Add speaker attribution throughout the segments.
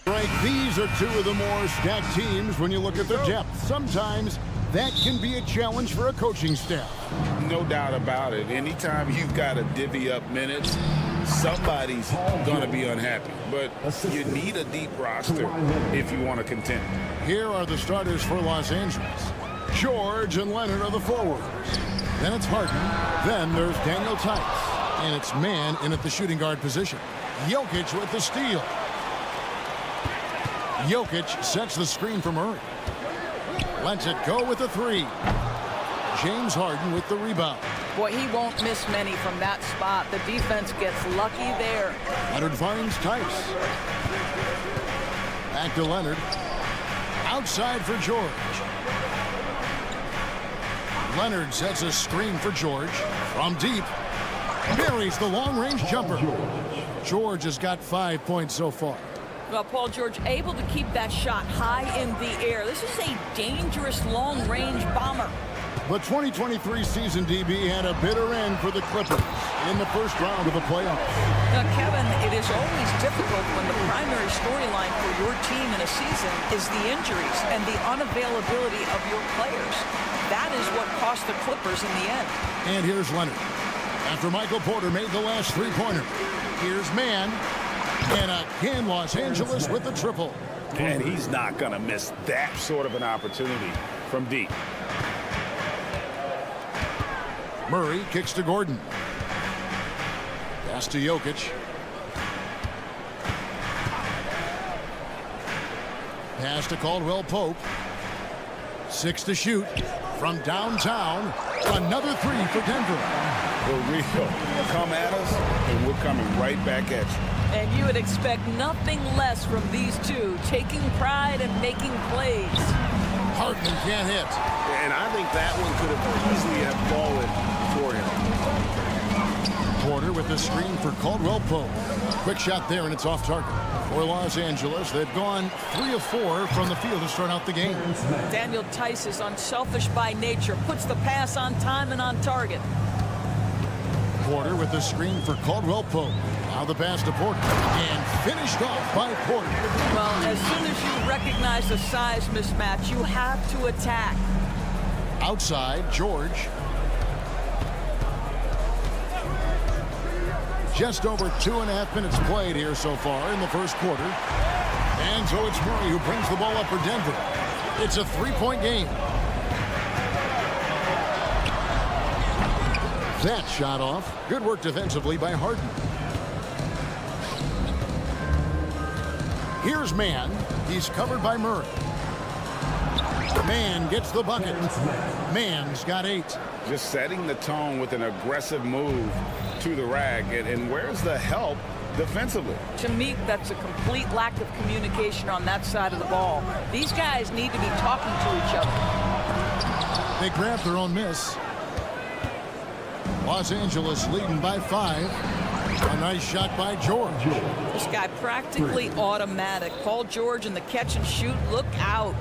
Speaker 1: Right, these are two of the more stacked teams when you look at the depth. Sometimes that can be a challenge for a coaching staff.
Speaker 2: No doubt about it. Anytime you've got to divvy up minutes, somebody's going to be unhappy. But you need a deep roster if you want to contend.
Speaker 1: Here are the starters for Los Angeles. George and Leonard are the forwards. Then it's Harden. Then there's Daniel Tice. And it's man in at the shooting guard position. Jokic with the steal. Jokic sets the screen for Murray. Lets it go with the three. James Harden with the rebound.
Speaker 3: Boy, he won't miss many from that spot. The defense gets lucky there.
Speaker 1: Leonard finds Tice. Back to Leonard. Outside for George. Leonard sets a screen for George. From deep. Buries the long-range jumper. George has got 5 points so far.
Speaker 3: Well, Paul George able to keep that shot high in the air. This is a dangerous long-range bomber.
Speaker 1: The 2023 season, DB, had a bitter end for the Clippers in the first round of the playoffs.
Speaker 3: Now, Kevin, it is always difficult when the primary storyline for your team in a season is the injuries and the unavailability of your players. That is what cost the Clippers in the end.
Speaker 1: And here's Leonard. After Michael Porter made the last three-pointer, here's man. And again, Los Angeles with the triple.
Speaker 2: And he's not going to miss that sort of an opportunity from deep.
Speaker 1: Murray kicks to Gordon. Pass to Jokic. Pass to Caldwell Pope. 6 to shoot. From downtown, another three for Denver.
Speaker 2: For real. Come at us, and we're coming right back at you.
Speaker 3: And you would expect nothing less from these two, taking pride and making plays.
Speaker 1: Harden can't hit.
Speaker 2: And I think that one could have easily have fallen for him.
Speaker 1: Porter with the screen for Caldwell Pope. Quick shot there, and it's off target. For Los Angeles, they've gone 3 of 4 from the field to start out the game.
Speaker 3: Daniel Tice is unselfish by nature, puts the pass on time and on target.
Speaker 1: Porter with the screen for Caldwell Pope. Now the pass to Porter. And finished off by Porter.
Speaker 3: Well, as soon as you recognize the size mismatch, you have to attack.
Speaker 1: Outside, George. Just over 2.5 minutes played here so far in the first quarter. And so it's Murray who brings the ball up for Denver. It's a 3-point game. That shot off. Good work defensively by Harden. Here's Man. He's covered by Murray. Man gets the bucket. Man's got 8.
Speaker 2: Just setting the tone with an aggressive move to the rack. And where's the help defensively?
Speaker 3: To me, that's a complete lack of communication on that side of the ball. These guys need to be talking to each other.
Speaker 1: They grab their own miss. Los Angeles leading by 5. A nice shot by George.
Speaker 3: This guy practically automatic. Paul George in the catch and shoot. Look out.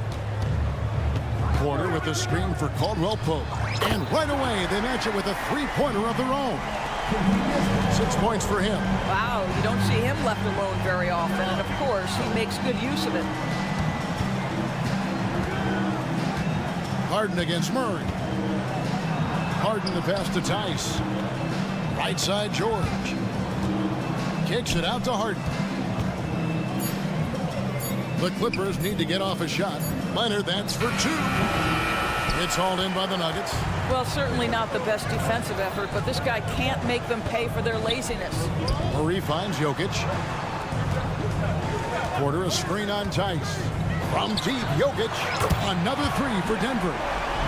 Speaker 1: Porter with the screen for Caldwell Pope. And right away, they match it with a 3-pointer of their own. 6 points for him.
Speaker 3: Wow, you don't see him left alone very often. And, of course, he makes good use of it.
Speaker 1: Harden against Murray. Harden the pass to Tice. Right side, George. Kicks it out to Harden. The Clippers need to get off a shot. Leonard, that's for 2. It's hauled in by the Nuggets.
Speaker 3: Well, certainly not the best defensive effort, but this guy can't make them pay for their laziness.
Speaker 1: Murray finds Jokic. Porter a screen on Tice. From deep, Jokic. Another 3 for Denver.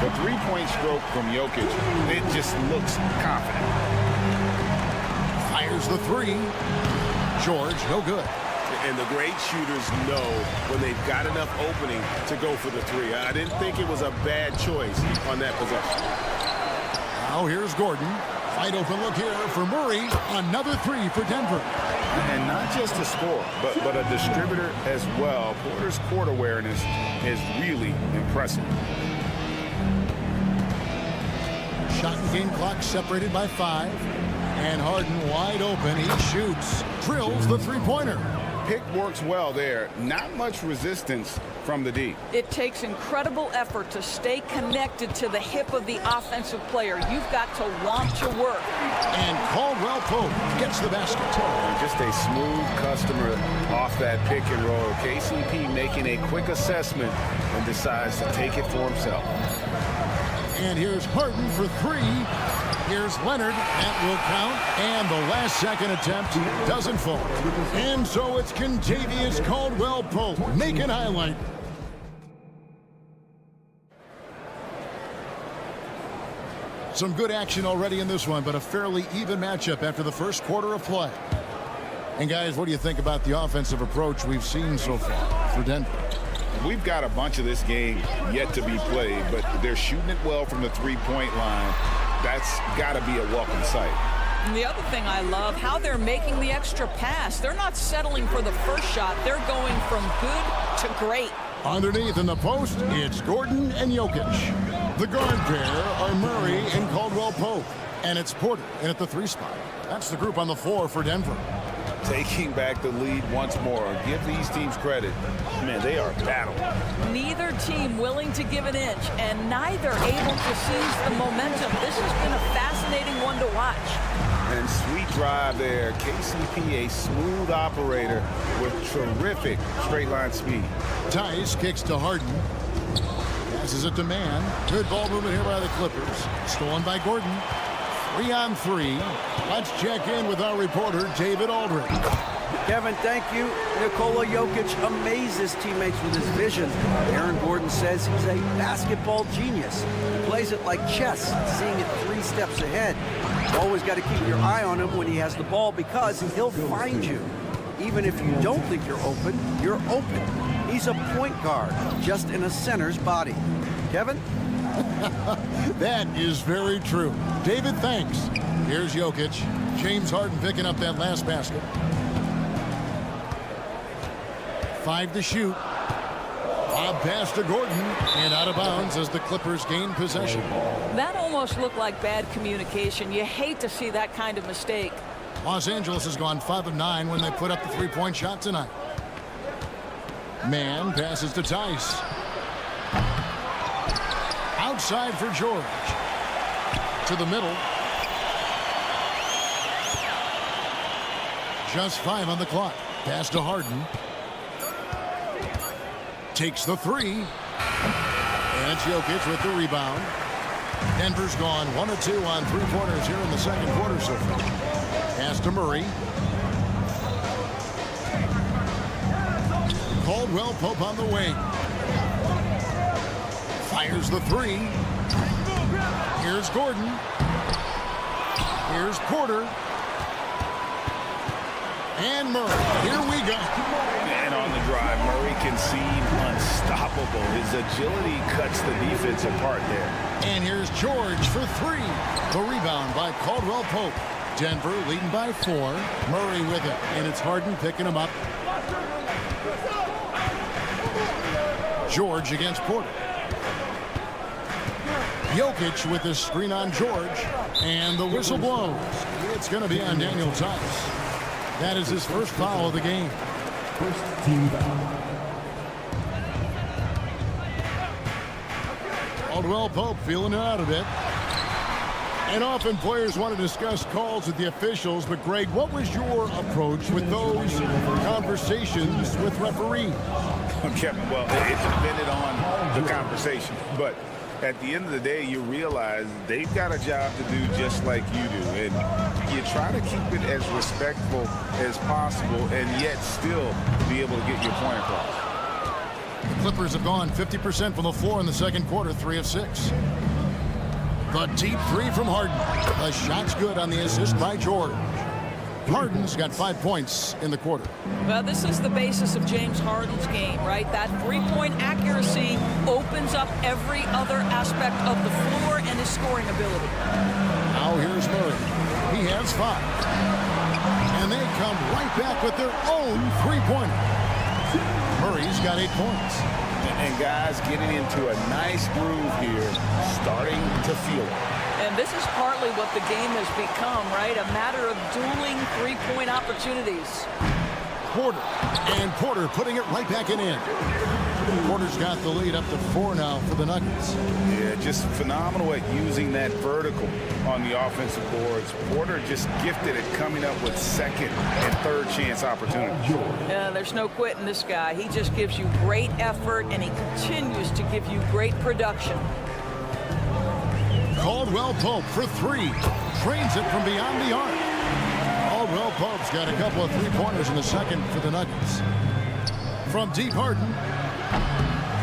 Speaker 2: The 3-point stroke from Jokic, it just looks confident.
Speaker 1: Fires the 3. George, no good.
Speaker 2: And the great shooters know when they've got enough opening to go for the three. I didn't think it was a bad choice on that possession.
Speaker 1: Now here's Gordon. Wide open look here for Murray. Another three for Denver.
Speaker 2: And not just a scorer, but a distributor as well. Porter's court awareness is really impressive.
Speaker 1: Shot and game clock separated by 5. And Harden wide open. He shoots. Drills the three-pointer.
Speaker 2: Pick works well there. Not much resistance from the D.
Speaker 3: It takes incredible effort to stay connected to the hip of the offensive player. You've got to want to work.
Speaker 1: And Caldwell Pope gets the basket.
Speaker 2: And just a smooth customer off that pick and roll. KCP making a quick assessment and decides to take it for himself.
Speaker 1: And here's Harden for 3. Here's Leonard. That will count. And the last second attempt doesn't fall. And so it's Contavious Caldwell Pope making highlight. Some good action already in this one, but a fairly even matchup after the first quarter of play. And guys, what do you think about the offensive approach we've seen so far for Denver?
Speaker 2: We've got a bunch of this game yet to be played, but they're shooting it well from the three-point line. That's got to be a welcome sight.
Speaker 3: And the other thing I love, how they're making the extra pass. They're not settling for the first shot. They're going from good to great.
Speaker 1: Underneath in the post, it's Gordon and Jokic. The guard pair are Murray and Caldwell Pope. And it's Porter in at the 3 spot. That's the group on the floor for Denver.
Speaker 2: Taking back the lead once more. Give these teams credit. Man, they are battling.
Speaker 3: Neither team willing to give an inch, and neither able to seize the momentum. This has been a fascinating one to watch.
Speaker 2: And sweet drive there. KCP, a smooth operator with terrific straight line speed.
Speaker 1: Tice kicks to Harden. Passes it to Mann. Good ball movement here by the Clippers. Stolen by Gordon. 3-on-3. Let's check in with our reporter, David Aldridge.
Speaker 4: Kevin, thank you. Nikola Jokic amazes teammates with his vision. Aaron Gordon says he's a basketball genius. He plays it like chess, seeing it 3 steps ahead. Always got to keep your eye on him when he has the ball because he'll find you. Even if you don't think you're open. He's a point guard, just in a center's body. Kevin?
Speaker 1: That is very true. David, thanks. Here's Jokic. James Harden picking up that last basket. 5 to shoot. Bob pass to Gordon. And out of bounds as the Clippers gain possession.
Speaker 3: That almost looked like bad communication. You hate to see that kind of mistake.
Speaker 1: Los Angeles has gone 5 of 9 when they put up the 3-point shot tonight. Mann passes to Tice. Outside for George. To the middle. Just 5 on the clock. Pass to Harden. Takes the 3. And it's Jokic with the rebound. Denver's gone 1 of 2 on 3-pointers here in the second quarter so far. Pass to Murray. Caldwell Pope on the wing. Fires the 3. Here's Gordon. Here's Porter. And Murray. Here we go.
Speaker 2: And on the drive, Murray can seem unstoppable. His agility cuts the defense apart there.
Speaker 1: And here's George for 3. The rebound by Caldwell Pope. Denver leading by 4. Murray with it. And it's Harden picking him up. George against Porter. Jokic with the screen on George. And the whistle blows. It's going to be on Daniel Tice. That is his first foul of the game.
Speaker 5: First team foul.
Speaker 1: Caldwell Pope feeling it out a bit. And often players want to discuss calls with the officials, but Greg, what was your approach with those conversations with referees?
Speaker 2: Kevin, well, it depended on the conversation, but at the end of the day, you realize they've got a job to do just like you do, and you try to keep it as respectful as possible and yet still be able to get your point across.
Speaker 1: The Clippers have gone 50% from the floor in the second quarter, 3 of 6. The deep 3 from Harden. The shot's good on the assist by George. Harden's got 5 points in the quarter.
Speaker 3: Well, this is the basis of James Harden's game, right? That three-point accuracy opens up every other aspect of the floor and his scoring ability.
Speaker 1: Now here's Murray. He has 5. And they come right back with their own three-pointer. Murray's got 8 points.
Speaker 2: And guys getting into a nice groove here, starting to feel it.
Speaker 3: And this is partly what the game has become, right? A matter of dueling three-point opportunities.
Speaker 1: Porter. And Porter putting it right back in. Porter's got the lead up to 4 now for the Nuggets.
Speaker 2: Yeah, just phenomenal at using that vertical on the offensive boards. Porter just gifted at coming up with second and third chance opportunities.
Speaker 3: Yeah, there's no quitting this guy. He just gives you great effort, and he continues to give you great production.
Speaker 1: Caldwell Pope for 3. Trains it from beyond the arc. Caldwell Pope's got a couple of three-pointers in the second for the Nuggets. From deep, Harden.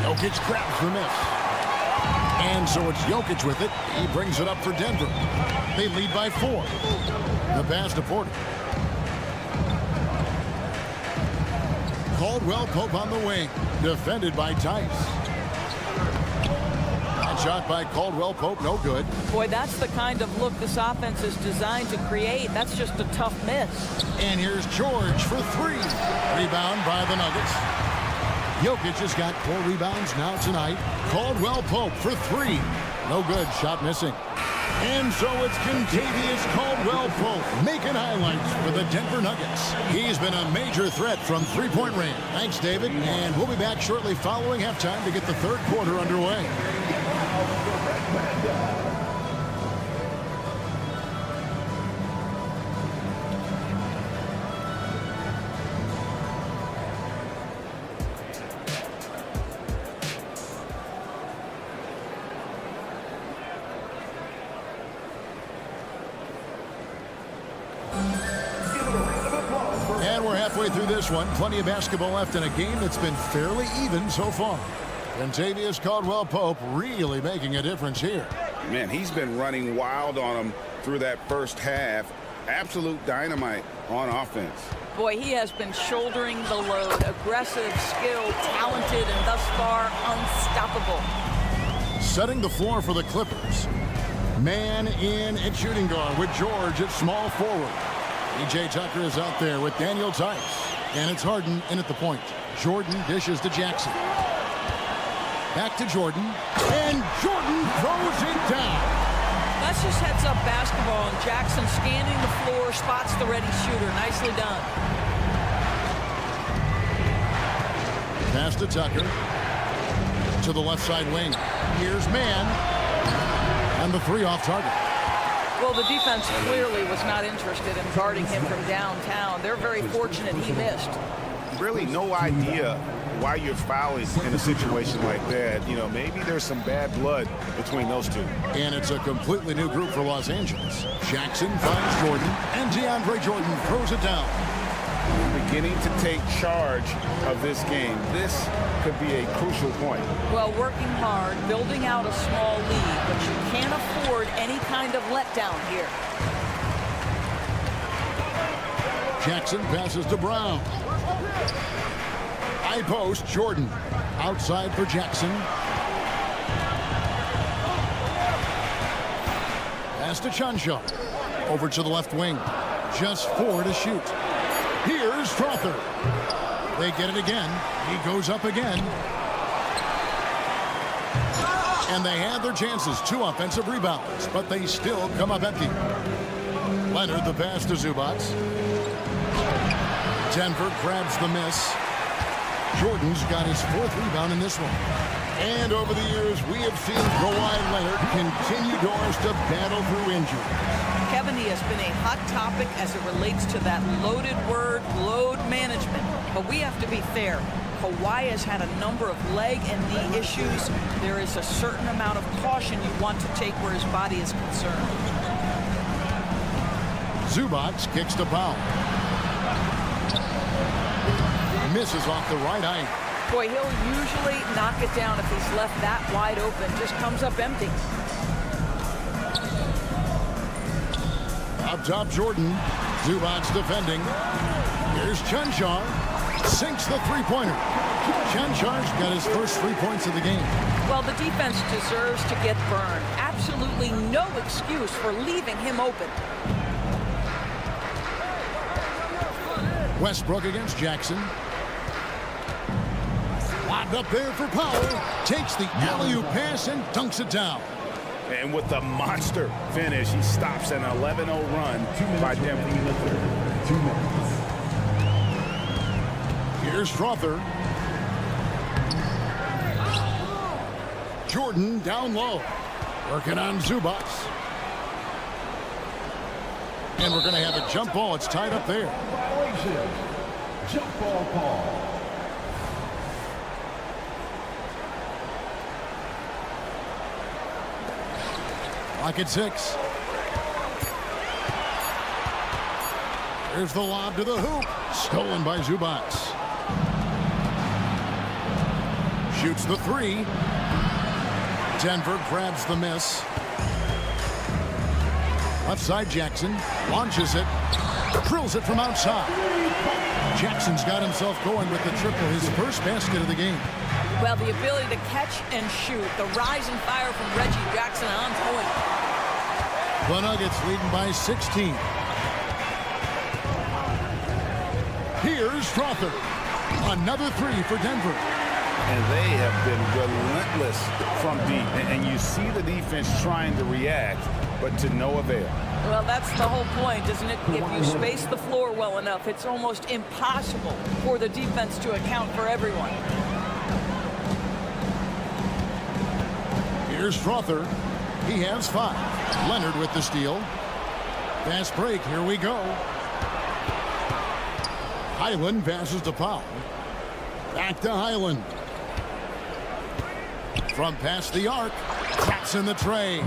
Speaker 1: Jokic grabs the miss. And so it's Jokic with it. He brings it up for Denver. They lead by 4. The pass to Porter. Caldwell Pope on the wing. Defended by Tice. Shot by Caldwell Pope, no good.
Speaker 3: Boy, that's the kind of look this offense is designed to create. That's just a tough miss.
Speaker 1: And here's George for 3. Rebound by the Nuggets. Jokic has got 4 rebounds now tonight. Caldwell Pope for 3. No good, shot missing. And so it's Contavious Caldwell Pope making highlights for the Denver Nuggets. He's been a major threat from three-point range. Thanks, David. And we'll be back shortly following halftime to get the third quarter underway. And we're halfway through this one. Plenty of basketball left in a game that's been fairly even so far. Contavious Caldwell Pope really making a difference here.
Speaker 2: Man, he's been running wild on him through that first half. Absolute dynamite on offense.
Speaker 3: Boy, he has been shouldering the load. Aggressive, skilled, talented, and thus far unstoppable.
Speaker 1: Setting the floor for the Clippers. Man in at shooting guard with George at small forward. E.J. Tucker is out there with Daniel Tice. And it's Harden in at the point. Jordan dishes to Jackson. Back to Jordan. And Jordan throws it down.
Speaker 3: That's just heads-up basketball, and Jackson scanning the floor, spots the ready shooter. Nicely done.
Speaker 1: Pass to Tucker. To the left side wing. Here's Man. And the 3 off target.
Speaker 3: Well, the defense clearly was not interested in guarding him from downtown. They're very fortunate he missed.
Speaker 2: Really no idea why you're fouling in a situation like that. You know, maybe there's some bad blood between those two.
Speaker 1: And it's a completely new group for Los Angeles. Jackson finds Jordan, and DeAndre Jordan throws it down.
Speaker 2: Beginning to take charge of this game. This could be a crucial point.
Speaker 3: Well, working hard, building out a small lead, but you can't afford any kind of letdown here.
Speaker 1: Jackson passes to Brown. High post, Jordan. Outside for Jackson. Pass to Chanshaw. Over to the left wing. Just 4 to shoot. Here's Strother. They get it again. He goes up again. And they had their chances. 2 offensive rebounds, but they still come up empty. Leonard the pass to Zubac. Denver grabs the miss. Jordan's got his 4th rebound in this one. And over the years, we have seen Kawhi Leonard continue doors to battle through injury.
Speaker 3: Kevin, he has been a hot topic as it relates to that loaded word, load management. But we have to be fair. Kawhi has had a number of leg and knee issues. There is a certain amount of caution you want to take where his body is concerned.
Speaker 1: Zubac kicks to Powell. Misses off the right eye.
Speaker 3: Boy, he'll usually knock it down if he's left that wide open. Just comes up empty.
Speaker 1: Up top, Jordan. Zubac defending. Here's Chunchar. Sinks the three-pointer. Chunchar's got his first 3 points of the game.
Speaker 3: Well, the defense deserves to get burned. Absolutely no excuse for leaving him open.
Speaker 1: Westbrook against Jackson. Lobbed up there for Powell. Takes the alley-oop pass and dunks it down.
Speaker 2: And with the monster finish, he stops an 11-0 run by Denver.
Speaker 5: 2 minutes.
Speaker 1: Here's Strother. Jordan down low. Working on Zubac. And we're going to have a jump ball. It's tied up there.
Speaker 5: Violation. Jump ball call.
Speaker 1: Lock at 6. Here's the lob to the hoop. Stolen by Zubac. Shoots the 3. Denver grabs the miss. Left side, Jackson launches it. Drills it from outside. Jackson's got himself going with the triple, his first basket of the game.
Speaker 3: Well, the ability to catch and shoot. The rise and fire from Reggie Jackson on point.
Speaker 1: The Nuggets leading by 16. Here's Strother. Another 3 for Denver.
Speaker 2: And they have been relentless from deep. And you see the defense trying to react, but to no avail.
Speaker 3: Well, that's the whole point, isn't it? If you space the floor well enough, it's almost impossible for the defense to account for everyone.
Speaker 1: Here's Strother. He has 5. Leonard with the steal. Fast break. Here we go. Highland passes to Powell. Back to Highland. From past the arc. Taps in the tray.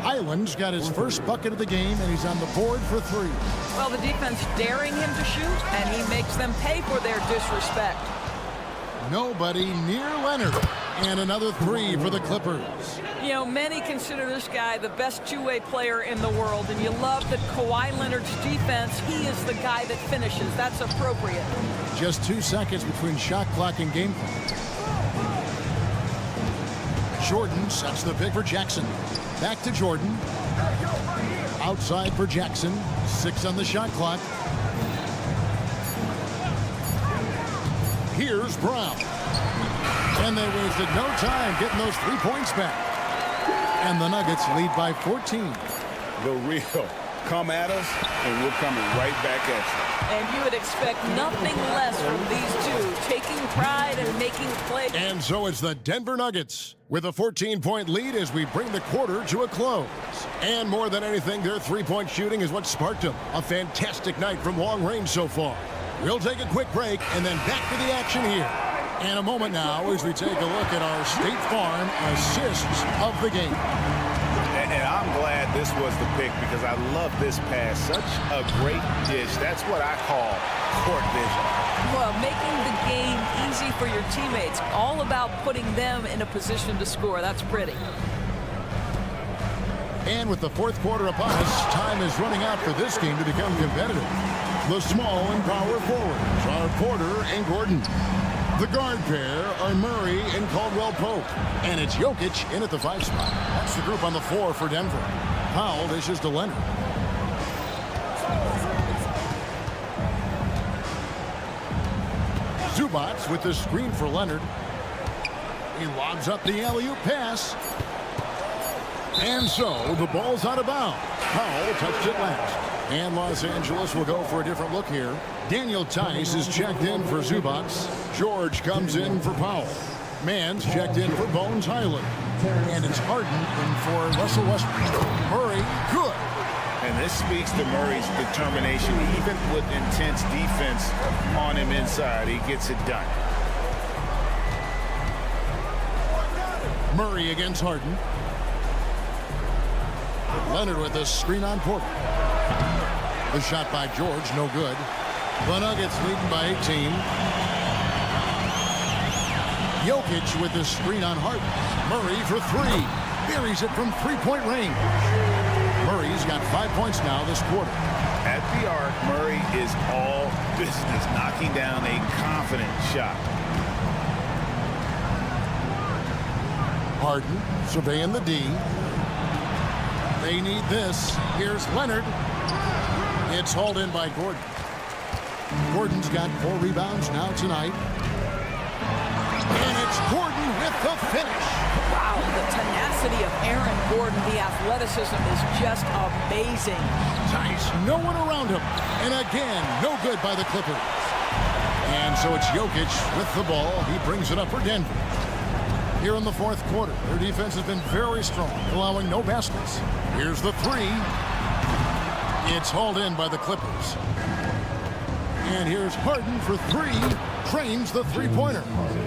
Speaker 1: Highland's got his first bucket of the game, and he's on the board for 3.
Speaker 3: Well, the defense daring him to shoot, and he makes them pay for their disrespect.
Speaker 1: Nobody near Leonard. And another 3 for the Clippers.
Speaker 3: You know, many consider this guy the best two-way player in the world, and you love that Kawhi Leonard's defense, he is the guy that finishes. That's appropriate.
Speaker 1: Just 2 seconds between shot clock and game clock. Jordan sets the pick for Jackson. Back to Jordan. Outside for Jackson. 6 on the shot clock. Here's Brown. And they wasted no time getting those 3 points back. And the Nuggets lead by 14.
Speaker 2: The real come at us, and we're coming right back at you.
Speaker 3: And you would expect nothing less from these two, taking pride and making plays.
Speaker 1: And so it's the Denver Nuggets with a 14-point lead as we bring the quarter to a close. And more than anything, their 3-point shooting is what sparked them. A fantastic night from long range so far. We'll take a quick break and then back to the action here. And a moment now as we take a look at our State Farm assists of the game.
Speaker 2: And I'm glad this was the pick because I love this pass. Such a great dish. That's what I call court vision.
Speaker 3: Well, making the game easy for your teammates. All about putting them in a position to score. That's pretty.
Speaker 1: And with the fourth quarter upon us, time is running out for this game to become competitive. The small and power forwards are Porter and Gordon. The guard pair are Murray and Caldwell Pope. And it's Jokic in at the 5 spot. That's the group on the floor for Denver. Powell dishes to Leonard. Zubac with the screen for Leonard. He lobs up the alley-oop pass. And so the ball's out of bounds. Powell touched it last. And Los Angeles will go for a different look here. Daniel Tice is checked in for Zubac. George comes in for Powell. Mann's checked in for Bones Highland. And it's Harden in for Russell Westbrook. Murray, good.
Speaker 2: And this speaks to Murray's determination. Even with intense defense on him inside, he gets it done.
Speaker 1: Murray against Harden. Leonard with a screen on Porter. The shot by George, no good. The Nuggets leading by 18. Jokic with the screen on Harden. Murray for 3. Buries it from 3-point range. Murray's got 5 points now this quarter.
Speaker 2: At the arc, Murray is all business, knocking down a confident shot.
Speaker 1: Harden surveying the D. They need this. Here's Leonard. It's hauled in by Gordon. Gordon's got 4 rebounds now tonight. And it's Gordon with the finish.
Speaker 3: Wow, the tenacity of Aaron Gordon, the athleticism is just amazing.
Speaker 1: Nice. No one around him. And again, no good by the Clippers. And so it's Jokic with the ball. He brings it up for Denver. Here in the fourth quarter, their defense has been very strong, allowing no baskets. Here's the 3. It's hauled in by the Clippers. And here's Harden for 3. Trains the three-pointer.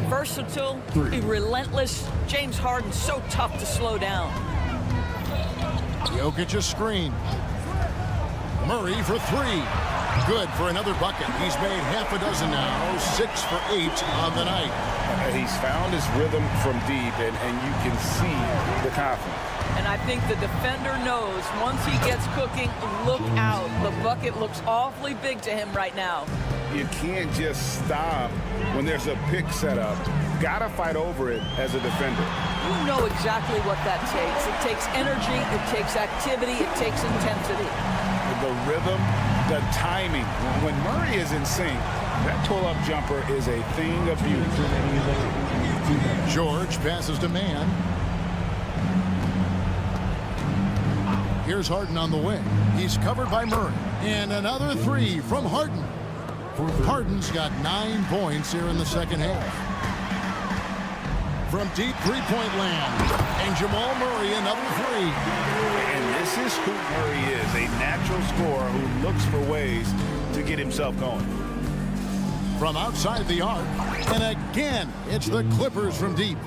Speaker 3: Versatile, relentless. James Harden so tough to slow down.
Speaker 1: Jokic's screen. Murray for 3. Good for another bucket. He's made half a dozen now. 6 for 8 on the night.
Speaker 2: He's found his rhythm from deep, and you can see the confidence.
Speaker 3: And I think the defender knows once he gets cooking, look out. The bucket looks awfully big to him right now.
Speaker 2: You can't just stop when there's a pick set up. Gotta fight over it as a defender.
Speaker 3: You know exactly what that takes. It takes energy, it takes activity, it takes intensity.
Speaker 2: The rhythm, the timing. When Murray is in sync, that pull-up jumper is a thing of beauty.
Speaker 1: George passes to Mann. Here's Harden on the wing. He's covered by Murray. And another 3 from Harden. Harden's got 9 points here in the second half. From deep three-point land. And Jamal Murray, another 3.
Speaker 2: And this is who Murray is, a natural scorer who looks for ways to get himself going.
Speaker 1: From outside the arc. And again, it's the Clippers from deep.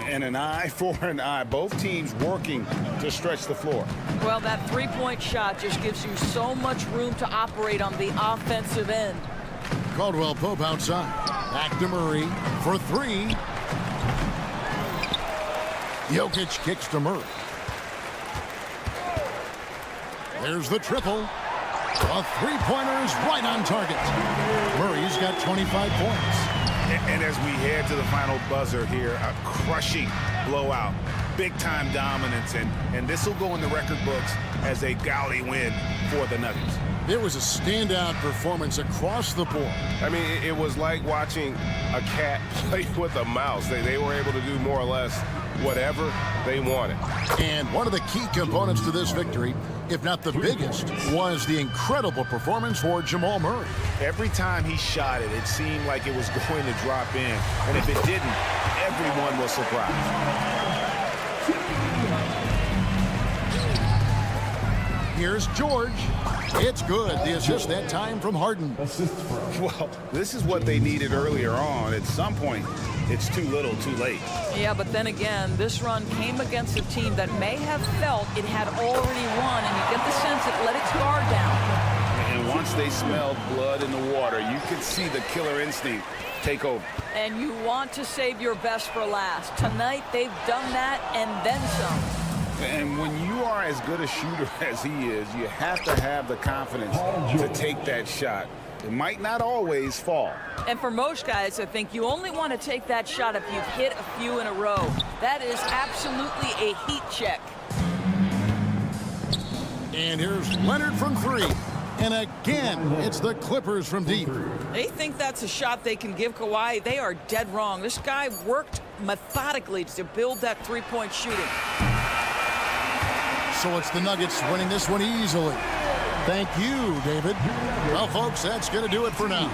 Speaker 2: And an eye for an eye. Both teams working to stretch the floor.
Speaker 3: Well, that three-point shot just gives you so much room to operate on the offensive end.
Speaker 1: Caldwell Pope outside. Back to Murray for 3. Jokic kicks to Murray. There's the triple. A three-pointer is right on target. Murray's got 25 points.
Speaker 2: And as we head to the final buzzer here, a crushing blowout, big-time dominance, and this will go in the record books as a gaudy win for the Nuggets.
Speaker 1: It was a standout performance across the board.
Speaker 6: I mean, it was like watching a cat play with a mouse. They were able to do more or less whatever they wanted.
Speaker 1: And one of the key components to this victory, if not the biggest, was the incredible performance for Jamal Murray.
Speaker 2: Every time he shot it, it seemed like it was going to drop in. And if it didn't, everyone was surprised.
Speaker 1: Here's George. It's good. The assist that time from Harden.
Speaker 2: Well, this is what they needed earlier on. At some point, it's too little, too late.
Speaker 3: Yeah, but then again, this run came against a team that may have felt it had already won, and you get the sense it let its guard down.
Speaker 2: And once they smelled blood in the water, you could see the killer instinct take over.
Speaker 3: And you want to save your best for last. Tonight, they've done that and then some.
Speaker 2: And when you are as good a shooter as he is, you have to have the confidence to take that shot. It might not always fall.
Speaker 3: And for most guys, I think you only want to take that shot if you've hit a few in a row. That is absolutely a heat check.
Speaker 1: And here's Leonard from 3. And again, it's the Clippers from deep.
Speaker 3: They think that's a shot they can give Kawhi. They are dead wrong. This guy worked methodically to build that three-point shooting.
Speaker 1: So it's the Nuggets winning this one easily. Thank you, David. Well, folks, that's going to do it for now.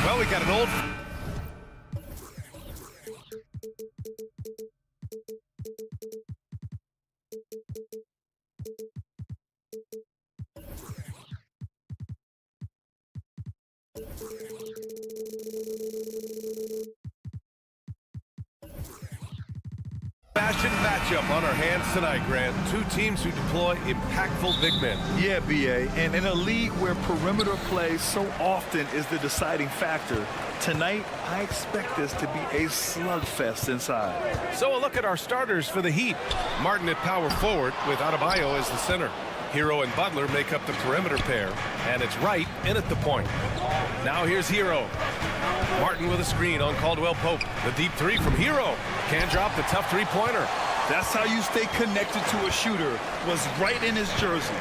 Speaker 7: Well, we got an old... Fashion matchup on our hands tonight, Grant. Two teams who deploy impactful big men.
Speaker 8: Yeah, B.A., and in a league where perimeter play so often is the deciding factor, tonight I expect this to be a slugfest inside.
Speaker 7: So a look at our starters for the Heat. Martin at power forward with Adebayo as the center. Hero and Butler make up the perimeter pair, and it's Wright in at the point. Now here's Hero. Martin with a screen on Caldwell Pope. The deep three from Hero. Can't drop the tough three-pointer.
Speaker 8: That's how you stay connected to a shooter, was right in his jersey.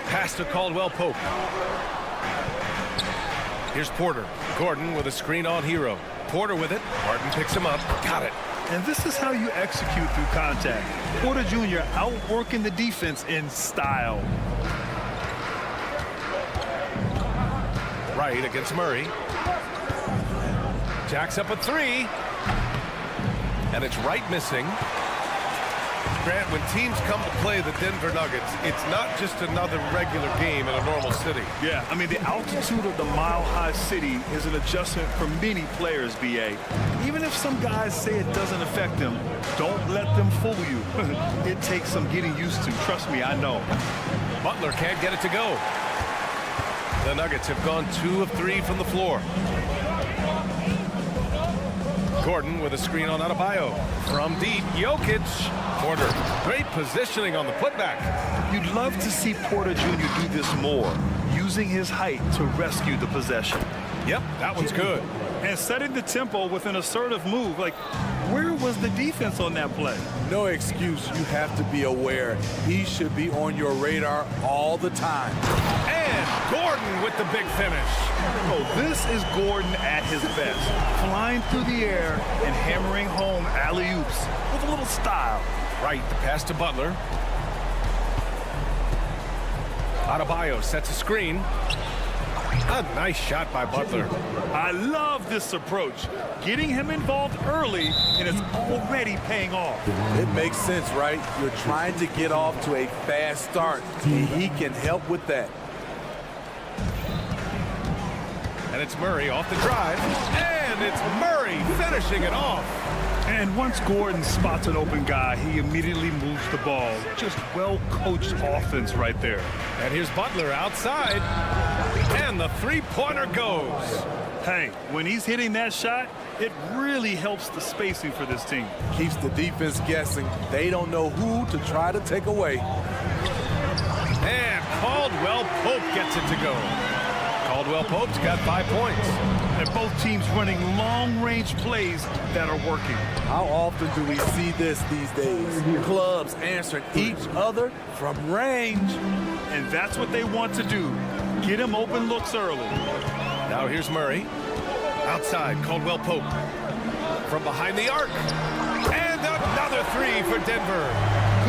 Speaker 7: Pass to Caldwell Pope. Here's Porter. Gordon with a screen on Hero. Porter with it. Martin picks him up. Got it.
Speaker 8: And this is how you execute through contact. Porter Jr. outworking the defense in style.
Speaker 7: Wright against Murray. Jacks up a three. And it's Wright missing. Grant, when teams come to play the Denver Nuggets, it's not just another regular game in a normal city.
Speaker 8: Yeah, I mean, the altitude of the mile-high city is an adjustment for many players, B.A. Even if some guys say it doesn't affect them, don't let them fool you. It takes some getting used to. Trust me, I know.
Speaker 7: Butler can't get it to go. The Nuggets have gone 2 of 3 from the floor. Gordon with a screen on Adebayo. From deep, Jokic. Porter, great positioning on the putback.
Speaker 8: You'd love to see Porter Jr. do this more, using his height to rescue the possession.
Speaker 7: Yep, that one's good.
Speaker 8: And setting the tempo with an assertive move. Like, where was the defense on that play?
Speaker 9: No excuse. You have to be aware. He should be on your radar all the time.
Speaker 7: And Gordon with the big finish.
Speaker 8: Oh, this is Gordon at his best. Flying through the air and hammering home alley-oops with a little style.
Speaker 7: Right, the pass to Butler. Adebayo sets a screen. A nice shot by Butler.
Speaker 8: I love this approach. Getting him involved early, and it's already paying off.
Speaker 9: It makes sense, right? You're trying to get off to a fast start. He can help with that.
Speaker 7: And it's Murray off the drive. And it's Murray finishing it off.
Speaker 8: And once Gordon spots an open guy, he immediately moves the ball. Just well-coached offense right there.
Speaker 7: And here's Butler outside. And the three-pointer goes.
Speaker 8: Hey, when he's hitting that shot, it really helps the spacing for this team.
Speaker 9: Keeps the defense guessing. They don't know who to try to take away.
Speaker 7: And Caldwell Pope gets it to go. Caldwell Pope's got 5 points.
Speaker 8: And both teams running long-range plays that are working.
Speaker 9: How often do we see this these days? Clubs answering each other from range.
Speaker 8: And that's what they want to do. Get him open looks early.
Speaker 7: Now here's Murray. Outside, Caldwell Pope. From behind the arc. And another three for Denver.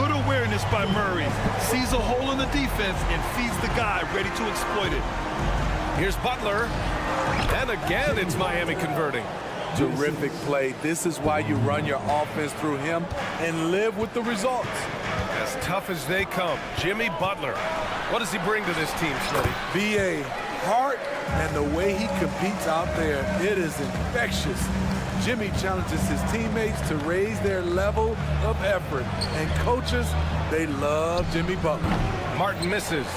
Speaker 8: Good awareness by Murray. Sees a hole in the defense and feeds the guy ready to exploit it.
Speaker 7: Here's Butler. And again, it's Miami converting.
Speaker 9: Terrific play. This is why you run your offense through him and live with the results.
Speaker 7: As tough as they come, Jimmy Butler. What does he bring to this team, Smitty?
Speaker 9: B.A. heart and the way he competes out there, it is infectious. Jimmy challenges his teammates to raise their level of effort. And coaches, they love Jimmy Butler.
Speaker 7: Martin misses.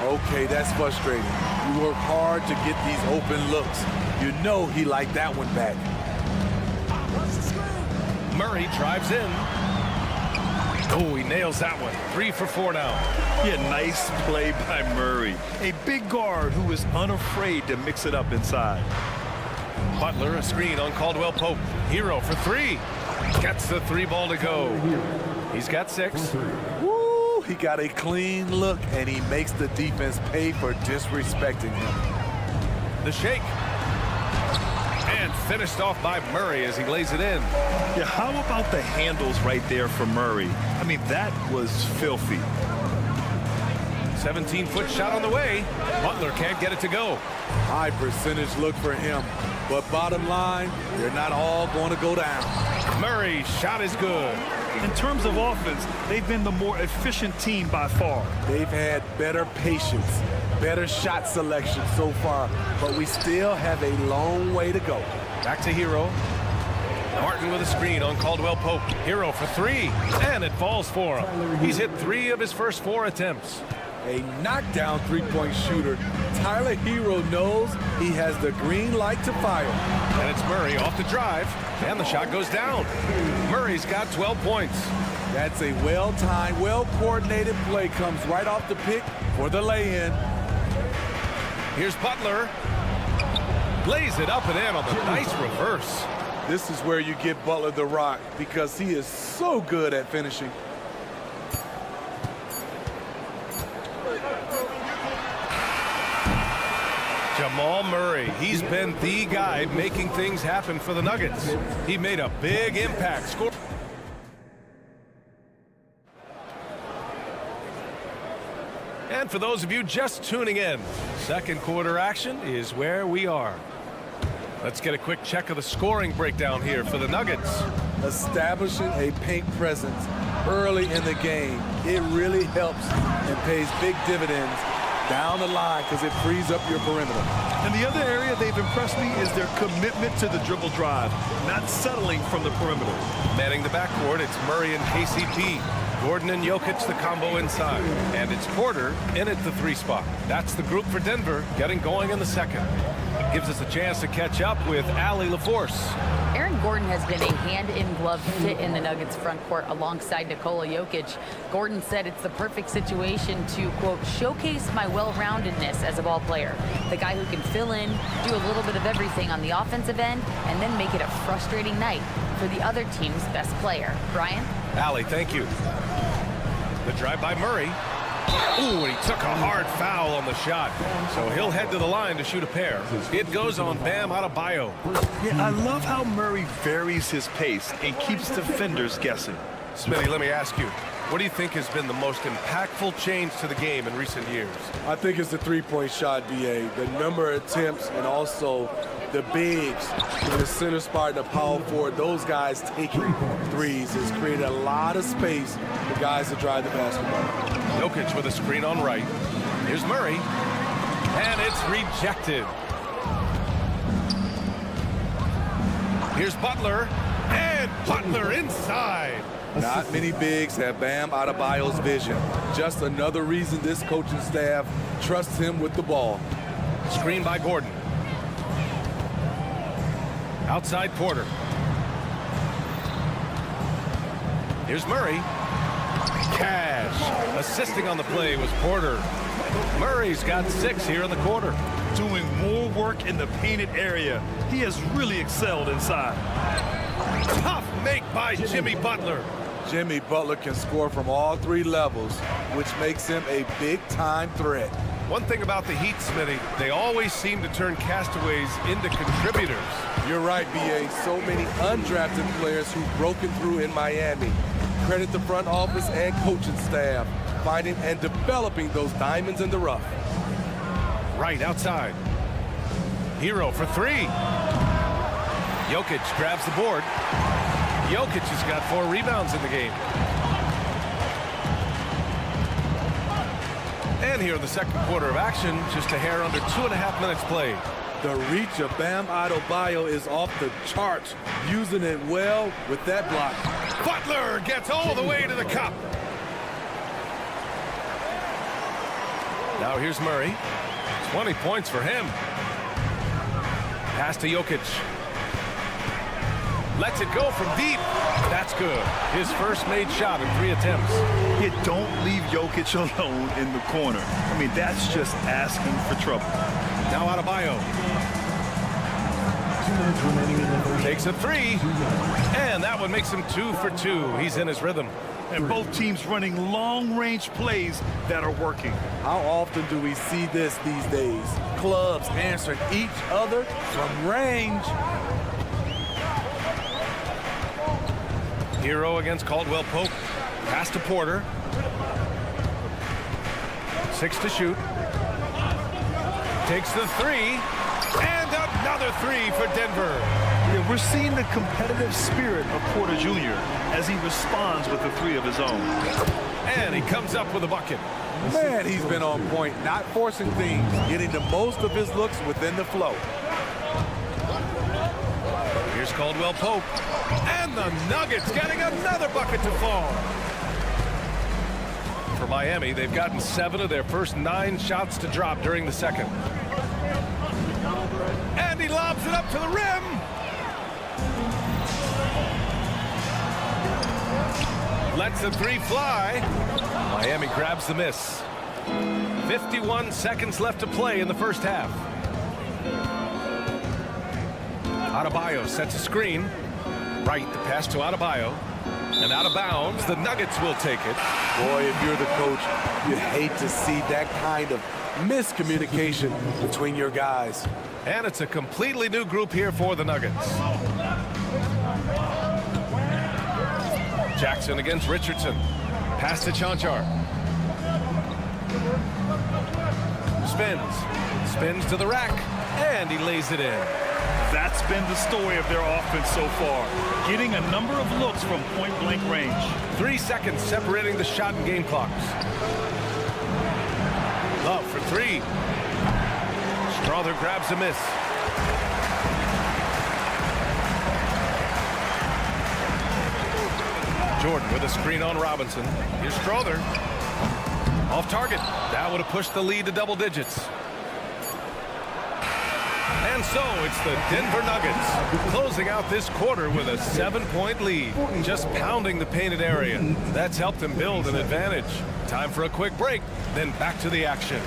Speaker 9: Okay, that's frustrating. You work hard to get these open looks. You know he liked that one back.
Speaker 7: Murray drives in. Oh, he nails that one. 3 for 4 now.
Speaker 8: Yeah, nice play by Murray. A big guard who is unafraid to mix it up inside.
Speaker 7: Butler, a screen on Caldwell Pope. Hero for 3. Gets the 3 ball to go. He's got 6.
Speaker 9: Woo, he got a clean look, and he makes the defense pay for disrespecting him.
Speaker 7: The shake. And finished off by Murray as he lays it in.
Speaker 8: Yeah, how about the handles right there for Murray? I mean, that was filthy.
Speaker 7: 17-foot shot on the way. Butler can't get it to go.
Speaker 9: High percentage look for him. But bottom line, they're not all going to go down.
Speaker 7: Murray's shot is good.
Speaker 8: In terms of offense, they've been the more efficient team by far.
Speaker 9: They've had better patience, better shot selection so far, but we still have a long way to go.
Speaker 7: Back to Hero. Martin with a screen on Caldwell Pope. Hero for three, and it falls for him. He's hit 3 of his first 4 attempts.
Speaker 9: A knockdown three-point shooter. Tyler Hero knows he has the green light to fire.
Speaker 7: And it's Murray off the drive, and the shot goes down. Murray's got 12 points.
Speaker 9: That's a well-timed, well-coordinated play. Comes right off the pick for the lay-in.
Speaker 7: Here's Butler. Lays it up and in on the nice reverse.
Speaker 9: This is where you give Butler the rock because he is so good at finishing.
Speaker 7: Jamal Murray, he's been the guy making things happen for the Nuggets. He made a big impact. Score. And for those of you just tuning in, second quarter action is where we are. Let's get a quick check of the scoring breakdown here for the Nuggets.
Speaker 9: Establishing a paint presence early in the game, it really helps and pays big dividends down the line because it frees up your perimeter.
Speaker 8: And the other area they've impressed me is their commitment to the dribble drive, not settling from the perimeter.
Speaker 7: Manning the backcourt, it's Murray and KCP. Gordon and Jokic the combo inside. And it's Porter in at the 3 spot. That's the group for Denver getting going in the second. It gives us a chance to catch up with Allie LaForce.
Speaker 10: Aaron Gordon has been a hand-in-glove fit in the Nuggets front court alongside Nikola Jokic. Gordon said it's the perfect situation to, quote, showcase my well-roundedness as a ball player. The guy who can fill in, do a little bit of everything on the offensive end, and then make it a frustrating night for the other team's best player. Brian?
Speaker 7: Allie, thank you. The drive by Murray. Ooh, and he took a hard foul on the shot. So he'll head to the line to shoot a pair. It goes on Bam Adebayo.
Speaker 8: Yeah, I love how Murray varies his pace and keeps defenders guessing.
Speaker 7: Smitty, let me ask you, what do you think has been the most impactful change to the game in recent years?
Speaker 9: I think it's the three-point shot, BA. The number of attempts and also the bigs in the center spot and the power forward, those guys taking threes has created a lot of space for guys to drive the basketball.
Speaker 7: Jokic with a screen on right. Here's Murray. And it's rejected. Here's Butler. And Butler inside.
Speaker 9: Not many bigs have Bam Adebayo's vision. Just another reason this coaching staff trusts him with the ball.
Speaker 7: Screen by Gordon. Outside Porter. Here's Murray. Cash. Assisting on the play was Porter. Murray's got 6 here in the quarter.
Speaker 8: Doing more work in the painted area. He has really excelled inside.
Speaker 7: Tough make by Jimmy Butler.
Speaker 9: Jimmy Butler can score from all 3 levels, which makes him a big-time threat.
Speaker 7: One thing about the Heat, Smitty, they always seem to turn castaways into contributors.
Speaker 9: You're right, B.A. So many undrafted players who've broken through in Miami. Credit the front office and coaching staff, finding and developing those diamonds in the rough.
Speaker 7: Right outside. Hero for 3. Jokic grabs the board. Jokic has got 4 rebounds in the game. And here in the second quarter of action, just a hair under 2.5 minutes played.
Speaker 9: The reach of Bam Adebayo is off the charts, using it well with that block.
Speaker 7: Butler gets all the way to the cup. Now here's Murray. 20 points for him. Pass to Jokic. Lets it go from deep. That's good. His first made shot in 3 attempts.
Speaker 8: You don't leave Jokic alone in the corner. I mean, that's just asking for trouble.
Speaker 7: Now Adebayo. Takes a 3. And that one makes him 2 for 2. He's in his rhythm.
Speaker 8: And both teams running long-range plays that are working.
Speaker 9: How often do we see this these days? Clubs answering each other from range.
Speaker 7: Hero against Caldwell Pope. Pass to Porter. 6 to shoot. Takes the 3. And another 3 for Denver.
Speaker 8: Yeah, we're seeing the competitive spirit of Porter Jr. as he responds with the 3 of his own.
Speaker 7: And he comes up with a bucket.
Speaker 9: Man, he's been on point, not forcing things, getting the most of his looks within the flow.
Speaker 7: Here's Caldwell Pope. And the Nuggets getting another bucket to fall. For Miami, they've gotten 7 of their first 9 shots to drop during the second. And he lobs it up to the rim. Lets the 3 fly. Miami grabs the miss. 51 seconds left to play in the first half. Adebayo sets a screen. Right, the pass to Adebayo. And out of bounds, the Nuggets will take it.
Speaker 9: Boy, if you're the coach, you hate to see that kind of miscommunication between your guys.
Speaker 7: And it's a completely new group here for the Nuggets. Jackson against Richardson. Pass to Chanchar. Spins to the rack. And he lays it in.
Speaker 8: That's been the story of their offense so far, getting a number of looks from point-blank range.
Speaker 7: 3 seconds separating the shot and game clocks. Love for 3. Strother grabs a miss. Jordan with a screen on Robinson. Here's Strother. Off target. That would have pushed the lead to double digits. And so it's the Denver Nuggets closing out this quarter with a 7-point lead, just pounding the painted area. That's helped them build an advantage. Time for a quick break, then back to the action.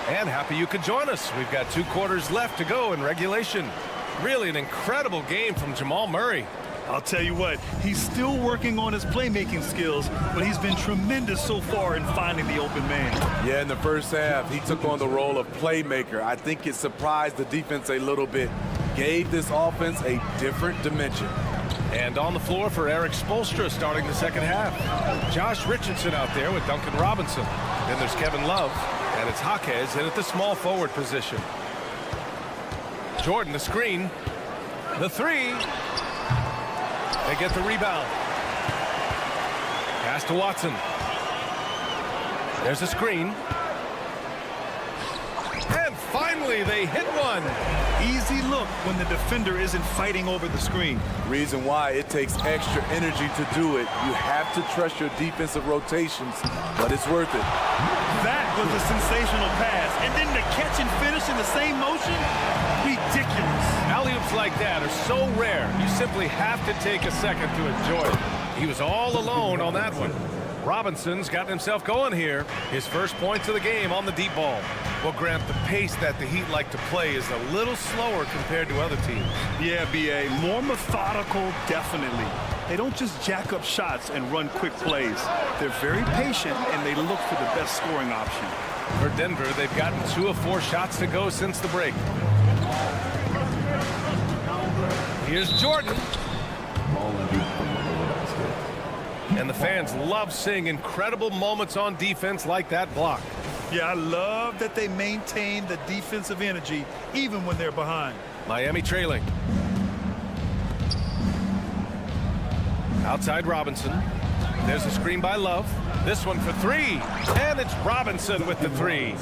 Speaker 7: And happy you could join us. We've got 2 quarters left to go in regulation. Really an incredible game from Jamal Murray.
Speaker 8: I'll tell you what, he's still working on his playmaking skills, but he's been tremendous so far in finding the open man.
Speaker 9: Yeah, in the first half, he took on the role of playmaker. I think it surprised the defense a little bit. Gave this offense a different dimension.
Speaker 7: And on the floor for Eric Spoelstra starting the second half. Josh Richardson out there with Duncan Robinson. Then there's Kevin Love. And it's Jaquez in at the small forward position. Jordan, the screen. The 3. They get the rebound. Pass to Watson. There's a screen. And finally, they hit one.
Speaker 8: Easy look when the defender isn't fighting over the screen.
Speaker 9: Reason why it takes extra energy to do it. You have to trust your defensive rotations, but it's worth it.
Speaker 8: That was a sensational pass. And then the catch and finish in the same motion? Ridiculous.
Speaker 7: Alley-oops like that are so rare, you simply have to take a second to enjoy it. He was all alone on that one. Robinson's gotten himself going here. His first points of the game on the deep ball. Well, Grant, the pace that the Heat like to play is a little slower compared to other teams.
Speaker 8: Yeah, B.A., more methodical, definitely. They don't just jack up shots and run quick plays. They're very patient, and they look for the best scoring option.
Speaker 7: For Denver, they've gotten 2 of 4 shots to go since the break. Here's Jordan. And the fans love seeing incredible moments on defense like that block.
Speaker 8: Yeah, I love that they maintain the defensive energy even when they're behind.
Speaker 7: Miami trailing. Outside Robinson. There's a screen by Love. This one for 3. And it's Robinson with the 3.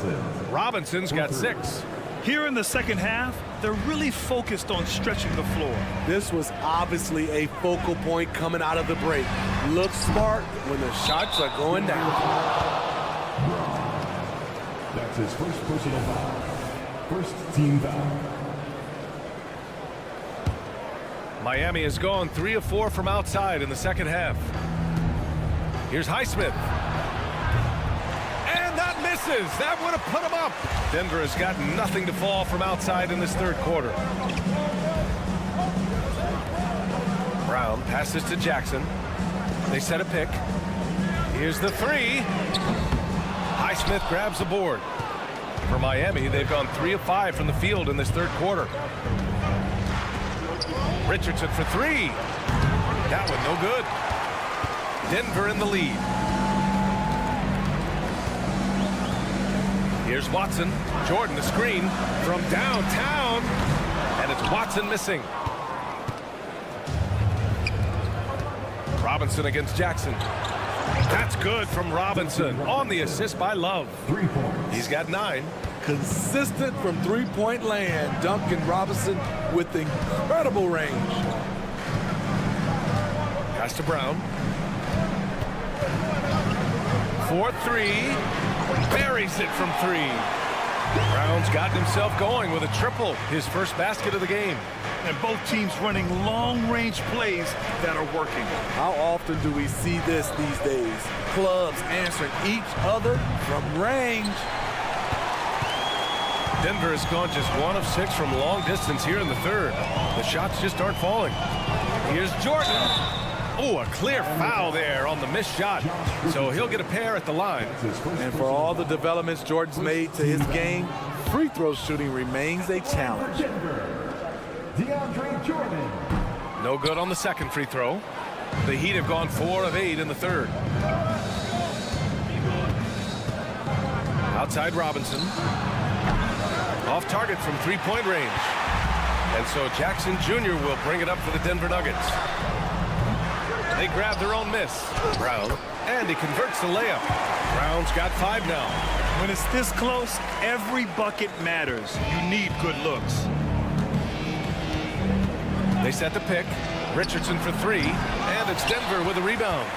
Speaker 7: Robinson's got 6.
Speaker 8: Here in the second half, they're really focused on stretching the floor.
Speaker 9: This was obviously a focal point coming out of the break. Look smart when the shots are going down.
Speaker 5: That's his first personal foul. First team foul.
Speaker 7: Miami has gone 3 of 4 from outside in the second half. Here's Highsmith. And that misses. That would have put him up. Denver has got nothing to fall from outside in this third quarter. Brown passes to Jackson. They set a pick. Here's the three. Highsmith grabs the board. For Miami, they've gone 3 of 5 from the field in this third quarter. Richardson for three. That one no good. Denver in the lead. Here's Watson. Jordan the screen from downtown. And it's Watson missing. Robinson against Jackson. That's good from Robinson on the assist by Love.
Speaker 5: 3 points.
Speaker 7: He's got 9.
Speaker 9: Consistent from three-point land. Duncan Robinson with incredible range.
Speaker 7: Pass to Brown. 4-3. Buries it from 3. Brown's gotten himself going with a triple. His first basket of the game.
Speaker 8: And both teams running long-range plays that are working.
Speaker 9: How often do we see this these days? Clubs answering each other from range.
Speaker 7: Denver has gone just 1 of 6 from long distance here in the third. The shots just aren't falling. Here's Jordan. Oh, a clear foul there on the missed shot. So he'll get a pair at the line.
Speaker 9: And for all the developments Jordan's made to his game, free throw shooting remains a challenge.
Speaker 5: DeAndre Jordan.
Speaker 7: No good on the second free throw. The Heat have gone 4 of 8 in the third. Outside Robinson. Off target from three-point range. And so Jackson Jr. will bring it up for the Denver Nuggets. They grab their own miss. Brown. And he converts the layup. Brown's got 5 now.
Speaker 8: When it's this close, every bucket matters. You need good looks.
Speaker 7: They set the pick. Richardson for 3. And it's Denver with a rebound.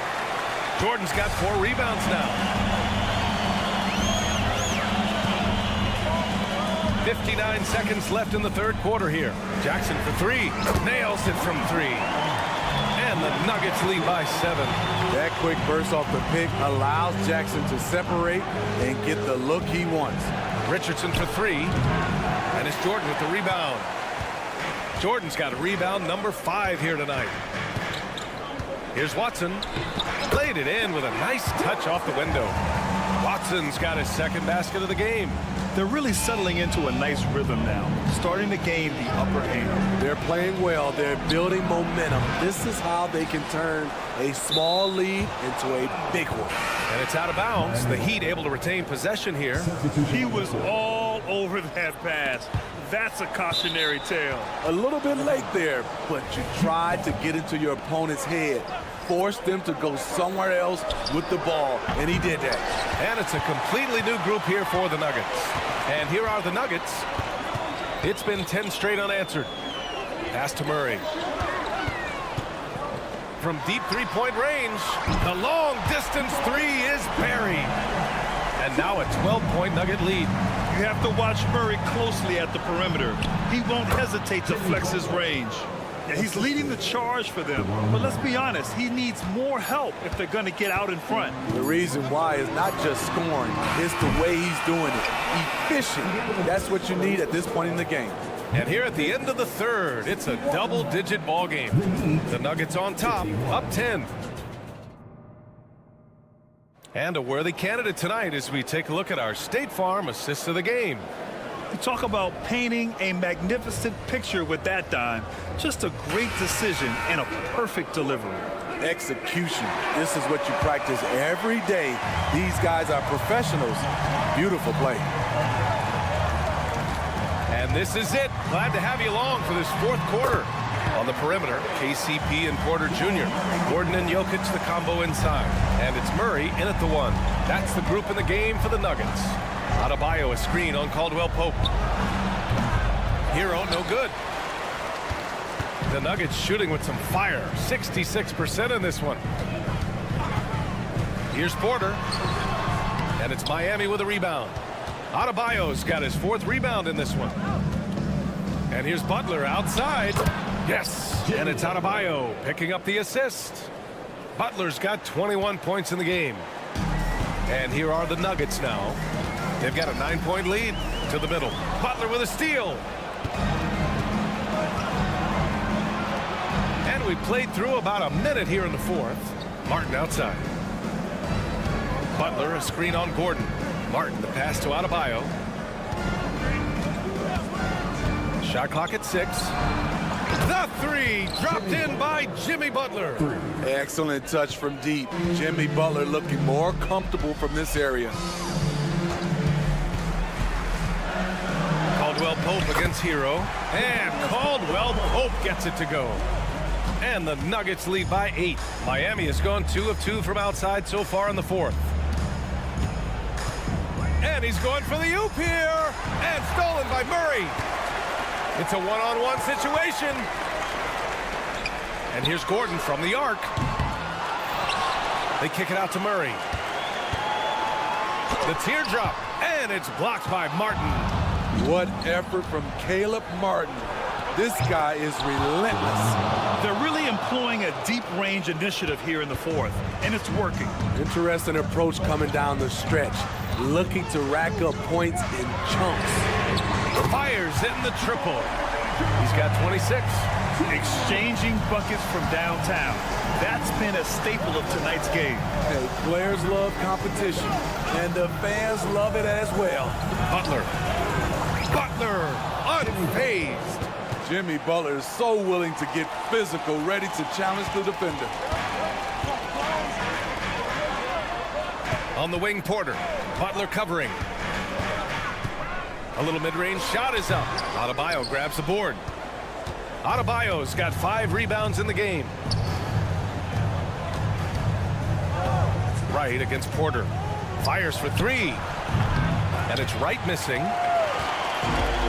Speaker 7: Jordan's got 4 rebounds now. 59 seconds left in the third quarter here. Jackson for 3. Nails it from 3. And the Nuggets lead by 7.
Speaker 9: That quick burst off the pick allows Jackson to separate and get the look he wants.
Speaker 7: Richardson for 3. And it's Jordan with the rebound. Jordan's got a rebound number 5 here tonight. Here's Watson. Played it in with a nice touch off the window. Watson's got his second basket of the game.
Speaker 8: They're really settling into a nice rhythm now, starting to gain the upper hand.
Speaker 9: They're playing well. They're building momentum. This is how they can turn a small lead into a big one.
Speaker 7: And it's out of bounds. The Heat able to retain possession here.
Speaker 8: He was all over that pass. That's a cautionary tale.
Speaker 9: A little bit late there, but you tried to get into your opponent's head. Force them to go somewhere else with the ball, and he did that.
Speaker 7: And it's a completely new group here for the Nuggets. And here are the Nuggets. It's been 10 straight unanswered. Pass to Murray. From deep three-point range, the long distance 3 is buried. And now a 12-point Nugget lead.
Speaker 8: You have to watch Murray closely at the perimeter. He won't hesitate to flex his range. Yeah, he's leading the charge for them. But let's be honest, he needs more help if they're going to get out in front.
Speaker 9: The reason why is not just scoring, it's the way he's doing it. Efficient. That's what you need at this point in the game.
Speaker 7: And here at the end of the third, it's a double-digit ball game. The Nuggets on top, up 10. And a worthy candidate tonight as we take a look at our State Farm assists of the game.
Speaker 8: You talk about painting a magnificent picture with that dime. Just a great decision and a perfect delivery.
Speaker 9: Execution. This is what you practice every day. These guys are professionals. Beautiful play.
Speaker 7: And this is it. Glad to have you along for this fourth quarter. On the perimeter, KCP and Porter Jr. Gordon and Jokic, the combo inside. And it's Murray in at the 1. That's the group in the game for the Nuggets. Adebayo a screen on Caldwell Pope. Hero, no good. The Nuggets shooting with some fire. 66% in this one. Here's Porter. And it's Miami with a rebound. Adebayo's got his 4th rebound in this one. And here's Butler outside. Yes, and it's Adebayo picking up the assist. Butler's got 21 points in the game. And here are the Nuggets now. They've got a 9-point lead to the middle. Butler with a steal. And And we played through about a minute here in the fourth. Martin outside. Butler, a screen on Gordon. Martin, the pass to Adebayo. Shot clock at 6. The three dropped in by Jimmy Butler.
Speaker 9: Excellent touch from deep. Jimmy Butler looking more comfortable from this area.
Speaker 7: Caldwell Pope against Hero. And Caldwell Pope gets it to go. And the Nuggets lead by 8. Miami has gone 2 of 2 from outside so far in the fourth. And he's going for the oop here. And stolen by Murray. It's a one-on-one situation. And here's Gordon from the arc. They kick it out to Murray. The teardrop. And it's blocked by Martin.
Speaker 9: What effort from Caleb Martin. This guy is relentless.
Speaker 8: They're really employing a deep range initiative here in the fourth, and it's working.
Speaker 9: Interesting approach coming down the stretch. Looking to rack up points in chunks.
Speaker 7: Fires in the triple. He's got 26.
Speaker 8: Exchanging buckets from downtown. That's been a staple of tonight's game.
Speaker 9: Hey, players love competition, and the fans love it as well.
Speaker 7: Butler. Butler, unfazed.
Speaker 9: Jimmy Butler is so willing to get physical, ready to challenge the defender.
Speaker 7: On the wing, Porter. Butler covering. A little mid-range shot is up. Adebayo grabs the board. Adebayo's got 5 rebounds in the game. Wright against Porter. Fires for 3. And it's Wright missing.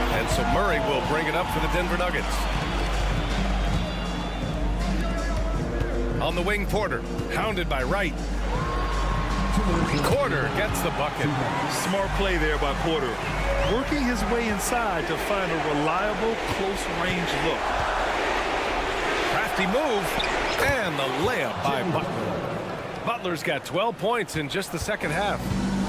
Speaker 7: And so Murray will bring it up for the Denver Nuggets. On the wing, Porter. Hounded by Wright. Porter gets the bucket.
Speaker 8: Smart play there by Porter. Working his way inside to find a reliable close-range look.
Speaker 7: Crafty move. And the layup by Butler. Butler's got 12 points in just the second half.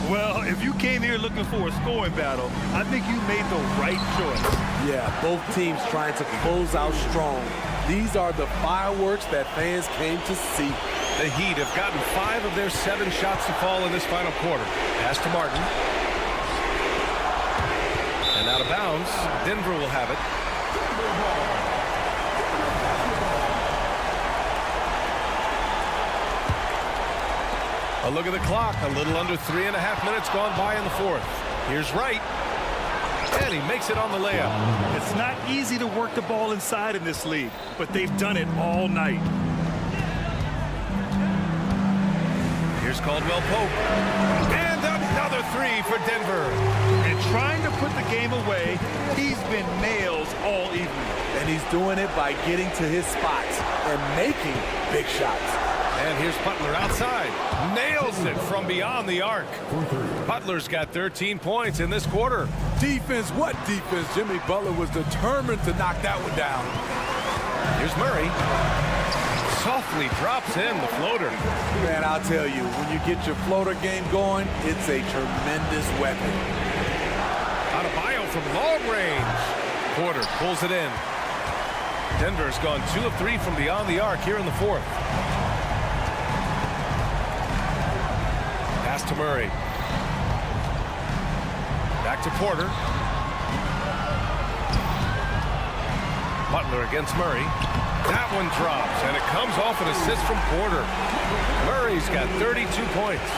Speaker 8: Well, if you came here looking for a scoring battle, I think you made the right choice.
Speaker 9: Yeah, both teams trying to close out strong. These are the fireworks that fans came to see.
Speaker 7: The Heat have gotten 5 of their 7 shots to fall in this final quarter. Pass to Martin. And out of bounds. Denver will have it. A look at the clock. A little under 3.5 minutes gone by in the fourth. Here's Wright. And he makes it on the layup.
Speaker 8: It's not easy to work the ball inside in this league, but they've done it all night.
Speaker 7: Here's Caldwell Pope. And another 3 for Denver.
Speaker 8: And trying to put the game away, he's been nails all evening.
Speaker 9: And he's doing it by getting to his spots and making big shots.
Speaker 7: And here's Butler outside. Nails it from beyond the arc. Butler's got 13 points in this quarter.
Speaker 9: Defense, what defense? Jimmy Butler was determined to knock that one down.
Speaker 7: Here's Murray. Softly drops in the floater.
Speaker 9: Man, I'll tell you, when you get your floater game going, it's a tremendous weapon.
Speaker 7: Adebayo from long range. Porter pulls it in. Denver's gone 2 of 3 from beyond the arc here in the fourth. Pass to Murray. Back to Porter. Butler against Murray. That one drops, and it comes off an assist from Porter. Murray's got 32 points.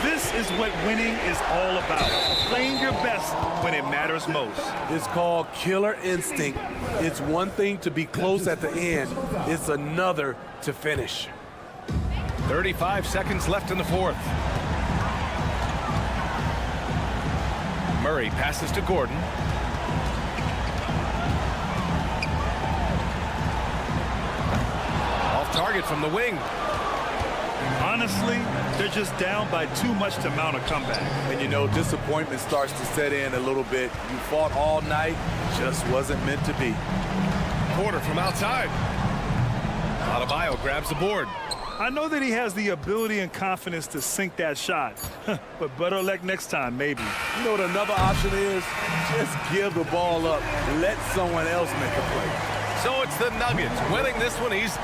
Speaker 8: This is what winning is all about. Playing your best when it matters most.
Speaker 9: It's called killer instinct. It's one thing to be close at the end. It's another to finish.
Speaker 7: 35 seconds left in the fourth. Murray passes to Gordon. Off target from the wing.
Speaker 8: Honestly, they're just down by too much to mount a comeback.
Speaker 9: And you know, disappointment starts to set in a little bit. You fought all night, just wasn't meant to be.
Speaker 7: Porter from outside. Adebayo grabs the board.
Speaker 8: I know that he has the ability and confidence to sink that shot, but better luck next time, maybe.
Speaker 9: You know what another option is? Just give the ball up. Let someone else make a play.
Speaker 7: So it's the Nuggets winning this one easy.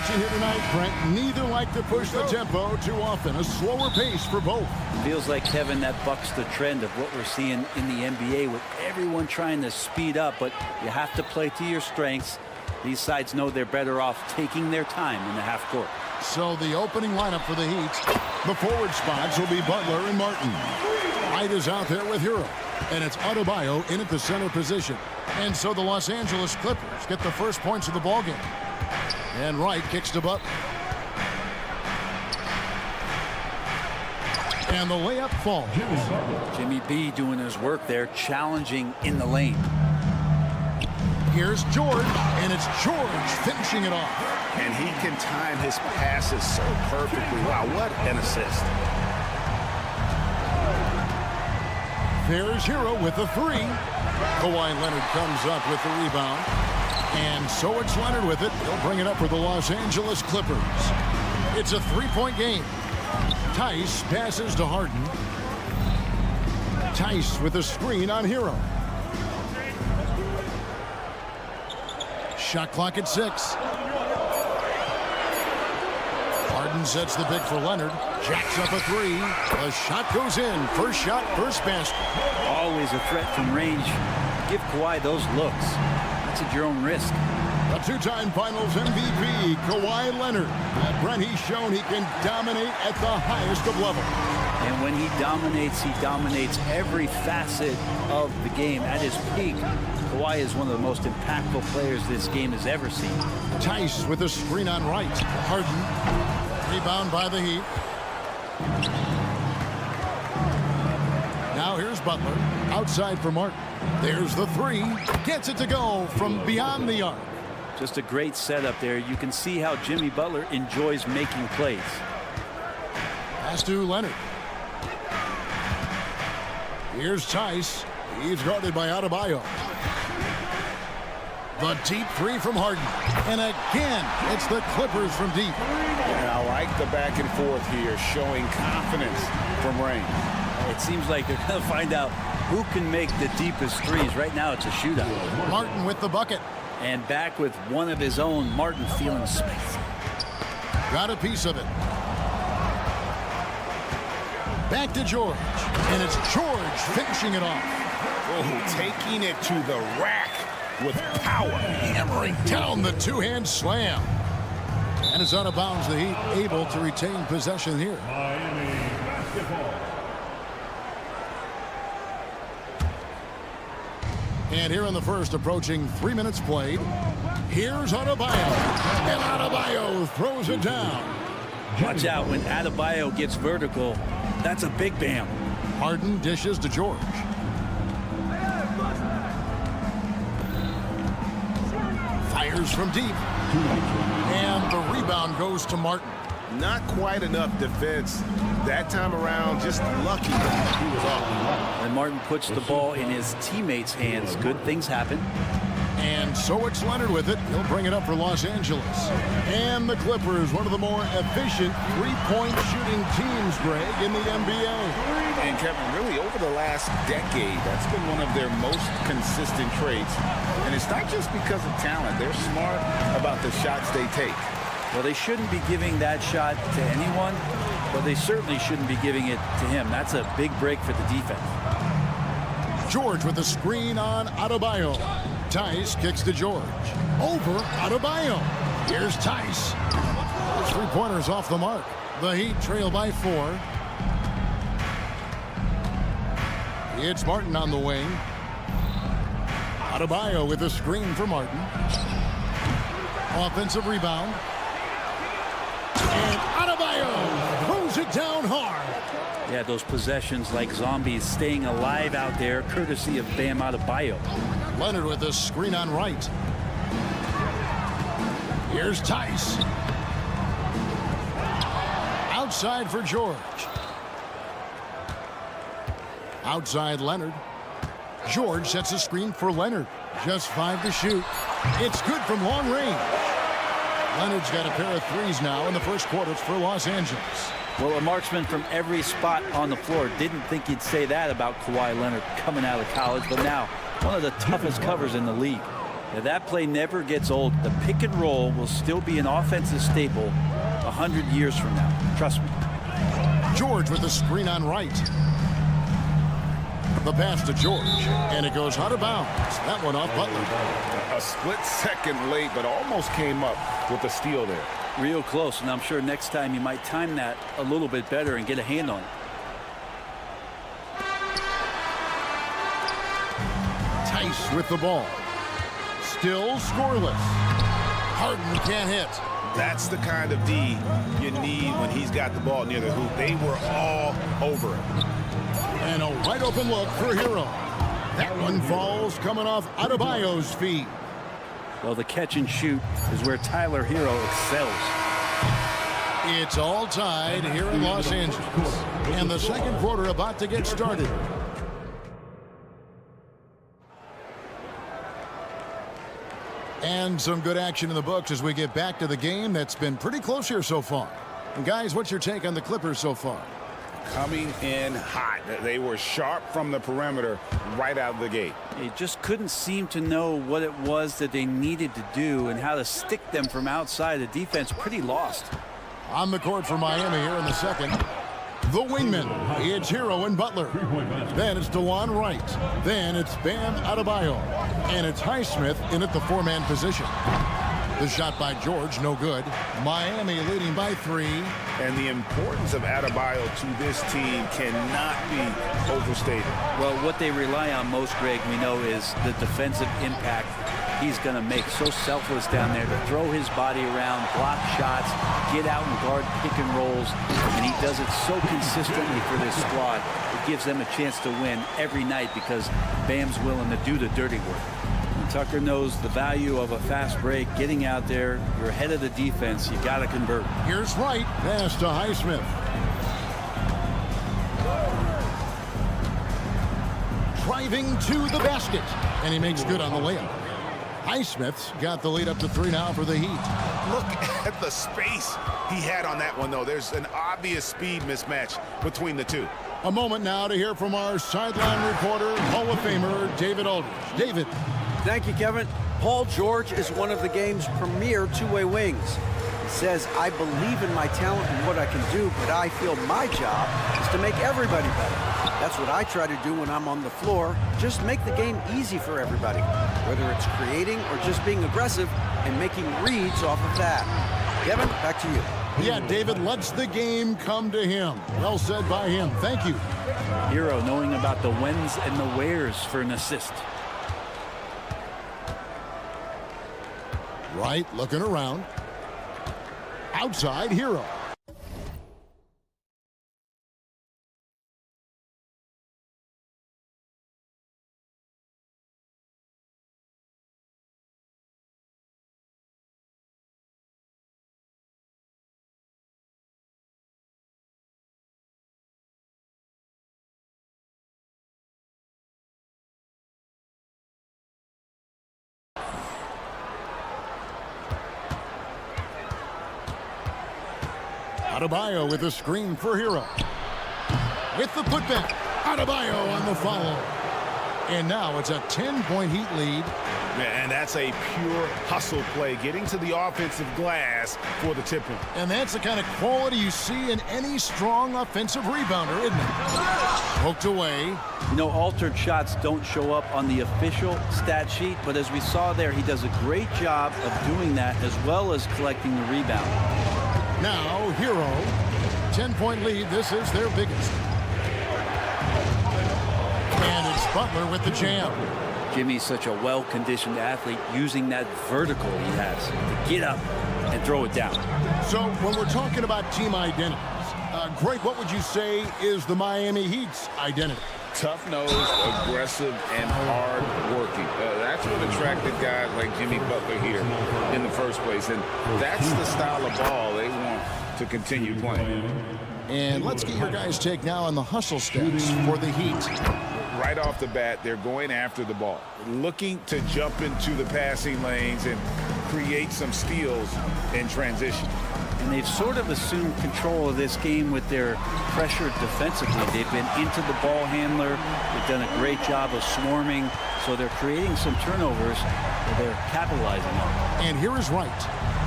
Speaker 1: action here tonight, Brent. Neither like to push the tempo too often. A slower pace for both.
Speaker 4: Feels like, Kevin, that bucks the trend of what we're seeing in the NBA with everyone trying to speed up, but you have to play to your strengths. These sides know they're better off taking their time in the half court.
Speaker 1: So the opening lineup for the Heat, the forward spots will be Butler and Martin. Wright is out there with Hero, and it's Adebayo in at the center position. And so the Los Angeles Clippers get the first points of the ballgame. And Wright kicks to Butler. And the layup falls.
Speaker 4: Jimmy B doing his work there, challenging in the lane.
Speaker 1: Here's George, and it's George finishing it off.
Speaker 2: And he can time his passes so perfectly. Wow, what an assist.
Speaker 1: There's Hero with the three. Kawhi Leonard comes up with the rebound. And so it's Leonard with it. He'll bring it up for the Los Angeles Clippers. It's a three-point game. Tice passes to Harden. Tice with a screen on Hero. Shot clock at 6. Harden sets the pick for Leonard. Jacks up a three. The shot goes in. First shot, first basket.
Speaker 4: Always a threat from range. Give Kawhi those looks. That's at your own risk.
Speaker 1: A two-time Finals MVP, Kawhi Leonard. Brent, he's shown he can dominate at the highest of levels.
Speaker 4: And when he dominates every facet of the game. At his peak, Kawhi is one of the most impactful players this game has ever seen.
Speaker 1: Tice with a screen on Wright. Harden. Rebound by the Heat. Now here's Butler. Outside for Martin. There's the three. Gets it to go from beyond the arc.
Speaker 4: Just a great setup there. You can see how Jimmy Butler enjoys making plays.
Speaker 1: Pass to Leonard. Here's Tice. He's guarded by Adebayo. The deep three from Harden. And again, it's the Clippers from deep.
Speaker 2: And I like the back and forth here, showing confidence from Rain.
Speaker 4: It seems like they're going to find out who can make the deepest threes. Right now, it's a shootout.
Speaker 1: Martin with the bucket.
Speaker 4: And back with one of his own. Martin feeling space.
Speaker 1: Got a piece of it. Back to George. And it's George finishing it off.
Speaker 2: Oh, taking it to the rack with power.
Speaker 1: Hammering down the two-hand slam. And it's out of bounds. The Heat able to retain possession here.
Speaker 5: Miami basketball.
Speaker 1: And here in the first, approaching 3 minutes played. Here's Adebayo. And Adebayo throws it down.
Speaker 4: Watch out when Adebayo gets vertical. That's a big bam.
Speaker 1: Harden dishes to George. Fires from deep. And the rebound goes to Martin.
Speaker 2: Not quite enough defense that time around. Just lucky that he was off.
Speaker 4: And Martin puts the ball in his teammates' hands. Good things happen.
Speaker 1: And so it's Leonard with it. He'll bring it up for Los Angeles. And the Clippers, one of the more efficient three-point shooting teams, Greg, in the NBA.
Speaker 2: And Kevin, really over the last decade, that's been one of their most consistent traits. And it's not just because of talent. They're smart about the shots they take.
Speaker 4: Well, they shouldn't be giving that shot to anyone, but they certainly shouldn't be giving it to him. That's a big break for the defense.
Speaker 1: George with the screen on Adebayo. Tice kicks to George. Over Adebayo. Here's Tice. Those three-pointers off the mark. The Heat trail by 4. It's Martin on the wing. Adebayo with a screen for Martin. Offensive rebound. And Adebayo throws it down hard.
Speaker 4: Yeah, those possessions like zombies staying alive out there, courtesy of Bam Adebayo.
Speaker 1: Leonard with a screen on right. Here's Tice. Outside for George. Outside Leonard. George sets a screen for Leonard. Just 5 to shoot. It's good from long range. Leonard's got a pair of threes now in the first quarter for Los Angeles.
Speaker 4: Well, a marksman from every spot on the floor. Didn't think he'd say that about Kawhi Leonard coming out of college, but now one of the toughest covers in the league. Now, that play never gets old. The pick and roll will still be an offensive staple 100 years from now. Trust me.
Speaker 1: George with the screen on right. The pass to George, and it goes out of bounds. That one off Butler.
Speaker 2: A split second late, but almost came up with a steal there.
Speaker 4: Real close, and I'm sure next time you might time that a little bit better and get a hand on it.
Speaker 1: Tice with the ball. Still scoreless. Harden can't hit.
Speaker 2: That's the kind of D you need when he's got the ball near the hoop. They were all over it.
Speaker 1: And a wide open look for Hero. That one falls coming off Adebayo's feet.
Speaker 4: Well, the catch and shoot is where Tyler Hero excels.
Speaker 1: It's all tied here in Los Angeles. And the second quarter about to get started. And some good action in the books as we get back to the game that's been pretty close here so far. And guys, what's your take on the Clippers so far?
Speaker 2: Coming in hot. They were sharp from the perimeter right out of the gate.
Speaker 4: They just couldn't seem to know what it was that they needed to do and how to stick them from outside. The defense pretty lost.
Speaker 1: On the court for Miami here in the second. The wingman. It's Hero and Butler. Then it's DeLon Wright. Then it's Bam Adebayo. And it's Highsmith in at the four-man position. The shot by George, no good. Miami leading by 3.
Speaker 2: And the importance of Adebayo to this team cannot be overstated.
Speaker 4: Well, what they rely on most, Greg, we know, is the defensive impact he's going to make. So selfless down there to throw his body around, block shots, get out and guard pick and rolls. And he does it so consistently for this squad. It gives them a chance to win every night because Bam's willing to do the dirty work. Tucker knows the value of a fast break, getting out there. You're ahead of the defense. You got to convert.
Speaker 1: Here's Wright. Pass to Highsmith. Driving to the basket. And he makes good on the layup. Highsmith's got the lead up to 3 now for the Heat.
Speaker 2: Look at the space he had on that one, though. There's an obvious speed mismatch between the two.
Speaker 1: A moment now to hear from our sideline reporter, Hall of Famer David Aldridge. David.
Speaker 4: Thank you, Kevin. Paul George is one of the game's premier two-way wings. He says, I believe in my talent and what I can do, but I feel my job is to make everybody better. That's what I try to do when I'm on the floor. Just make the game easy for everybody, whether it's creating or just being aggressive and making reads off of that. Kevin, back to you.
Speaker 1: Yeah, David lets the game come to him. Well said by him. Thank you.
Speaker 4: Hero knowing about the whens and the wheres for an assist.
Speaker 1: Right, looking around. Outside, Hero. Adebayo with a screen for Hero. With the putback. Adebayo on the follow. And now it's a 10-point Heat lead.
Speaker 2: And that's a pure hustle play, getting to the offensive glass for the tip-in.
Speaker 1: And that's the kind of quality you see in any strong offensive rebounder, isn't it? Poked away.
Speaker 4: You know, altered shots don't show up on the official stat sheet, but as we saw there, he does a great job of doing that as well as collecting the rebound.
Speaker 1: Now, Hero, 10-point lead. This is their biggest. And it's Butler with the jam.
Speaker 4: Jimmy's such a well-conditioned athlete, using that vertical he has to get up and throw it down.
Speaker 1: So when we're talking about team identities, Greg, what would you say is the Miami Heat's identity?
Speaker 2: Tough-nosed, aggressive, and hard-working. That's what attracted guys like Jimmy Butler here in the first place. And that's the style of ball they want to continue playing.
Speaker 1: And let's get your guys' take now on the hustle steps for the Heat.
Speaker 2: Right off the bat, they're going after the ball, looking to jump into the passing lanes and create some steals in transition.
Speaker 4: And they've sort of assumed control of this game with their
Speaker 11: pressured defensively. They've been into the ball handler. They've done a great job of swarming. So they're creating some turnovers that they're capitalizing on.
Speaker 1: And here is Wright.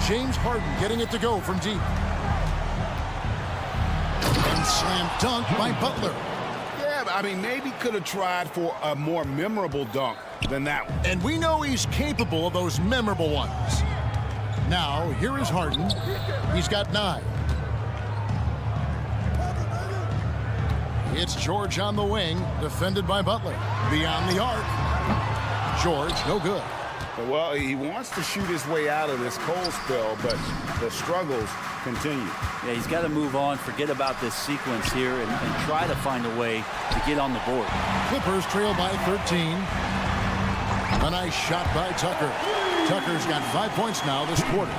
Speaker 1: James Harden getting it to go from deep. And slam dunk by Butler.
Speaker 2: Yeah, I mean, maybe could have tried for a more memorable dunk than that one.
Speaker 1: And we know he's capable of those memorable ones. Now, here is Harden. He's got 9. It's George on the wing, defended by Butler. Beyond the arc. George, no good.
Speaker 2: Well, he wants to shoot his way out of this cold spell, but the struggles continue.
Speaker 11: Yeah, he's got to move on, forget about this sequence here, and try to find a way to get on the board.
Speaker 1: Clippers trail by 13. A nice shot by Tucker. Tucker's got 5 points now this quarter.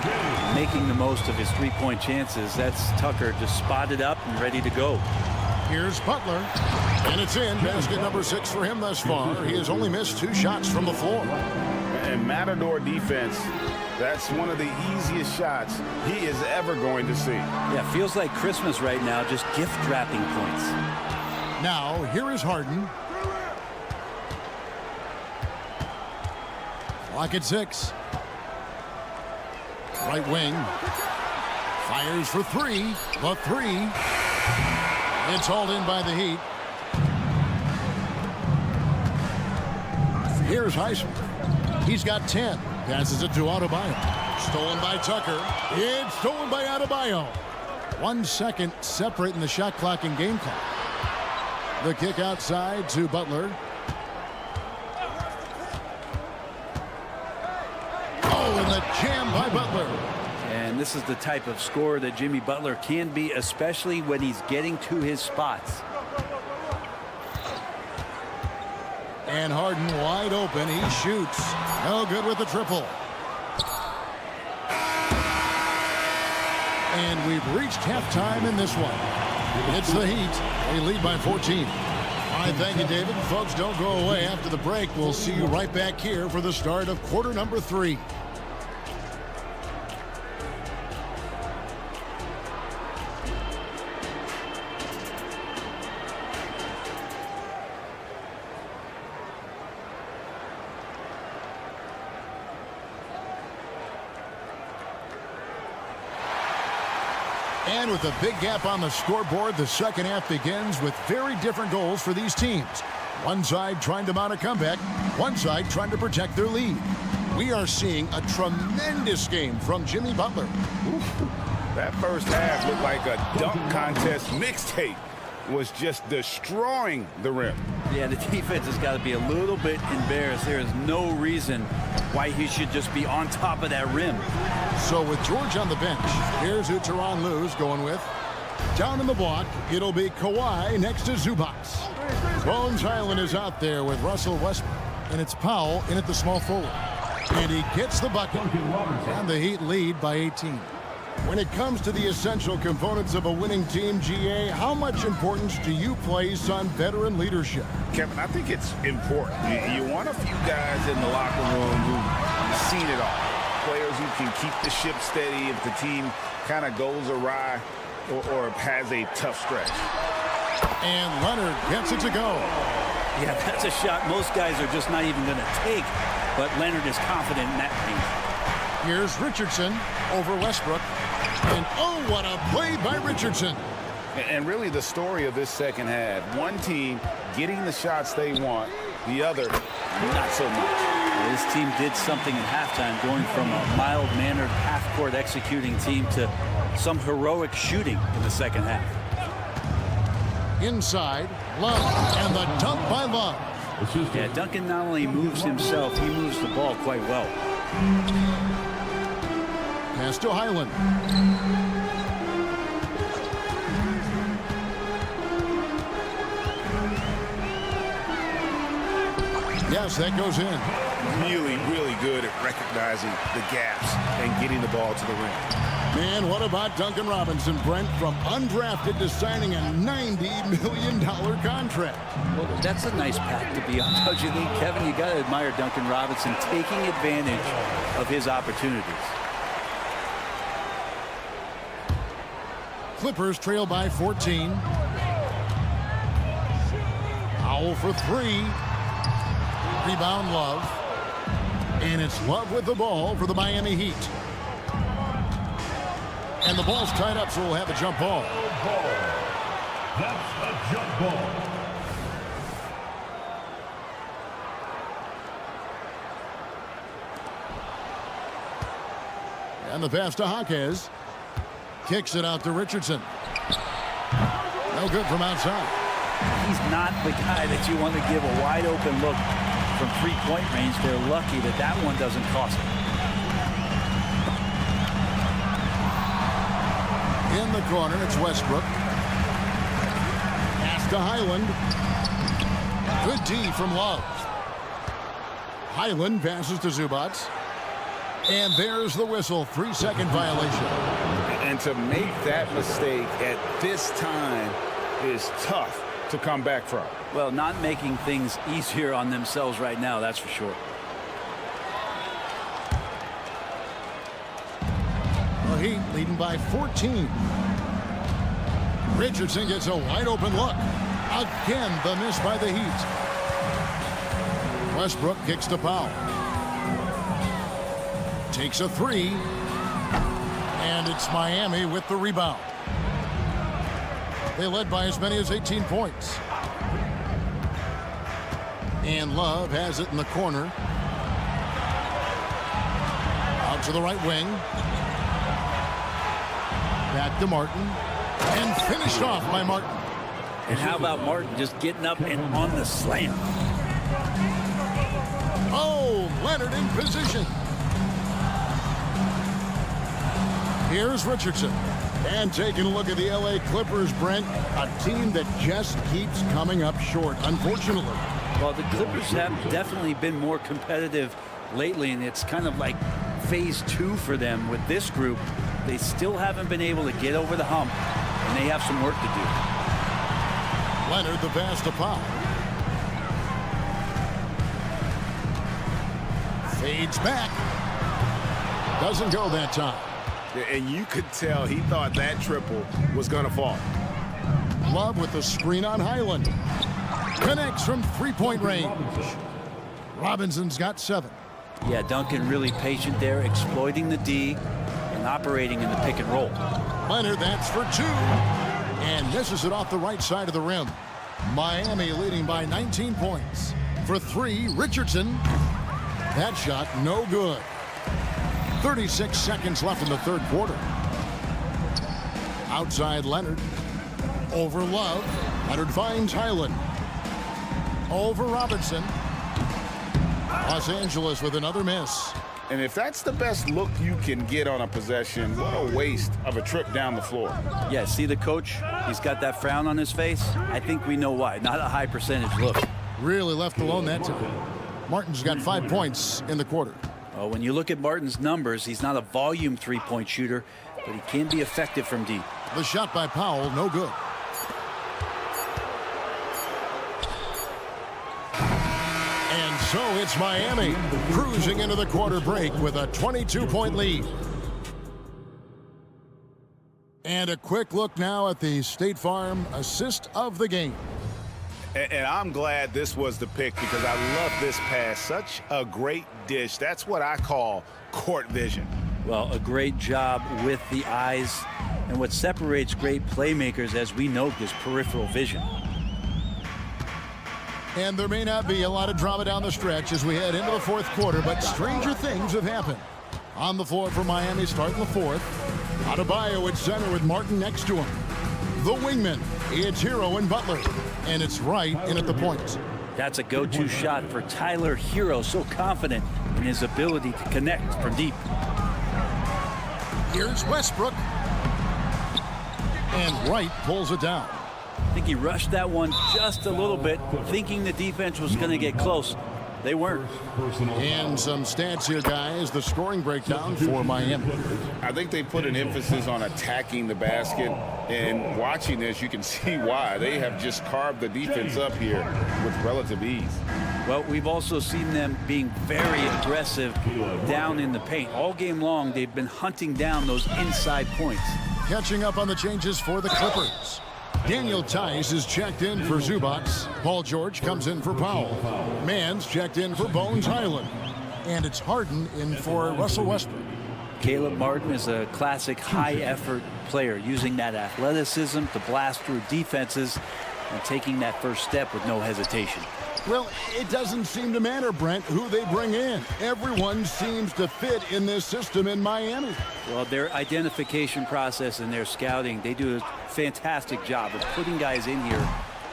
Speaker 11: Making the most of his three-point chances. That's Tucker just spotted up and ready to go.
Speaker 1: Here's Butler, and it's in. Basket number 6 for him thus far. He has only missed 2 shots from the floor.
Speaker 2: And Matador defense, that's one of the easiest shots he is ever going to see.
Speaker 11: Yeah, feels like Christmas right now, just gift-wrapping points.
Speaker 1: Now, here is Harden. Clock at 6. Right wing. Fires for 3. The 3. It's hauled in by the Heat. Here's Highsmith. He's got 10. Passes it to Adebayo. Stolen by Tucker. It's stolen by Adebayo. 1 second separating the shot clock and game clock. The kick outside to Butler. Oh, and the jam by Butler.
Speaker 11: And this is the type of scorer that Jimmy Butler can be, especially when he's getting to his spots.
Speaker 1: And Harden wide open. He shoots. No good with the triple. And we've reached halftime in this one. It's the Heat. They lead by 14. All right, thank you, David. Folks, don't go away. After the break, we'll see you right back here for the start of quarter number 3. And with a big gap on the scoreboard, the second half begins with very different goals for these teams. One side trying to mount a comeback, one side trying to protect their lead. We are seeing a tremendous game from Jimmy Butler.
Speaker 2: That first half looked like a dunk contest mixtape. Was just destroying the rim.
Speaker 11: Yeah, the defense has got to be a little bit embarrassed. There is no reason why he should just be on top of that rim.
Speaker 1: So with George on the bench, here's who Tyronn Lue's going with. Down in the block, it'll be Kawhi next to Zubac. Bones Highland is out there with Russell Westbrook, and it's Powell in at the small forward. And he gets the bucket, and the Heat lead by 18. When it comes to the essential components of a winning team, GA, how much importance do you place on veteran leadership?
Speaker 2: Kevin, I think it's important. You want a few guys in the locker room who've seen it all. Players who can keep the ship steady if the team kind of goes awry or has a tough stretch.
Speaker 1: And Leonard gets it to go.
Speaker 11: Yeah, that's a shot most guys are just not even going to take, but Leonard is confident in that range.
Speaker 1: Here's Richardson over Westbrook. And oh, what a play by Richardson.
Speaker 2: And really the story of this second half, one team getting the shots they want, the other not so much.
Speaker 11: This team did something in halftime, going from a mild-mannered half-court executing team to some heroic shooting in the second half.
Speaker 1: Inside, Love, and the dunk by Love.
Speaker 11: Yeah, Duncan not only moves himself, he moves the ball quite well.
Speaker 1: Pass to Highland. Yes, that goes in.
Speaker 2: Really, really good at recognizing the gaps and getting the ball to the rim.
Speaker 1: Man, what about Duncan Robinson, Brent, from undrafted to signing a $90 million contract?
Speaker 11: Well, that's a nice path to be on, don't you think, Kevin? You got to admire Duncan Robinson taking advantage of his opportunities.
Speaker 1: Clippers trail by 14. Powell for three. Rebound, Love. And it's Love with the ball for the Miami Heat. And the ball's tied up, so we'll have a jump ball.
Speaker 5: That's a jump ball.
Speaker 1: And the pass to Jaquez. Kicks it out to Richardson. No good from outside.
Speaker 11: He's not the guy that you want to give a wide open look from three-point range. They're lucky that that one doesn't cost them.
Speaker 1: In the corner, it's Westbrook. Pass to Highland. Good D from Love. Highland passes to Zubac. And there's the whistle. 3-second violation.
Speaker 2: And to make that mistake at this time is tough to come back from.
Speaker 11: Well, not making things easier on themselves right now, that's for sure.
Speaker 1: The Heat leading by 14. Richardson gets a wide open look. Again, the miss by the Heat. Westbrook kicks to Powell. Takes a three. And it's Miami with the rebound. They led by as many as 18 points. And Love has it in the corner. Out to the right wing. Back to Martin. And finished off by Martin.
Speaker 11: And how about Martin just getting up and on the slam?
Speaker 1: Oh, Leonard in position. Here's Richardson. And taking a look at the LA Clippers, Brent, a team that just keeps coming up short, unfortunately.
Speaker 11: Well, the Clippers have definitely been more competitive lately, and it's kind of like phase 2 for them with this group. They still haven't been able to get over the hump, and they have some work to do.
Speaker 1: Leonard, the pass to Powell. Fades back. Doesn't go that time.
Speaker 2: And you could tell he thought that triple was going to fall.
Speaker 1: Love with the screen on Highland. Connects from three-point range. Robinson's got 7.
Speaker 11: Yeah, Duncan really patient there, exploiting the D and operating in the pick and roll.
Speaker 1: Leonard, that's for 2. And misses it off the right side of the rim. Miami leading by 19 points. For 3, Richardson. That shot no good. 36 seconds left in the third quarter. Outside Leonard. Over Love. Leonard finds Highland. Over Robinson. Los Angeles with another miss.
Speaker 2: And if that's the best look you can get on a possession, what a waste of a trip down the floor.
Speaker 11: Yeah, see the coach? He's got that frown on his face. I think we know why. Not a high percentage look.
Speaker 1: Really left alone that time. Martin's got 5 points in the quarter.
Speaker 11: Well, when you look at Martin's numbers, he's not a volume three-point shooter, but he can be effective from deep.
Speaker 1: The shot by Powell, no good. And so it's Miami cruising into the quarter break with a 22-point lead. And a quick look now at the State Farm assist of the game.
Speaker 2: And I'm glad this was the pick because I love this pass. Such a great dish. That's what I call court vision.
Speaker 11: Well, a great job with the eyes. And what separates great playmakers, as we know, is peripheral vision.
Speaker 1: And there may not be a lot of drama down the stretch as we head into the fourth quarter, but stranger things have happened. On the floor for Miami starting the fourth. Adebayo at center with Martin next to him. The wingman, it's Hero and Butler. And it's right in at the point.
Speaker 11: That's a go-to shot for Tyler Hero, so confident in his ability to connect from deep.
Speaker 1: Here's Westbrook. And Wright pulls it down.
Speaker 11: I think he rushed that one just a little bit, thinking the defense was going to get close. They weren't.
Speaker 1: And some stats here, guys. The scoring breakdown for Miami.
Speaker 2: I think they put an emphasis on attacking the basket. And watching this, you can see why. They have just carved the defense up here with relative ease.
Speaker 11: Well, we've also seen them being very aggressive down in the paint. All game long, they've been hunting down those inside points.
Speaker 1: Catching up on the changes for the Clippers. Daniel Tice is checked in for Zubats. Paul George comes in for Powell. Mann's checked in for Bones Highland. And it's Harden in for Russell Westbrook.
Speaker 11: Caleb Martin is a classic high-effort player, using that athleticism to blast through defenses and taking that first step with no hesitation.
Speaker 1: Well, it doesn't seem to matter, Brent, who they bring in. Everyone seems to fit in this system in Miami.
Speaker 11: Well, their identification process and their scouting, they do a fantastic job of putting guys in here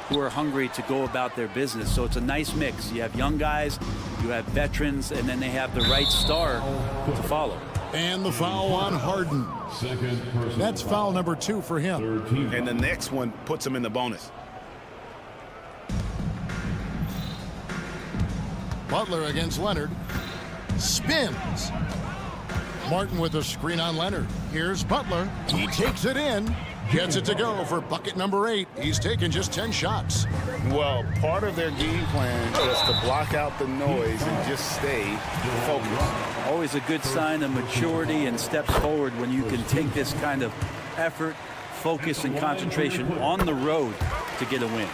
Speaker 11: who are hungry to go about their business. So it's a nice mix. You have young guys, you have veterans, and then they have the right star to follow.
Speaker 1: And the foul on Harden. That's foul number 2 for him.
Speaker 2: And the next one puts him in the bonus.
Speaker 1: Butler against Leonard. Spins. Martin with a screen on Leonard. Here's Butler. He takes it in. Gets it to go for bucket number 8. He's taken just 10 shots.
Speaker 2: Well, part of their game plan was to block out the noise and just stay focused.
Speaker 11: Always a good sign of maturity and steps forward when you can take this kind of effort, focus, and concentration on the road to get a win.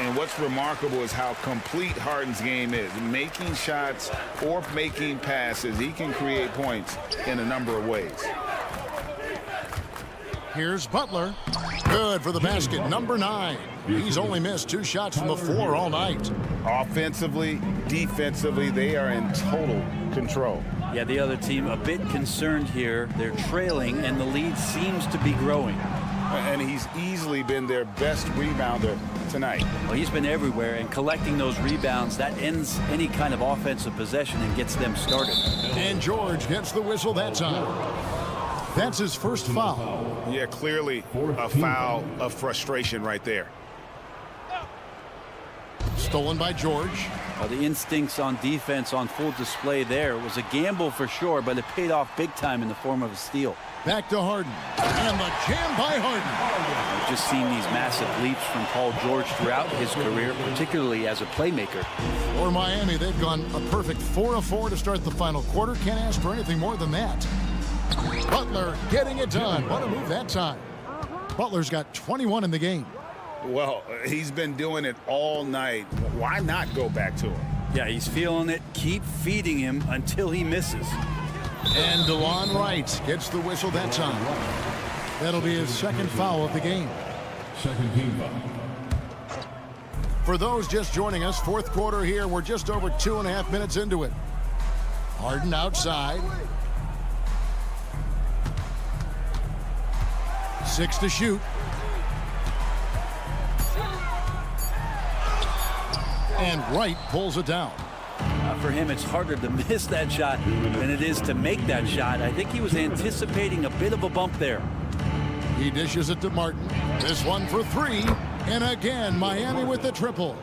Speaker 2: And what's remarkable is how complete Harden's game is. Making shots or making passes, he can create points in a number of ways.
Speaker 1: Here's Butler. Good for the basket, number 9. He's only missed 2 shots from the floor all night.
Speaker 2: Offensively, defensively, they are in total control.
Speaker 11: Yeah, the other team a bit concerned here. They're trailing, and the lead seems to be growing.
Speaker 2: And he's easily been their best rebounder tonight.
Speaker 11: Well, he's been everywhere, and collecting those rebounds, that ends any kind of offensive possession and gets them started.
Speaker 1: And George gets the whistle that time. That's his first foul.
Speaker 2: Yeah, clearly a foul of frustration right there.
Speaker 1: Stolen by George.
Speaker 11: Well, the instincts on defense on full display there. It was a gamble for sure, but it paid off big time in the form of a steal.
Speaker 1: Back to Harden. And the jam by Harden.
Speaker 11: We've just seen these massive leaps from Paul George throughout his career, particularly as a playmaker.
Speaker 1: For Miami, they've gone a perfect 4 of 4 to start the final quarter. Can't ask for anything more than that. Butler getting it done. What a move that time. Butler's got 21 in the game.
Speaker 2: Well, he's been doing it all night. Why not go back to him?
Speaker 11: Yeah, he's feeling it. Keep feeding him until he misses.
Speaker 1: And DeLon Wright gets the whistle that time. That'll be his second foul of the game.
Speaker 5: Second team foul.
Speaker 1: For those just joining us, fourth quarter here. We're just over 2.5 minutes into it. Harden outside. 6 to shoot. And Wright pulls it down.
Speaker 11: For him, it's harder to miss that shot than it is to make that shot. I think he was anticipating a bit of a bump there.
Speaker 1: He dishes it to Martin. This one for 3. And again, Miami with the triple.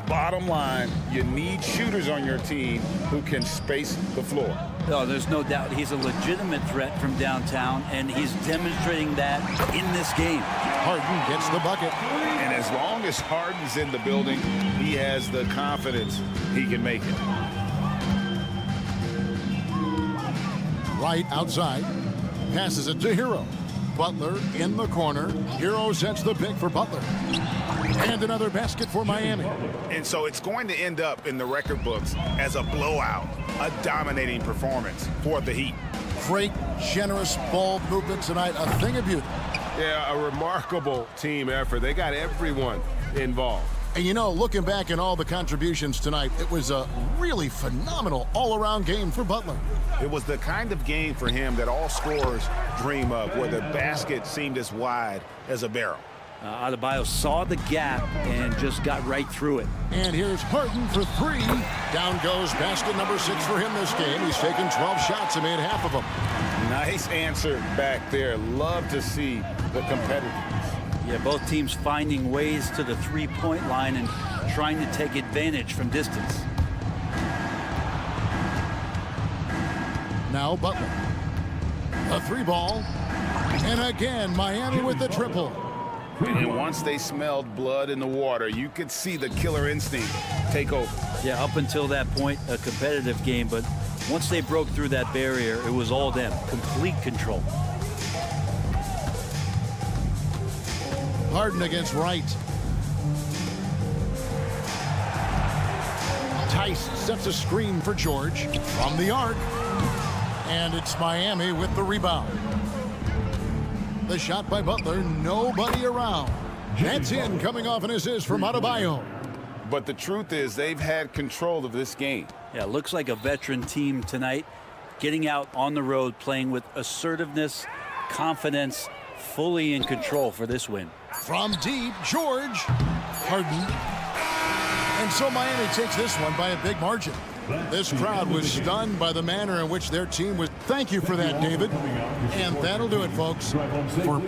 Speaker 2: Bottom line, you need shooters on your team who can space the floor.
Speaker 11: No, there's no doubt he's a legitimate threat from downtown, and he's demonstrating that in this game.
Speaker 1: Harden gets the bucket.
Speaker 2: And as long as Harden's in the building, he has the confidence he can make it.
Speaker 1: Wright outside. Passes it to Hero. Butler in the corner. Hero sets the pick for Butler. And another basket for Miami.
Speaker 2: And so it's going to end up in the record books as a blowout, a dominating performance for the Heat.
Speaker 1: Great, generous ball movement tonight. A thing of beauty.
Speaker 6: Yeah, a remarkable team effort. They got everyone involved.
Speaker 1: And you know, looking back at all the contributions tonight, it was a really phenomenal all-around game for Butler.
Speaker 2: It was the kind of game for him that all scorers dream of, where the basket seemed as wide as a barrel.
Speaker 11: Adebayo saw the gap and just got right through it.
Speaker 1: And here's Harden for 3. Down goes basket number 6 for him this game. He's taken 12 shots and made half of them.
Speaker 2: Nice answer back there. Love to see the competitiveness.
Speaker 11: Yeah, both teams finding ways to the three-point line and trying to take advantage from distance.
Speaker 1: Now Butler. A 3 ball. And again, Miami with the triple.
Speaker 2: And once they smelled blood in the water, you could see the killer instinct take over.
Speaker 11: Yeah, up until that point, a competitive game, but once they broke through that barrier, it was all them. Complete control.
Speaker 1: Harden against Wright. Tice sets a screen for George from the arc. And it's Miami with the rebound. The shot by Butler, nobody around. That's in, coming off an assist from Adebayo.
Speaker 2: But the truth is they've had control of this game.
Speaker 11: Yeah, looks like a veteran team tonight, getting out on the road, playing with assertiveness, confidence, fully in control for this win.
Speaker 1: From deep, George. Harden. And so Miami takes this one by a big margin. This crowd was stunned by the manner in which their team was. Thank you for that, David. And that'll do it, folks. For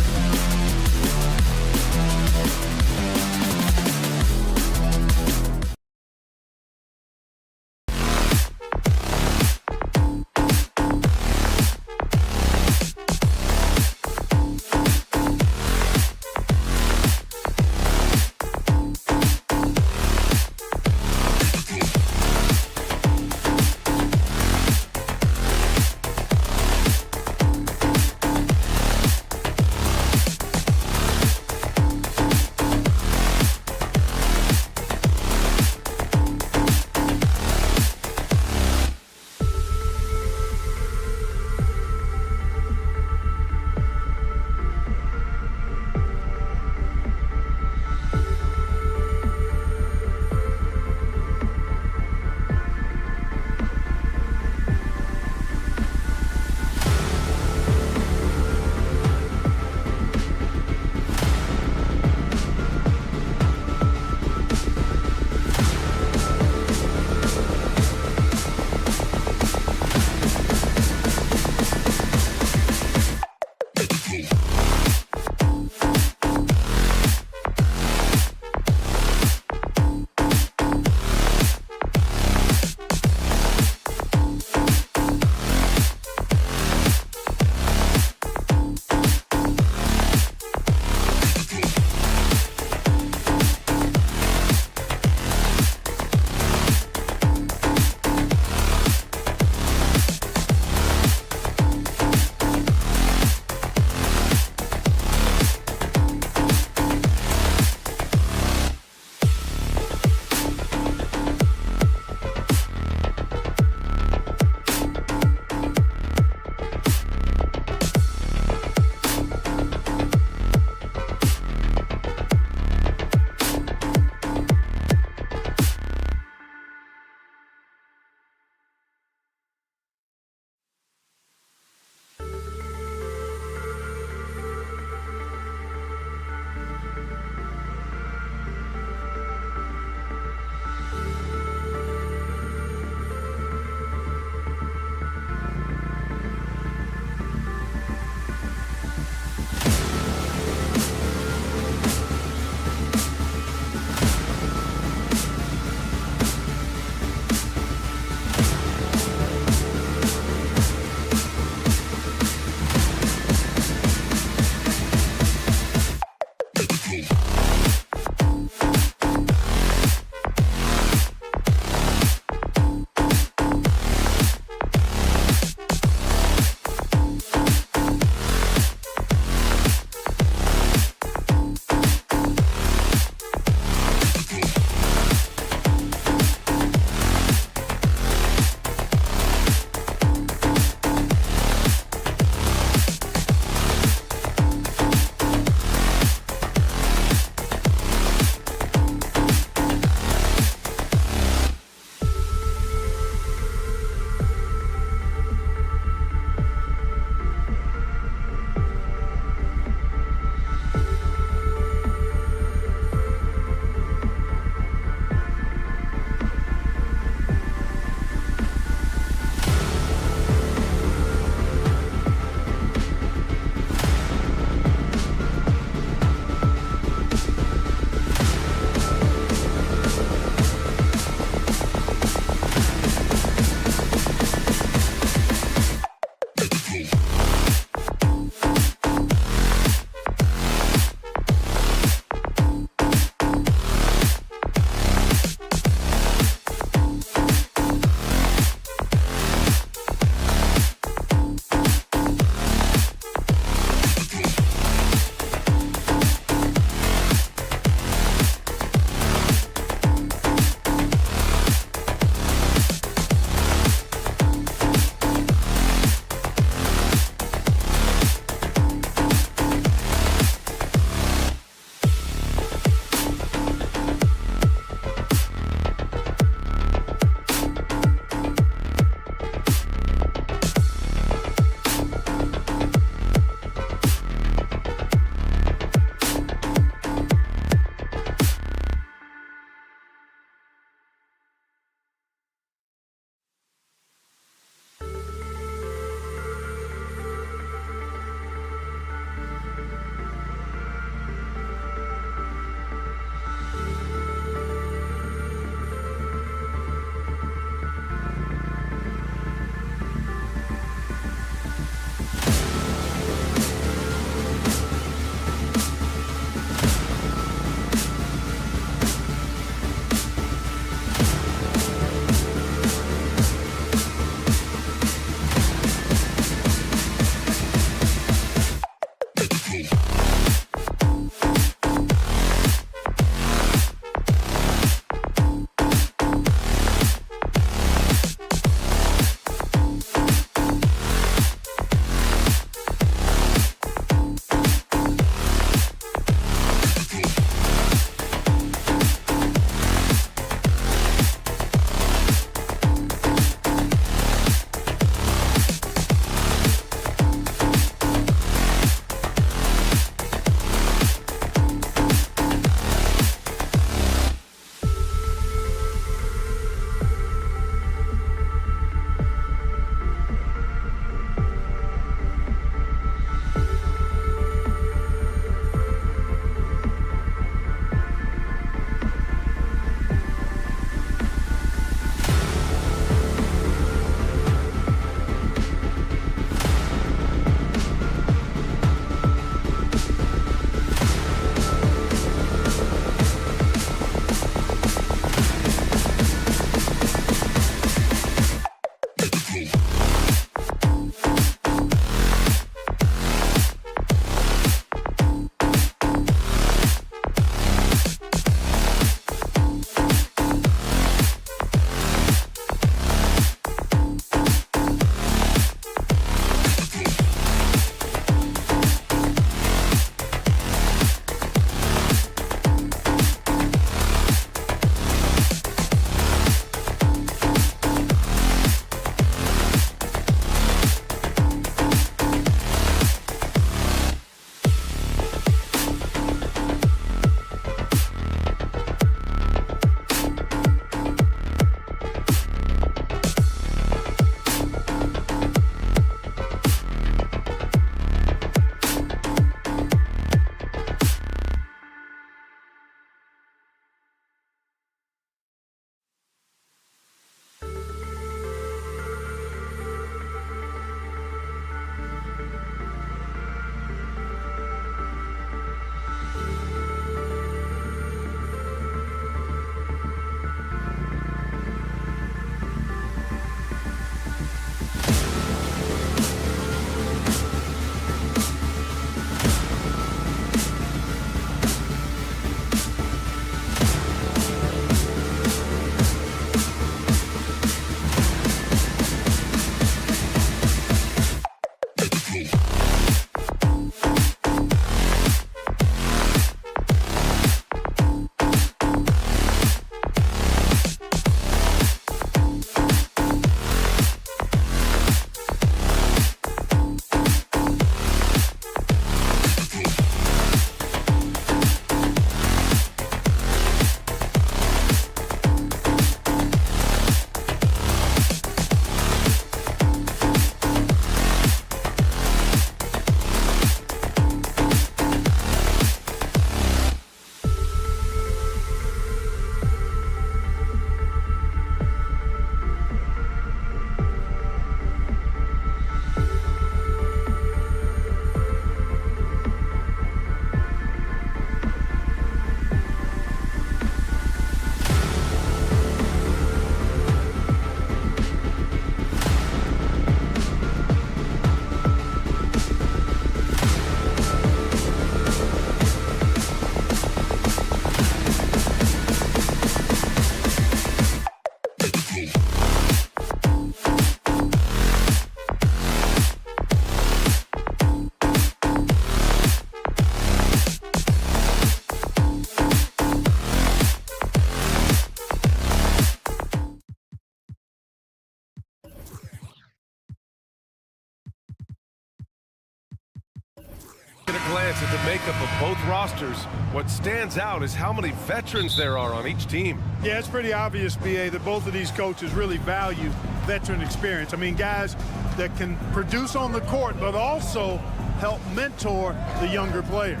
Speaker 7: glance at the makeup of both rosters, what stands out is how many veterans there are on each team.
Speaker 8: Yeah, it's pretty obvious, B.A., that both of these coaches really value veteran experience. I mean, guys that can produce on the court, but also help mentor the younger players.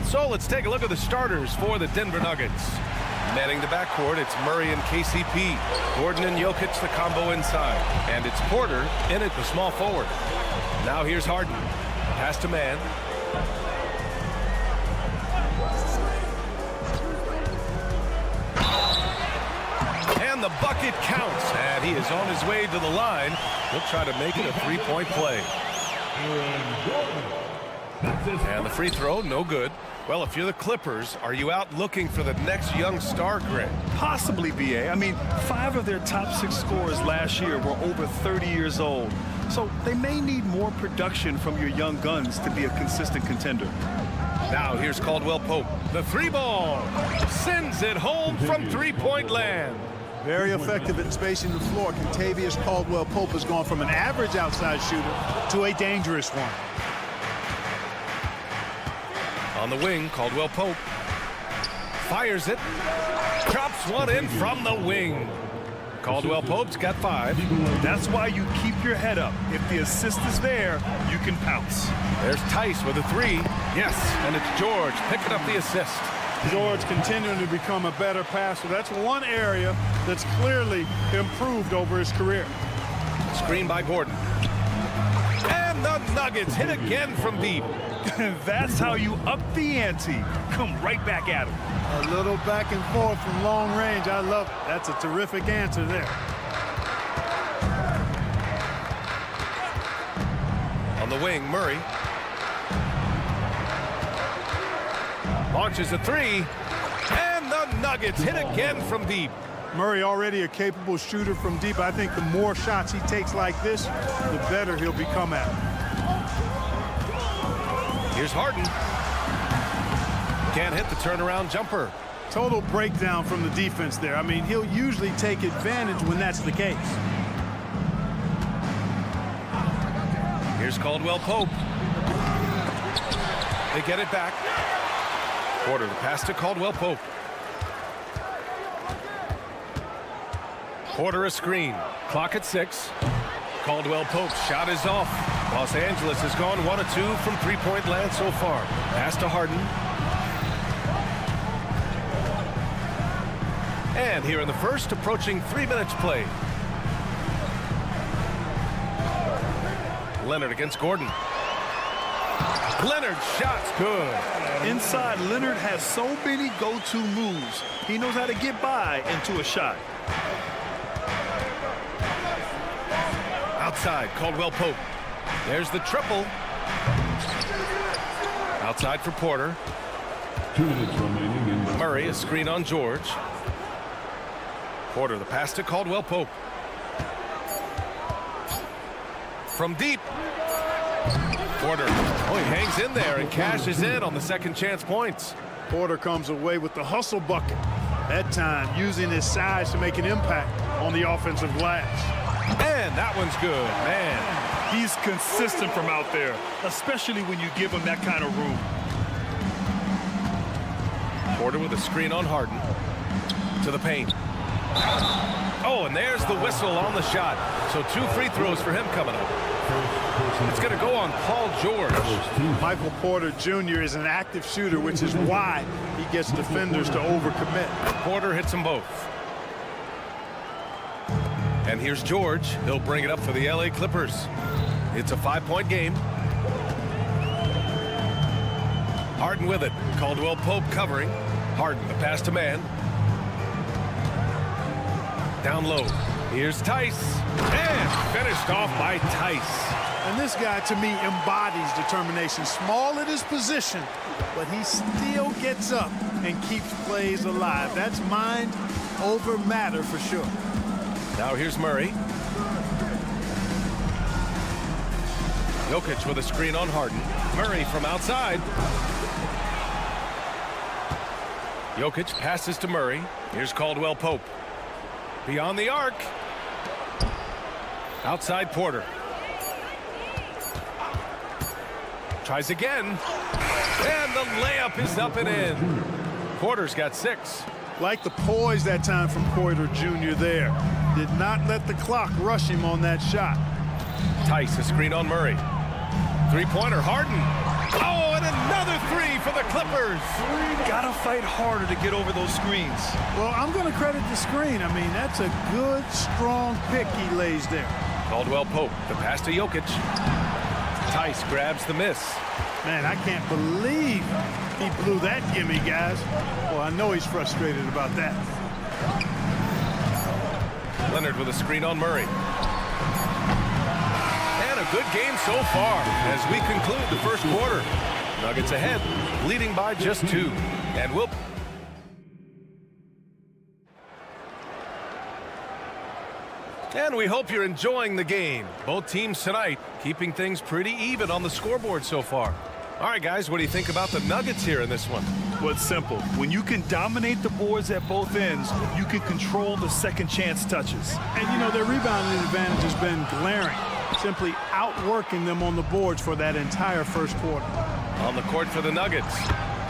Speaker 7: So let's take a look at the starters for the Denver Nuggets. Manning the backcourt, it's Murray and KCP. Gordon and Jokic, the combo inside. And it's Porter in at the small forward. Now here's Harden. Pass to man. And the bucket counts. And he is on his way to the line. He'll try to make it a three-point play. And the free throw, no good. Well, if you're the Clippers, are you out looking for the next young star, Greg?
Speaker 8: Possibly, B.A. I mean, 5 of their top 6 scorers last year were over 30 years old. So they may need more production from your young guns to be a consistent contender.
Speaker 7: Now here's Caldwell Pope. The three ball sends it home from three-point land.
Speaker 12: Very effective at spacing the floor. Contavious Caldwell Pope has gone from an average outside shooter to a dangerous one.
Speaker 7: On the wing, Caldwell Pope fires it, drops one in from the wing. Caldwell Pope's got 5.
Speaker 8: That's why you keep your head up. If the assist is there, you can pounce.
Speaker 7: There's Tice with a 3. Yes, and it's George picking up the assist.
Speaker 8: George continuing to become a better passer. That's one area that's clearly improved over his career.
Speaker 7: Screen by Gordon. And the Nuggets hit again from deep.
Speaker 8: That's how you up the ante. Come right back at him.
Speaker 12: A little back and forth from long range. I love it. That's a terrific answer there.
Speaker 7: On the wing, Murray. Launches a 3. And the Nuggets hit again from deep.
Speaker 12: Murray already a capable shooter from deep. I think the more shots he takes like this, the better he'll become at it.
Speaker 7: Here's Harden. Can't hit the turnaround jumper.
Speaker 12: Total breakdown from the defense there. I mean, he'll usually take advantage when that's the case.
Speaker 7: Here's Caldwell Pope. They get it back. Porter the pass to Caldwell Pope. Porter a screen. Clock at 6. Caldwell Pope's shot is off. Los Angeles has gone 1 of 2 from three-point land so far. Pass to Harden. And here in the first, approaching 3 minutes played. Leonard against Gordon. Leonard's shot's good.
Speaker 8: Inside, Leonard has so many go-to moves. He knows how to get by into a shot.
Speaker 7: Outside, Caldwell Pope. There's the triple. Outside for Porter.
Speaker 5: 2 minutes remaining in the
Speaker 7: Murray, a screen on George. Porter, the pass to Caldwell Pope. From deep. Porter, oh, he hangs in there and cashes in on the second chance points.
Speaker 12: Porter comes away with the hustle bucket. That time, using his size to make an impact on the offensive glass.
Speaker 7: And that one's good, man.
Speaker 8: He's consistent from out there, especially when you give him that kind of room.
Speaker 7: Porter with a screen on Harden. To the paint. Oh, and there's the whistle on the shot. So 2 free throws for him coming up. It's going to go on Paul George.
Speaker 12: Michael Porter Jr. is an active shooter, which is why he gets defenders to overcommit.
Speaker 7: Porter hits them both. And here's George. He'll bring it up for the LA Clippers. It's a 5-point game. Harden with it. Caldwell Pope covering. Harden, the pass to man. Down low. Here's Tice. And finished off by Tice.
Speaker 12: And this guy, to me, embodies determination. Small at his position, but he still gets up and keeps plays alive. That's mind over matter for sure.
Speaker 7: Now here's Murray. Jokic with a screen on Harden. Murray from outside. Jokic passes to Murray. Here's Caldwell Pope. Beyond the arc. Outside Porter. Tries again. And the layup is up and in. Porter's got 6.
Speaker 12: Like the poise that time from Porter Jr. there. Did not let the clock rush him on that shot.
Speaker 7: Tice, a screen on Murray. Three-pointer, Harden. Oh, and another 3 for the Clippers.
Speaker 8: Gotta fight harder to get over those screens.
Speaker 12: Well, I'm going to credit the screen. I mean, that's a good, strong pick he lays there.
Speaker 7: Caldwell Pope, the pass to Jokic. Tice grabs the miss.
Speaker 12: Man, I can't believe he blew that gimme, guys. Well, I know he's frustrated about that.
Speaker 7: Leonard with a screen on Murray. And a good game so far as we conclude the first quarter. Nuggets ahead, leading by just 2. And we'll... And we hope you're enjoying the game. Both teams tonight keeping things pretty even on the scoreboard so far. All right, guys, what do you think about the Nuggets here in this one?
Speaker 8: Well, it's simple. When you can dominate the boards at both ends, you can control the second chance touches.
Speaker 12: And, you know, their rebounding advantage has been glaring, simply outworking them on the boards for that entire first quarter.
Speaker 7: On the court for the Nuggets.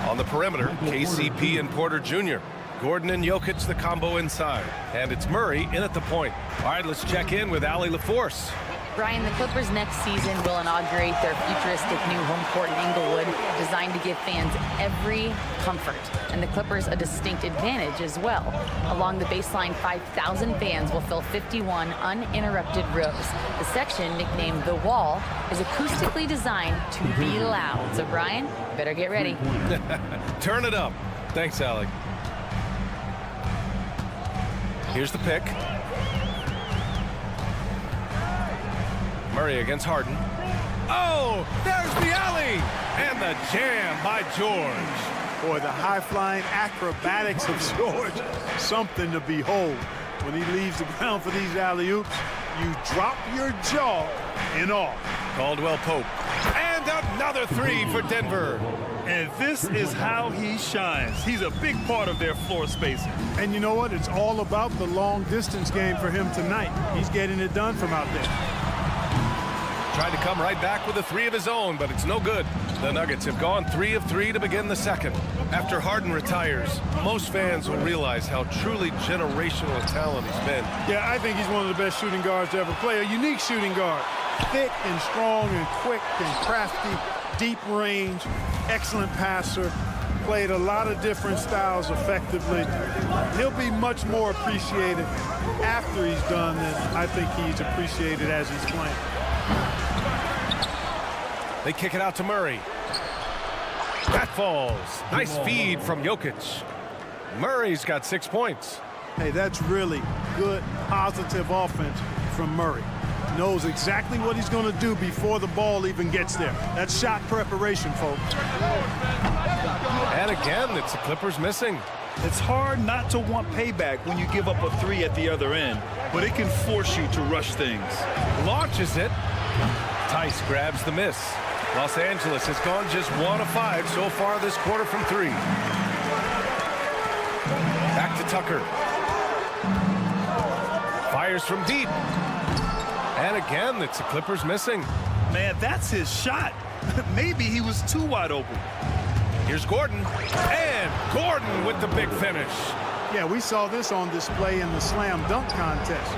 Speaker 7: On the perimeter, KCP and Porter Jr. Gordon and Jokic, the combo inside. And it's Murray in at the point. All right, let's check in with Allie LaForce.
Speaker 10: Brian, the Clippers next season will inaugurate their futuristic new home court in Inglewood, designed to give fans every comfort, and the Clippers a distinct advantage as well. Along the baseline, 5,000 fans will fill 51 uninterrupted rows. The section, nicknamed The Wall, is acoustically designed to be loud. So, Brian, you better get ready.
Speaker 7: Turn it up. Thanks, Allie. Here's the pick. Murray against Harden. Oh, there's the alley! And the jam by George.
Speaker 12: Boy, the high-flying acrobatics of George, something to behold. When he leaves the ground for these alley-oops, you drop your jaw in awe.
Speaker 7: Caldwell Pope. And another 3 for Denver.
Speaker 8: And this is how he shines. He's a big part of their floor spacing.
Speaker 12: And you know what? It's all about the long-distance game for him tonight. He's getting it done from out there.
Speaker 7: Tried to come right back with a 3 of his own, but it's no good. The Nuggets have gone 3 of 3 to begin the second. After Harden retires, most fans will realize how truly generational a talent he's been.
Speaker 12: Yeah, I think he's one of the best shooting guards to ever play. A unique shooting guard. Thick and strong and quick and crafty, deep range, excellent passer. Played a lot of different styles effectively. He'll be much more appreciated after he's done than I think he's appreciated as he's playing.
Speaker 7: They kick it out to Murray. That falls. Nice feed from Jokic. Murray's got 6 points.
Speaker 12: Hey, that's really good, positive offense from Murray. Knows exactly what he's going to do before the ball even gets there. That's shot preparation, folks.
Speaker 7: And again, it's the Clippers missing.
Speaker 8: It's hard not to want payback when you give up a 3 at the other end, but it can force you to rush things.
Speaker 7: Launches it. Tice grabs the miss. Los Angeles has gone just 1 of 5 so far this quarter from 3. Back to Tucker. Fires from deep. And again, it's the Clippers missing.
Speaker 8: Man, that's his shot. Maybe he was too wide open.
Speaker 7: Here's Gordon. And Gordon with the big finish.
Speaker 12: Yeah, we saw this on display in the slam dunk contest.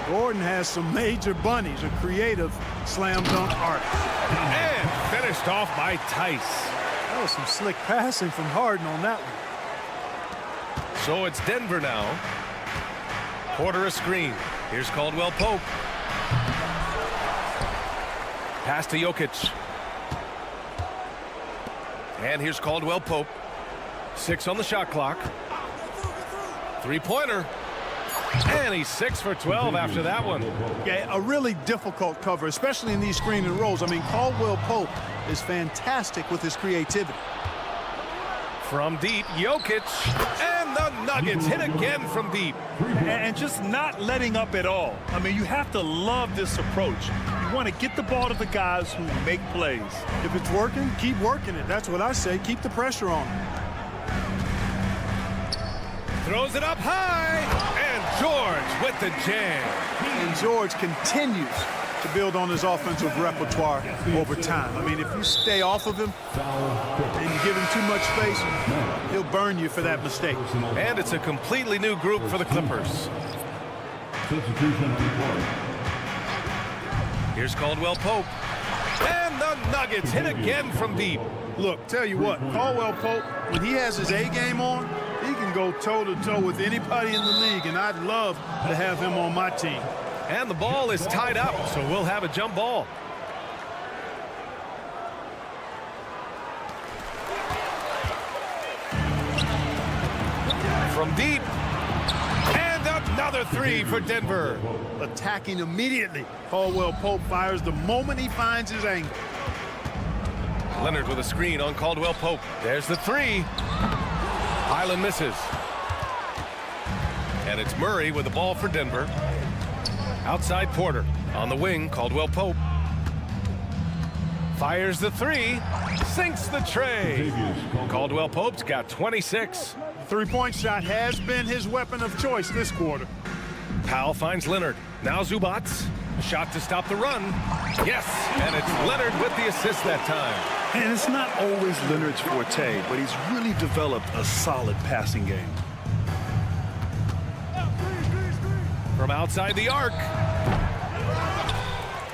Speaker 12: Gordon has some major bunnies, a creative slam dunk artist.
Speaker 7: And finished off by Tice.
Speaker 12: That was some slick passing from Harden on that one.
Speaker 7: So it's Denver now. Porter a screen. Here's Caldwell Pope. Pass to Jokic. And here's Caldwell Pope. 6 on the shot clock. 3-pointer. And he's 6 for 12 after that one.
Speaker 12: Yeah, a really difficult cover, especially in these screen and rolls. I mean, Caldwell Pope is fantastic with his creativity.
Speaker 7: From deep, Jokic. And the Nuggets hit again from deep.
Speaker 8: And just not letting up at all. I mean, you have to love this approach. You want to get the ball to the guys who make plays.
Speaker 12: If it's working, keep working it. That's what I say. Keep the pressure on.
Speaker 7: Throws it up high. And George with the jam.
Speaker 12: And George continues to build on his offensive repertoire over time. I mean, if you stay off of him and you give him too much space, he'll burn you for that mistake.
Speaker 7: And it's a completely new group for the Clippers. Here's Caldwell Pope. And the Nuggets hit again from deep.
Speaker 12: Look, tell you what, Caldwell Pope, when he has his A game on, he can go toe-to-toe with anybody in the league, and I'd love to have him on my team.
Speaker 7: And the ball is tied up, so we'll have a jump ball. From deep. And another three for Denver.
Speaker 12: Attacking immediately. Caldwell Pope fires the moment he finds his angle.
Speaker 7: Leonard with a screen on Caldwell Pope. There's the three. Highland misses. And it's Murray with the ball for Denver. Outside Porter. On the wing, Caldwell Pope. Fires the three. Sinks the tray. Caldwell Pope's got 26.
Speaker 12: Three-point shot has been his weapon of choice this quarter.
Speaker 7: Powell finds Leonard. Now Zubac. A shot to stop the run. Yes, and it's Leonard with the assist that time.
Speaker 8: And it's not always Leonard's forte, but he's really developed a solid passing game.
Speaker 7: From outside the arc.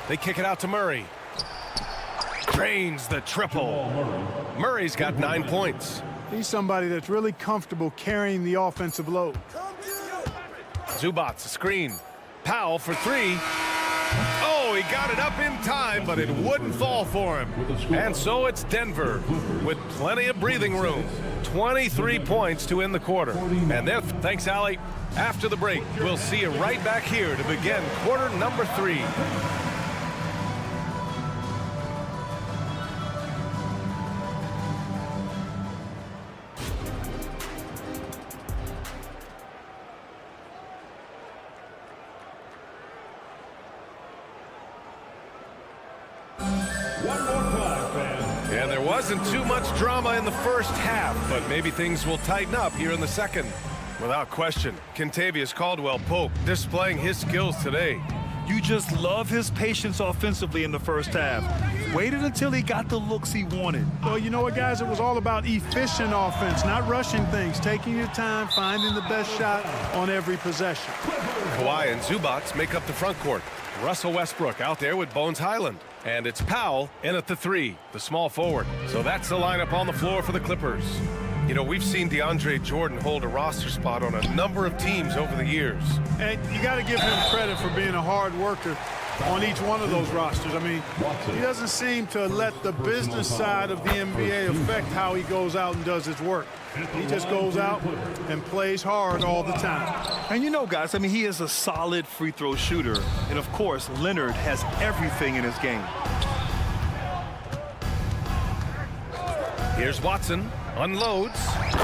Speaker 7: They kick it out to Murray. Drains the triple. Murray's got 9 points.
Speaker 12: He's somebody that's really comfortable carrying the offensive load.
Speaker 7: Zubac, a screen. Powell for three. Oh, he got it up in time, but it wouldn't fall for him. And so it's Denver with plenty of breathing room. 23 points to end the quarter. And there, thanks, Allie. After the break, we'll see you right back here to begin quarter number 3. And there wasn't too much drama in the first half, but maybe things will tighten up here in the second. Without question, Kentavious Caldwell-Pope displaying his skills today.
Speaker 8: You just love his patience offensively in the first half. Waited until he got the looks he wanted.
Speaker 12: Well, you know what, guys? It was all about efficient offense, not rushing things, taking your time, finding the best shot on every possession.
Speaker 7: Kawhi and Zubac make up the front court. Russell Westbrook out there with Bones Highland. And it's Powell in at the 3, the small forward. So that's the lineup on the floor for the Clippers. You know, we've seen DeAndre Jordan hold a roster spot on a number of teams over the years.
Speaker 12: And you got to give him credit for being a hard worker on each one of those rosters. I mean, he doesn't seem to let the business side of the NBA affect how he goes out and does his work. He just goes out and plays hard all the time.
Speaker 8: And you know, guys, I mean, he is a solid free throw shooter. And, of course, Leonard has everything in his game.
Speaker 7: Here's Watson. Unloads.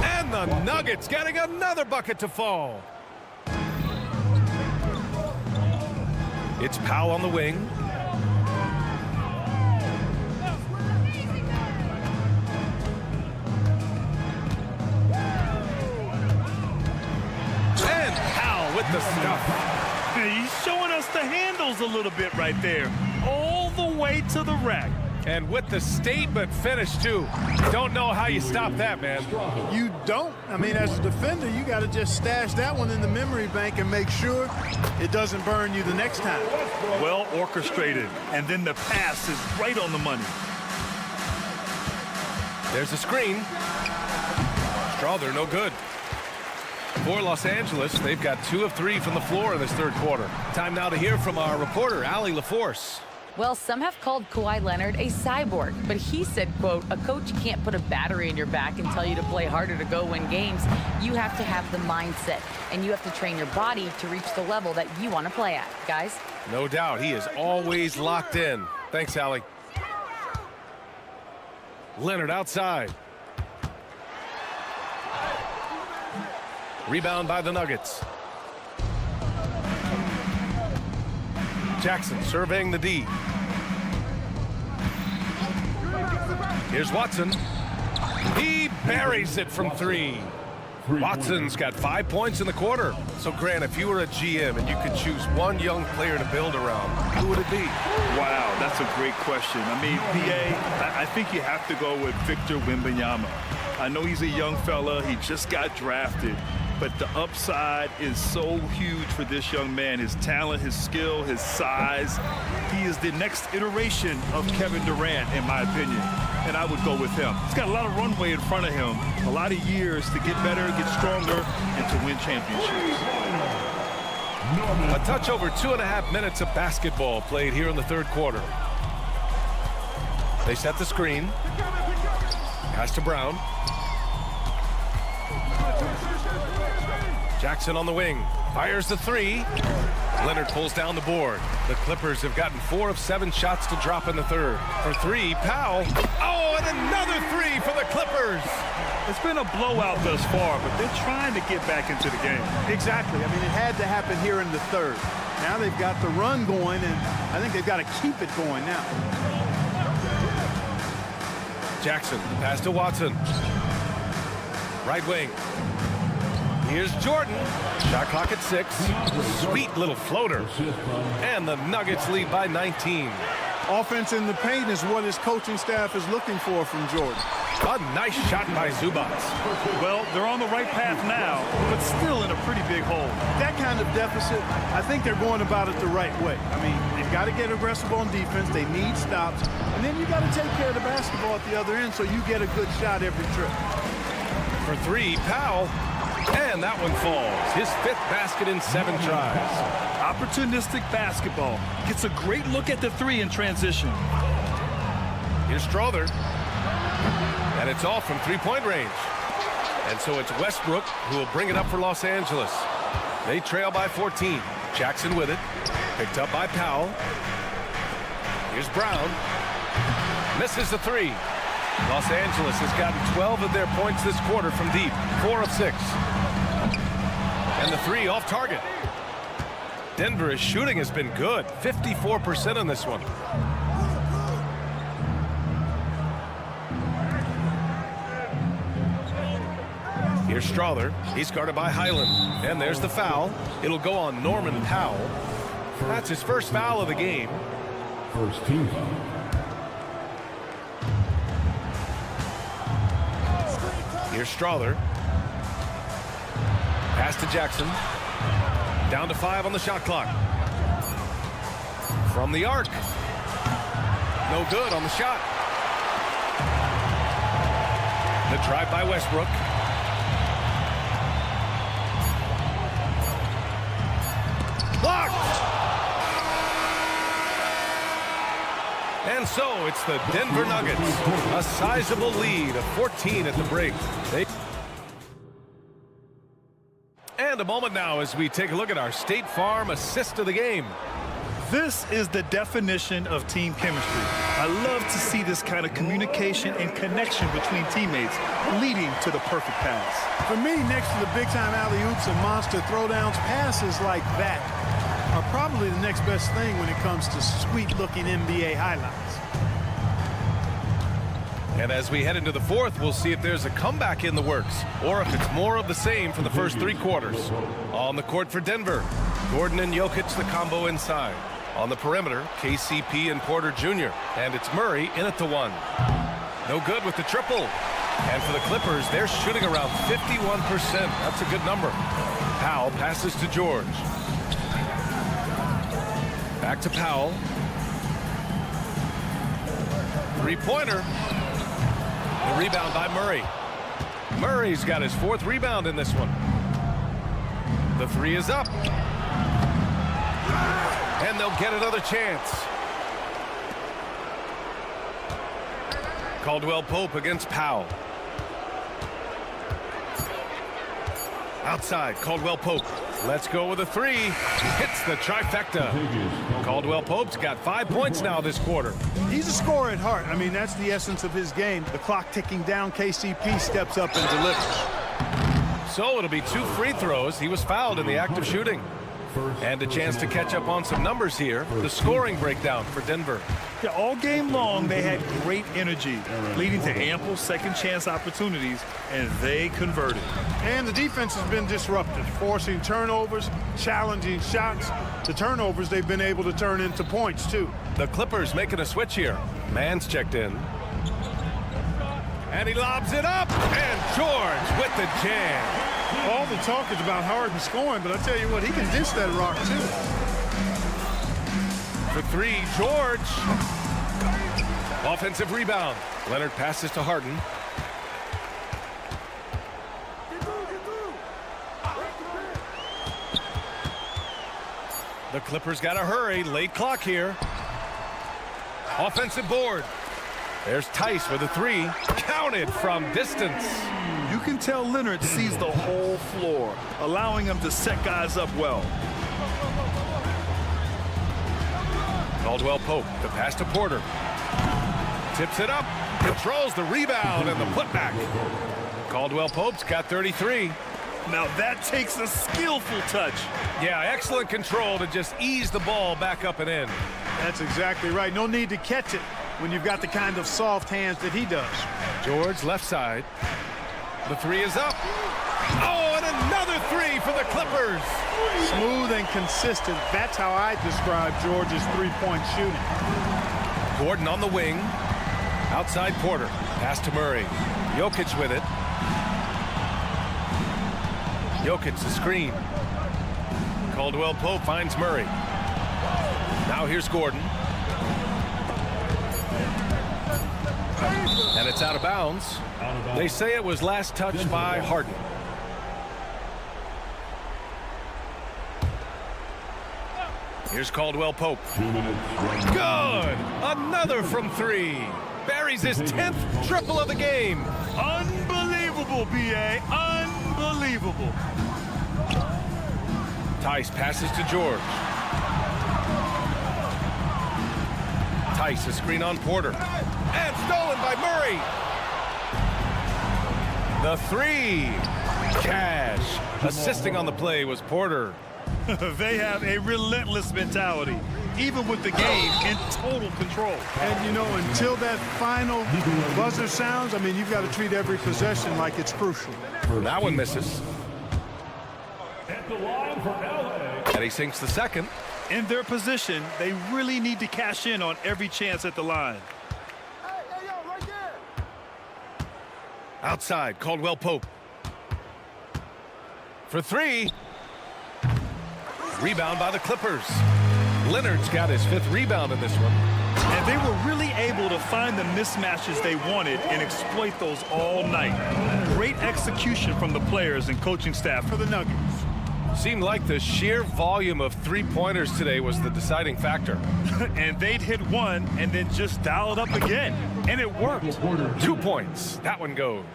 Speaker 7: And the Nuggets getting another bucket to fall. It's Powell on the wing. And Powell with the stuff.
Speaker 8: He's showing us the handles a little bit right there. All the way to the rack.
Speaker 7: And with the statement finish, too. Don't know how you stop that, man.
Speaker 12: You don't. I mean, as a defender, you got to just stash that one in the memory bank and make sure it doesn't burn you the next time.
Speaker 8: Well orchestrated. And then the pass is right on the money.
Speaker 7: There's a screen. Strawther, no good. For Los Angeles, they've got 2 of 3 from the floor in this third quarter. Time now to hear from our reporter, Allie LaForce.
Speaker 10: Well, some have called Kawhi Leonard a cyborg, but he said, quote, a coach can't put a battery in your back and tell you to play harder to go win games. You have to have the mindset, and you have to train your body to reach the level that you want to play at, guys.
Speaker 7: No doubt. He is always locked in. Thanks, Allie. Leonard outside. Rebound by the Nuggets. Jackson surveying the D. Here's Watson. He buries it from 3. Watson's got 5 points in the quarter. So, Grant, if you were a GM and you could choose one young player to build around, who would it be?
Speaker 8: Wow, that's a great question. I mean, I think you have to go with Victor Wembanyama. I know he's a young fella. He just got drafted. But the upside is so huge for this young man. His talent, his skill, his size. He is the next iteration of Kevin Durant, in my opinion. And I would go with him. He's got a lot of runway in front of him. A lot of years to get better, get stronger, and to win championships.
Speaker 7: A touch over 2.5 minutes of basketball played here in the third quarter. They set the screen. Pass to Brown. Jackson on the wing, fires the three. Leonard pulls down the board. The Clippers have gotten 4 of 7 shots to drop in the third. For 3, Powell. Oh, and another 3 for the Clippers.
Speaker 8: It's been a blowout thus far, but they're trying to get back into the game.
Speaker 12: Exactly. I mean, it had to happen here in the third. Now they've got the run going, and I think they've got to keep it going now.
Speaker 7: Jackson, pass to Watson. Right wing. Here's Jordan. Shot clock at 6. Sweet little floater. And the Nuggets lead by 19.
Speaker 12: Offense in the paint is what his coaching staff is looking for from Jordan.
Speaker 7: A nice shot by Zubac.
Speaker 8: Well, they're on the right path now, but still in a pretty big hole.
Speaker 12: That kind of deficit, I think they're going about it the right way. I mean, they've got to get aggressive on defense. They need stops. And then you got to take care of the basketball at the other end so you get a good shot every trip.
Speaker 7: For 3, Powell. And that one falls. His 5th basket in 7 tries.
Speaker 8: Opportunistic basketball. Gets a great look at the 3 in transition.
Speaker 7: Here's Strother. And it's off from 3-point range. And so it's Westbrook who will bring it up for Los Angeles. They trail by 14. Jackson with it. Picked up by Powell. Here's Brown. Misses the 3. Los Angeles has gotten 12 of their points this quarter from deep. 4 of 6. And the 3 off target. Denver's shooting has been good. 54% on this one. Here's Strother. He's guarded by Highland. And there's the foul. It'll go on Norman Powell. That's his first foul of the game.
Speaker 5: First team foul.
Speaker 7: Here's Strother. Pass to Jackson. Down to 5 on the shot clock. From the arc. No good on the shot. The drive by Westbrook. Blocked! And so it's the Denver Nuggets. A sizable lead of 14 at the break. And a moment now as we take a look at our State Farm assist of the game.
Speaker 8: This is the definition of team chemistry. I love to see this kind of communication and connection between teammates leading to the perfect pass.
Speaker 12: For me, next to the big-time alley-oops and monster throwdowns, passes like that are probably the next best thing when it comes to sweet-looking NBA highlights.
Speaker 7: And as we head into the fourth, we'll see if there's a comeback in the works or if it's more of the same for the first 3 quarters. On the court for Denver, Gordon and Jokic, the combo inside. On the perimeter, KCP and Porter Jr. And it's Murray in at the 1. No good with the triple. And for the Clippers, they're shooting around 51%. That's a good number. Powell passes to George. Back to Powell. 3-pointer. The rebound by Murray. Murray's got his 4th rebound in this one. The 3 is up. And they'll get another chance. Caldwell Pope against Powell. Outside, Caldwell Pope. Let's go with a 3. Hits the trifecta. Caldwell Pope's got 5 points now this quarter.
Speaker 12: He's a scorer at heart. I mean, that's the essence of his game. The clock ticking down, KCP steps up and delivers.
Speaker 7: So it'll be 2 free throws. He was fouled in the act of shooting. And a chance to catch up on some numbers here. The scoring breakdown for Denver.
Speaker 8: Yeah, all game long, they had great energy, leading to ample second chance opportunities, and they converted.
Speaker 12: And the defense has been disruptive, forcing turnovers, challenging shots. The turnovers they've been able to turn into points, too.
Speaker 7: The Clippers making a switch here. Mann's checked in. And he lobs it up, and George with the jam.
Speaker 12: All the talk is about Harden scoring, but I tell you what, he can dish that rock, too.
Speaker 7: For three, George. Offensive rebound. Leonard passes to Harden. The Clippers got to hurry. Late clock here. Offensive board. There's Tice with a three. Counted from distance.
Speaker 8: You can tell Leonard sees the whole floor, allowing him to set guys up well.
Speaker 7: Caldwell Pope, the pass to Porter. Tips it up, controls the rebound and the putback. Caldwell Pope's got 33.
Speaker 8: Now that takes a skillful touch.
Speaker 7: Yeah, excellent control to just ease the ball back up and in.
Speaker 12: That's exactly right. No need to catch it when you've got the kind of soft hands that he does.
Speaker 7: George left side. The three is up. Oh, and another three for the Clippers.
Speaker 12: Smooth and consistent. That's how I describe George's three-point shooting.
Speaker 7: Gordon on the wing. Outside Porter. Pass to Murray. Jokic with it. Jokic the screen. Caldwell Pope finds Murray. Now here's Gordon. And it's out of bounds. They say it was last touched by Harden. Here's Caldwell Pope. Good! Another from three. Buries his 10th triple of the game.
Speaker 8: Unbelievable, B.A. Unbelievable.
Speaker 7: Tice passes to George. Tice, a screen on Porter. And stolen by Murray. The three. Cash. Assisting on the play was Porter.
Speaker 8: They have a relentless mentality, even with the game in total control.
Speaker 12: And, you know, until that final buzzer sounds, I mean, you've got to treat every possession like it's crucial.
Speaker 7: That one misses. And he sinks the second.
Speaker 8: In their position, they really need to cash in on every chance at the line.
Speaker 7: Outside, Caldwell Pope. For three. Rebound by the Clippers. Leonard's got his 5th rebound in this one.
Speaker 8: And they were really able to find the mismatches they wanted and exploit those all night. Great execution from the players and coaching staff for the Nuggets.
Speaker 7: Seemed like the sheer volume of three-pointers today was the deciding factor.
Speaker 8: And they'd hit one and then just dial it up again. And it worked.
Speaker 7: 2 points. That one goes.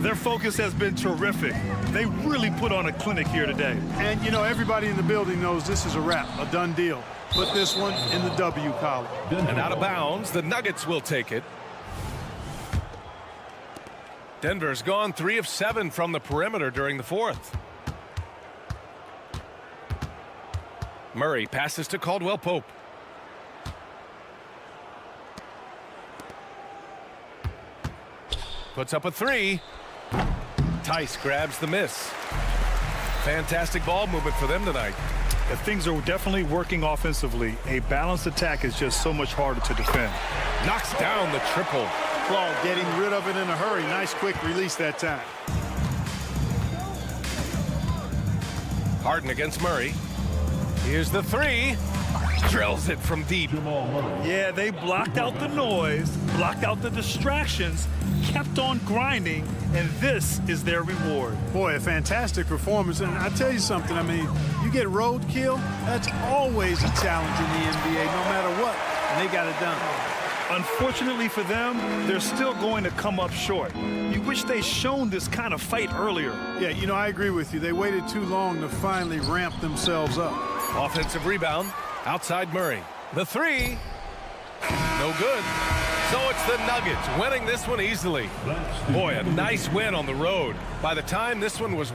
Speaker 8: Their focus has been terrific. They really put on a clinic here today.
Speaker 12: And, you know, everybody in the building knows this is a wrap, a done deal. Put this one in the W column.
Speaker 7: And out of bounds, the Nuggets will take it. Denver's gone 3 of 7 from the perimeter during the 4th. Murray passes to Caldwell Pope. Puts up a 3. Tice grabs the miss. Fantastic ball movement for them tonight.
Speaker 8: Things are definitely working offensively. A balanced attack is just so much harder to defend.
Speaker 7: Knocks down the triple.
Speaker 12: Claw getting rid of it in a hurry. Nice quick release that time.
Speaker 7: Harden against Murray. Here's the 3. Drills it from deep.
Speaker 8: Yeah, they blocked out the noise, blocked out the distractions, kept on grinding, and this is their reward.
Speaker 12: Boy, a fantastic performance. And I tell you something, I mean, you get roadkill, that's always a challenge in the NBA, no matter what, and they got it done.
Speaker 8: Unfortunately for them, they're still going to come up short. You wish they'd shown this kind of fight earlier.
Speaker 12: Yeah, you know, I agree with you. They waited too long to finally ramp themselves up.
Speaker 7: Offensive rebound. Outside Murray. The 3. No good. So it's the Nuggets winning this one easily. Boy, a nice win on the road. By the time this one was...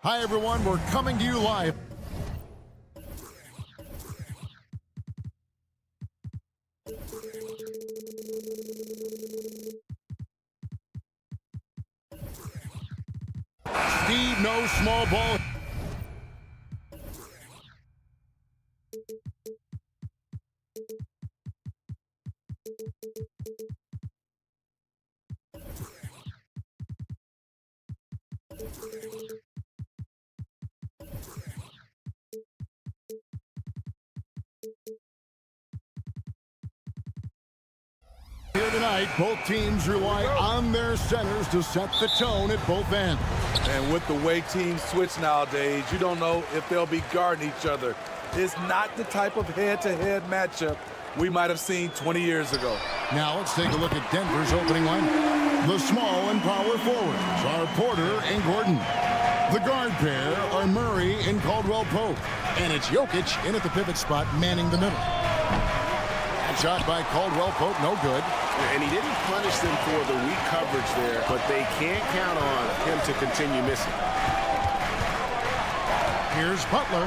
Speaker 1: Hi, everyone. We're coming to you live. Steve, no small ball. Here tonight, both teams rely on their centers to set the tone at both ends.
Speaker 9: And with the way teams switch nowadays, you don't know if they'll be guarding each other. It's not the type of head-to-head matchup we might have seen 20 years ago.
Speaker 1: Now let's take a look at Denver's opening lineup. The small and power forwards are Porter and Gordon. The guard pair are Murray and Caldwell-Pope. And it's Jokic in at the pivot spot, manning the middle. That shot by Caldwell-Pope, no good.
Speaker 6: And he didn't punish them for the weak coverage there, but they can't count on him to continue missing.
Speaker 1: Here's Butler.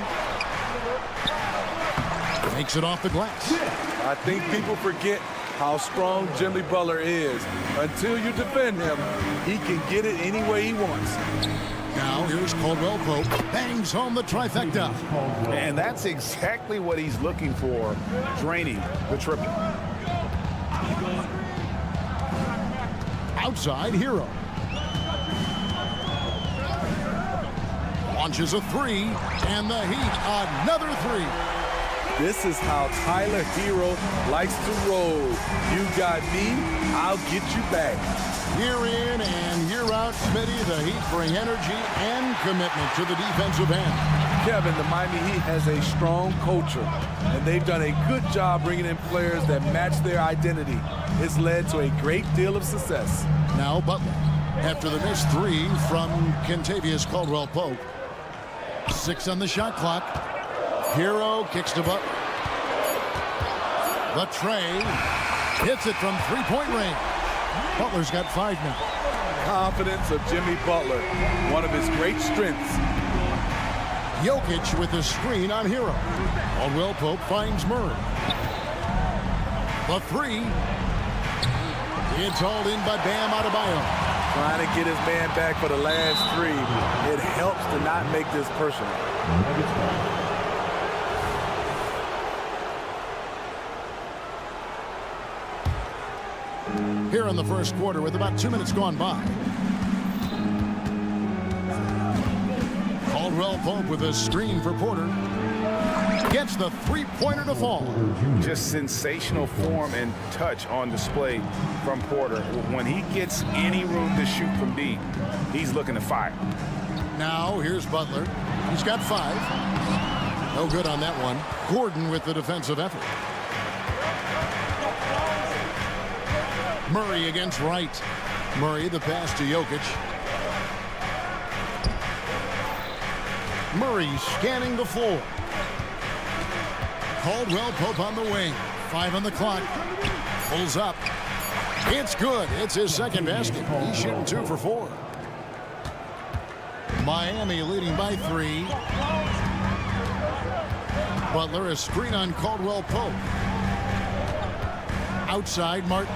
Speaker 1: Makes it off the glass.
Speaker 9: I think people forget how strong Jimmy Butler is. Until you defend him, he can get it any way he wants.
Speaker 1: Now here's Caldwell-Pope. Bangs home the trifecta.
Speaker 2: And that's exactly what he's looking for, draining the triple.
Speaker 1: Outside Hero. Launches a three, and the Heat another three.
Speaker 9: This is how Tyler Hero likes to roll. You got me, I'll get you back.
Speaker 1: Year in and year out, Smitty, the Heat bring energy and commitment to the defensive end.
Speaker 9: Kevin, the Miami Heat has a strong culture, and they've done a good job bringing in players that match their identity. It's led to a great deal of success.
Speaker 1: Now Butler, after the missed three from Kentavious Caldwell-Pope. 6 on the shot clock. Hero kicks to Butler. The tray hits it from three-point range. Butler's got 5 now.
Speaker 9: Confidence of Jimmy Butler, one of his great strengths.
Speaker 1: Jokic with a screen on Hero. Caldwell-Pope finds Murray. The three. It's hauled in by Bam Adebayo.
Speaker 9: Trying to get his man back for the last three. It helps to not make this personal.
Speaker 1: Here in the first quarter with about 2 minutes gone by. Caldwell-Pope with a screen for Porter. Gets the three-pointer to fall.
Speaker 2: Just sensational form and touch on display from Porter. When he gets any room to shoot from deep, he's looking to fire.
Speaker 1: Now here's Butler. He's got 5. No good on that one. Gordon with the defensive effort. Murray against Wright. Murray the pass to Jokic. Murray scanning the floor. Caldwell-Pope on the wing. 5 on the clock. Pulls up. It's good. It's his second basket. He's shooting 2 for 4. Miami leading by 3. Butler a screen on Caldwell-Pope. Outside Martin.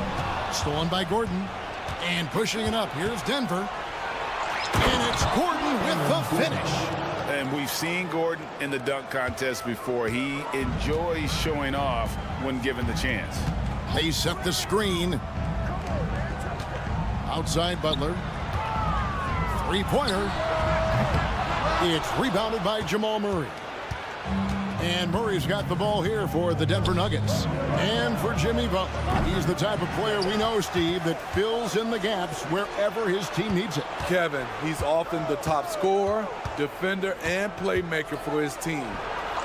Speaker 1: Stolen by Gordon. And pushing it up. Here's Denver. And it's Gordon with the finish.
Speaker 2: And we've seen Gordon in the dunk contest before. He enjoys showing off when given the chance.
Speaker 1: They set the screen. Outside Butler. Three-pointer. It's rebounded by Jamal Murray. And Murray's got the ball here for the Denver Nuggets. And for Jimmy Butler. He's the type of player we know, Steve, that fills in the gaps wherever his team needs it.
Speaker 9: Kevin, he's often the top scorer, defender, and playmaker for his team.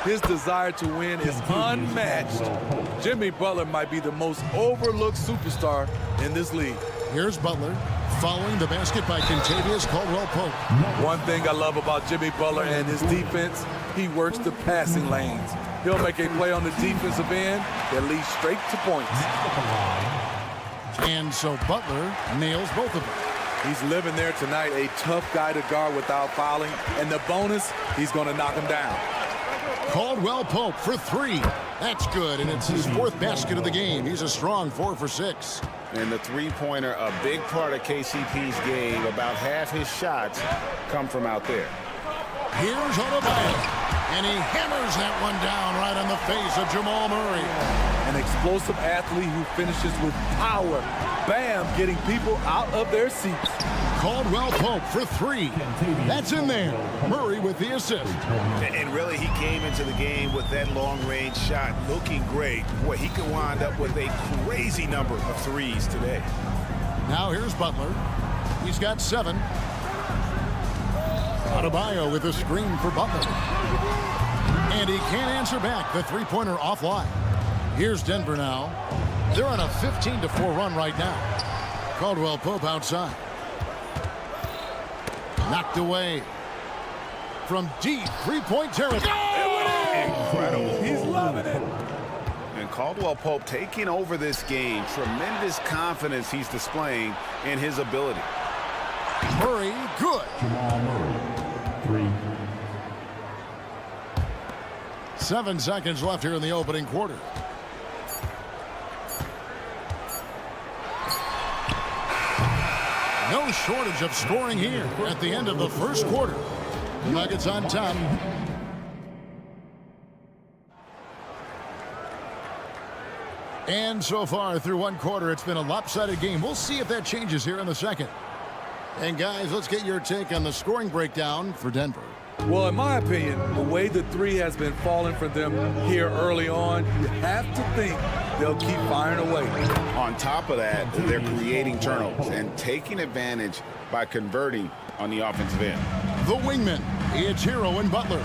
Speaker 9: His desire to win is unmatched. Jimmy Butler might be the most overlooked superstar in this league.
Speaker 1: Here's Butler following the basket by Kentavious Caldwell-Pope.
Speaker 9: One thing I love about Jimmy Butler and his defense, he works the passing lanes. He'll make a play on the defensive end that leads straight to points.
Speaker 1: And so Butler nails both of them.
Speaker 9: He's living there tonight, a tough guy to guard without fouling. And the bonus, he's going to knock him down.
Speaker 1: Caldwell Pope for 3. That's good, and it's his 4th basket of the game. He's a strong 4 for 6.
Speaker 2: And the three-pointer, a big part of KCP's game. About half his shots come from out there.
Speaker 1: Here's Adebayo, and he hammers that one down right on the face of Jamal Murray.
Speaker 9: An explosive athlete who finishes with power. Bam, getting people out of their seats.
Speaker 1: Caldwell Pope for 3. That's in there. Murray with the assist.
Speaker 2: And really, he came into the game with that long-range shot looking great. Boy, he could wind up with a crazy number of threes today.
Speaker 1: Now here's Butler. He's got 7. Adebayo with a screen for Butler. And he can't answer back. The three-pointer offline. Here's Denver now. They're on a 15-4 run right now. Caldwell Pope outside. Knocked away from deep three-point territory.
Speaker 2: Incredible.
Speaker 9: He's loving it.
Speaker 2: And Caldwell Pope taking over this game. Tremendous confidence he's displaying in his ability.
Speaker 1: Murray, good.
Speaker 5: Jamal Murray, 3.
Speaker 1: 7 seconds left here in the opening quarter. No shortage of scoring here at the end of the first quarter. Nuggets on top. And so far through one quarter, it's been a lopsided game. We'll see if that changes here in the second. And guys, let's get your take on the scoring breakdown for Denver.
Speaker 9: Well, in my opinion, the way the 3 has been falling for them here early on, you have to think they'll keep firing away.
Speaker 2: On top of that, they're creating turnovers and taking advantage by converting on the offensive end.
Speaker 1: The wingman, it's Hero and Butler.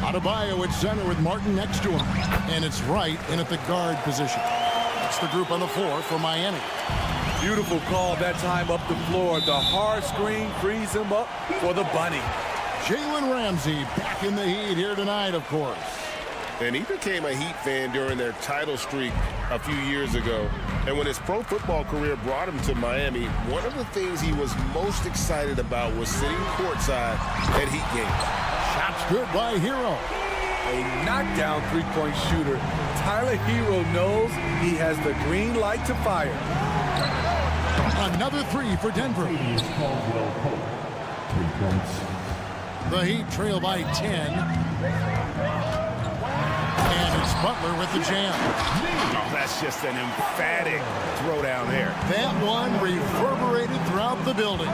Speaker 1: Adebayo at center with Martin next to him. And it's Wright in at the guard position. That's the group on the floor for Miami.
Speaker 9: Beautiful call that time up the floor. The hard screen frees him up for the bunny.
Speaker 1: Jalen Ramsey back in the Heat here tonight, of course.
Speaker 6: And he became a Heat fan during their title streak a few years ago. And when his pro football career brought him to Miami, one of the things he was most excited about was sitting courtside at Heat games.
Speaker 1: Shots good by Hero.
Speaker 9: A knockdown three-point shooter. Tyler Hero knows he has the green light to fire.
Speaker 1: Another 3 for Denver.
Speaker 5: Caldwell Pope, 3 points.
Speaker 1: The Heat trail by 10. And it's Butler with the jam.
Speaker 2: Oh, that's just an emphatic throwdown there.
Speaker 1: That one reverberated throughout the building.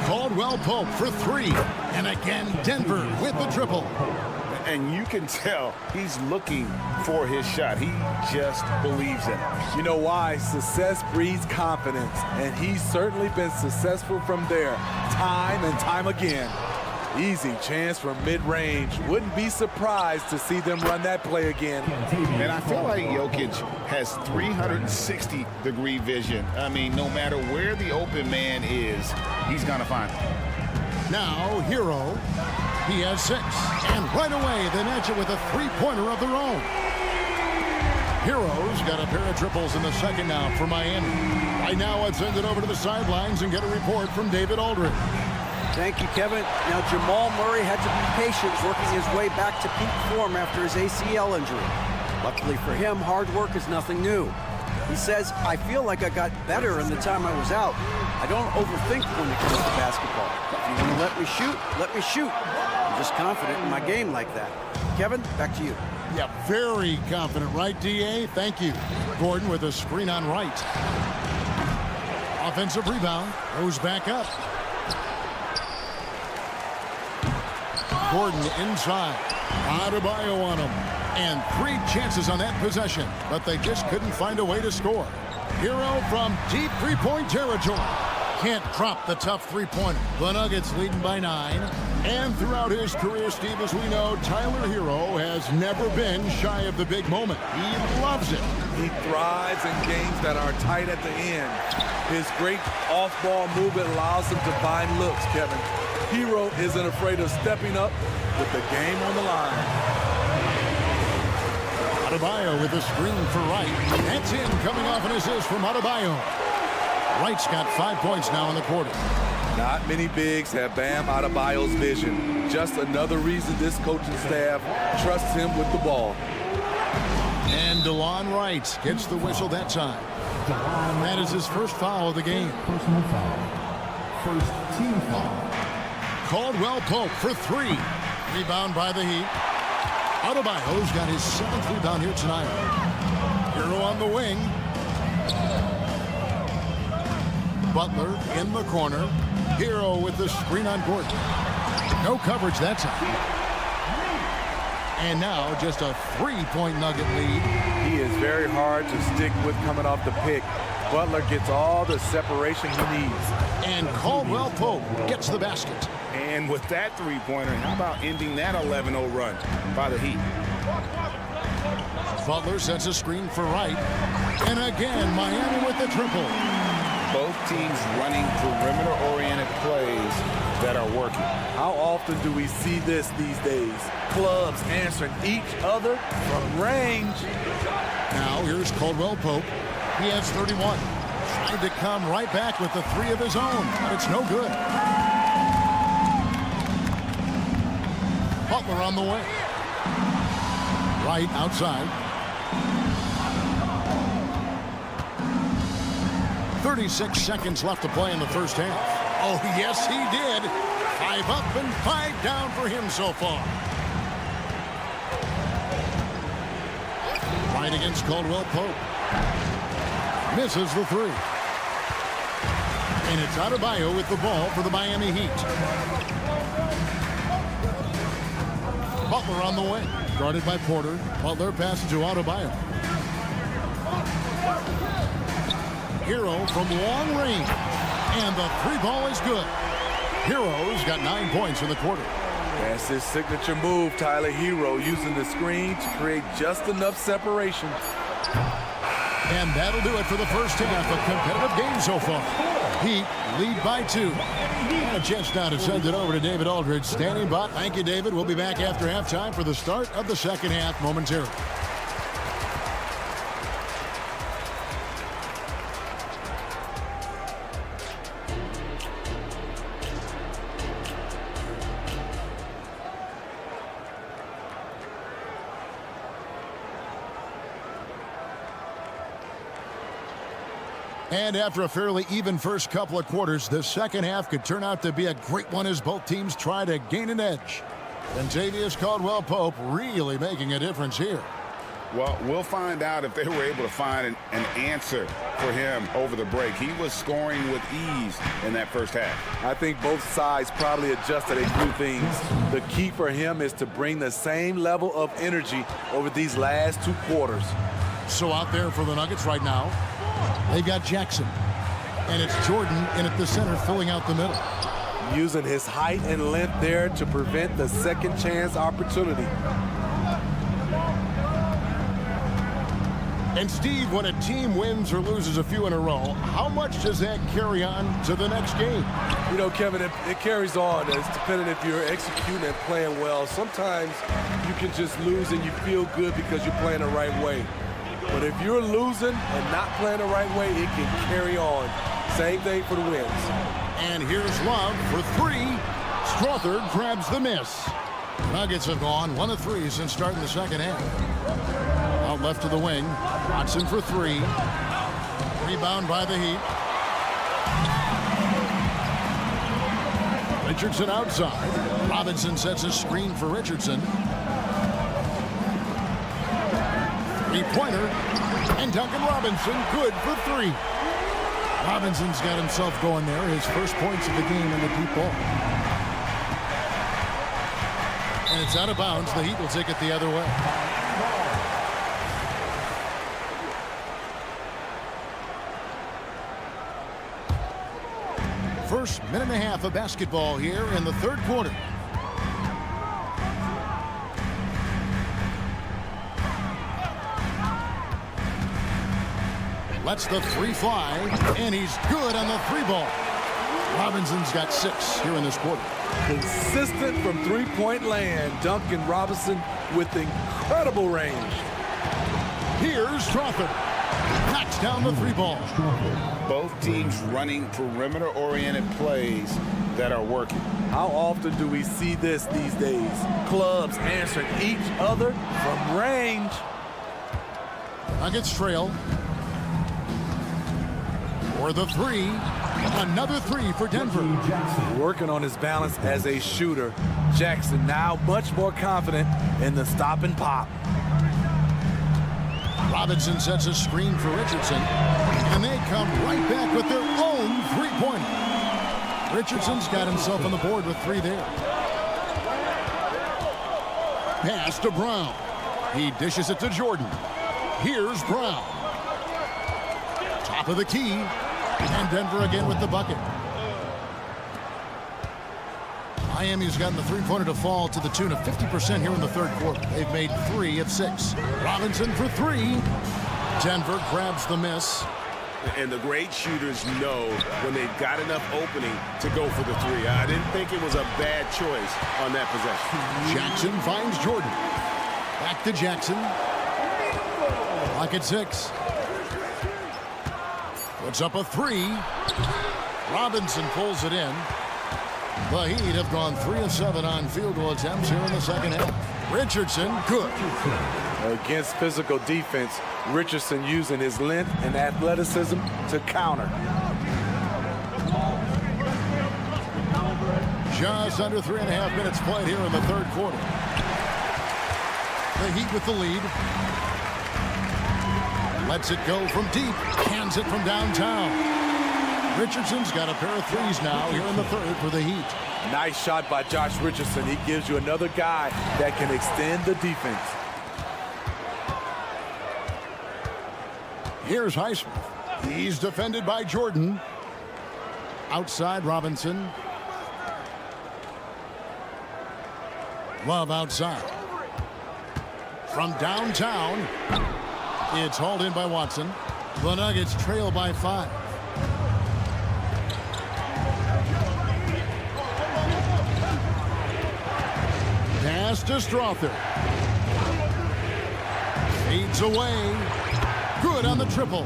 Speaker 1: Caldwell Pope for 3. And again, Denver with the triple.
Speaker 2: And you can tell he's looking for his shot. He just believes in it.
Speaker 9: You know why? Success breeds confidence, and he's certainly been successful from there, time and time again. Easy chance from mid-range. Wouldn't be surprised to see them run that play again.
Speaker 2: And I feel like Jokic has 360-degree vision. I mean, no matter where the open man is, he's going to find him.
Speaker 1: Now, Hero. He has 6. And right away, they match it with a three-pointer of their own. Hero's got a pair of triples in the second now for Miami. Right now, let's send it over to the sidelines and get a report from David Aldridge.
Speaker 4: Thank you, Kevin. Now, Jamal Murray had to be patient working his way back to peak form after his ACL injury. Luckily for him, hard work is nothing new. He says, I feel like I got better in the time I was out. I don't overthink when it comes to basketball. If you want to let me shoot, let me shoot. I'm just confident in my game like that. Kevin, back to you.
Speaker 1: Yeah, very confident, right, D.A.? Thank you. Gordon with a screen on right. Offensive rebound, goes back up. Gordon inside. Adebayo on him. And 3 chances on that possession, but they just couldn't find a way to score. Hero from deep three-point territory. Can't drop the tough three-pointer. The Nuggets leading by 9. And throughout his career, Steve, as we know, Tyler Hero has never been shy of the big moment. He loves it.
Speaker 9: He thrives in games that are tight at the end. His great off-ball movement allows him to find looks, Kevin. Hero isn't afraid of stepping up with the game on the line.
Speaker 1: Adebayo with a screen for Wright. That's in, coming off an assist from Adebayo. Wright's got 5 points now in the quarter.
Speaker 9: Not many bigs have Bam Adebayo's vision. Just another reason this coaching staff trusts him with the ball.
Speaker 1: And DeLon Wright gets the whistle that time. That is his first foul of the game.
Speaker 5: Personal foul. First team foul.
Speaker 1: Caldwell Pope for 3. Rebound by the Heat. Adebayo's got his 7th rebound here tonight. Hero on the wing. Butler in the corner. Hero with the screen on Gordon. No coverage that time. And now just a 3-point Nugget lead.
Speaker 9: He is very hard to stick with coming off the pick. Butler gets all the separation he needs.
Speaker 1: And Caldwell Pope gets the basket.
Speaker 2: And with that three-pointer, how about ending that 11-0 run by the Heat?
Speaker 1: Butler sets a screen for Wright. And again, Miami with the triple.
Speaker 2: Both teams running perimeter-oriented plays that are working.
Speaker 9: How often do we see this these days? Clubs answering each other from range.
Speaker 1: Now here's Caldwell Pope. He has 31. Tried to come right back with the 3 of his own, but it's no good. Butler on the way. Wright outside. 36 seconds left to play in the first half. Oh, yes, he did. 5 up and 5 down for him so far. Right against Caldwell Pope. Misses the 3. And it's Adebayo with the ball for the Miami Heat. Butler on the way. Guarded by Porter. Butler passes to Adebayo. Hero from long range. And the 3 ball is good. Hero's got 9 points in the quarter.
Speaker 9: That's his signature move, Tyler. Hero using the screen to create just enough separation.
Speaker 1: And that'll do it for the first half. A competitive game so far. Heat lead by 2. And a chance now to send it over to David Aldridge standing by. Thank you, David. We'll be back after halftime for the start of the second half momentarily. And after a fairly even first couple of quarters, the second half could turn out to be a great one as both teams try to gain an edge. Kentavious Caldwell-Pope really making a difference here.
Speaker 2: Well, we'll find out if they were able to find an answer for him over the break. He was scoring with ease in that first half.
Speaker 9: I think both sides probably adjusted a few things. The key for him is to bring the same level of energy over these last 2 quarters.
Speaker 1: So out there for the Nuggets right now, they've got Jackson. And it's Jordan in at the center filling out the middle.
Speaker 9: Using his height and length there to prevent the second chance opportunity.
Speaker 1: And Steve, when a team wins or loses a few in a row, how much does that carry on to the next game?
Speaker 9: You know, Kevin, it carries on. It's depending if you're executing and playing well. Sometimes you can just lose and you feel good because you're playing the right way. But if you're losing and not playing the right way, it can carry on. Same thing for the wins.
Speaker 1: And here's Love for 3. Strother grabs the miss. Nuggets have gone 1 of 3 since starting the second half. Out left to the wing. Watson for 3. Rebound by the Heat. Richardson outside. Robinson sets a screen for Richardson. 3-pointer. And Duncan Robinson good for 3. Robinson's got himself going there. His first points of the game in the deep ball. And it's out of bounds. The Heat will take it the other way. First minute and a half of basketball here in the third quarter. Lets the 3 fly, and he's good on the 3 ball. Robinson's got 6 here in this quarter.
Speaker 9: Consistent from 3-point land. Duncan Robinson with incredible range.
Speaker 1: Here's Strother. Knocks down the 3 ball.
Speaker 2: Both teams running perimeter-oriented plays that are working.
Speaker 9: How often do we see this these days? Clubs answering each other from range.
Speaker 1: Nuggets trail. For the 3. Another 3 for Denver.
Speaker 9: Working on his balance as a shooter. Jackson now much more confident in the stop and pop.
Speaker 1: Robinson sets a screen for Richardson, and they come right back with their own 3-pointer. Richardson's got himself on the board with 3 there. Pass to Brown. He dishes it to Jordan. Here's Brown. Top of the key. And Denver again with the bucket. Miami's gotten the 3-pointer to fall to the tune of 50% here in the 3rd quarter. They've made 3 of 6. Robinson for 3. Denver grabs the miss.
Speaker 6: And the great shooters know when they've got enough opening to go for the 3. I didn't think it was a bad choice on that possession.
Speaker 1: Jackson finds Jordan. Back to Jackson. Clock at 6. Puts up a 3. Robinson pulls it in. The Heat have gone 3 of 7 on field goal attempts here in the 2nd half. Richardson, good.
Speaker 9: Against physical defense, Richardson using his length and athleticism to counter.
Speaker 1: Just under 3.5 minutes played here in the 3rd quarter. The Heat with the lead. Lets it go from deep. Hands it from downtown. Richardson's got a pair of 3s now here in the 3rd for the Heat.
Speaker 9: Nice shot by Josh Richardson. He gives you another guy that can extend the defense.
Speaker 1: Here's Highsmith. He's defended by Jordan. Outside Robinson. Love outside. From downtown. It's hauled in by Watson. The Nuggets trail by 5. Pass to Strother. Fades away. Good on the triple.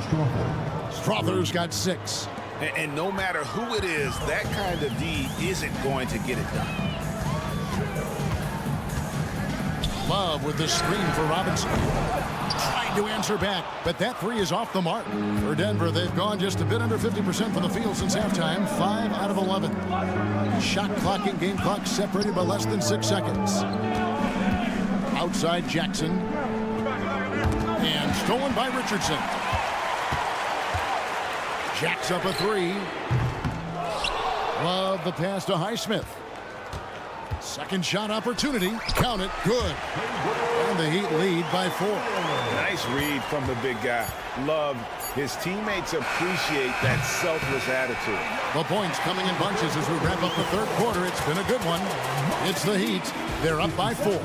Speaker 1: Strother's got 6.
Speaker 2: And no matter who it is, that kind of D isn't going to get it done.
Speaker 1: Love with the screen for Robinson. Trying to answer back, but that 3 is off the mark. For Denver, they've gone just a bit under 50% from the field since halftime. 5 out of 11. Shot clock and game clock separated by less than 6 seconds. Outside Jackson. And stolen by Richardson. Jacks up a 3. Love the pass to Highsmith. Second shot opportunity. Count it. Good. And the Heat lead by 4.
Speaker 2: Nice read from the big guy. Love. His teammates appreciate that selfless attitude.
Speaker 1: The points coming in bunches as we wrap up the 3rd quarter. It's been a good one. It's the Heat. They're up by 4.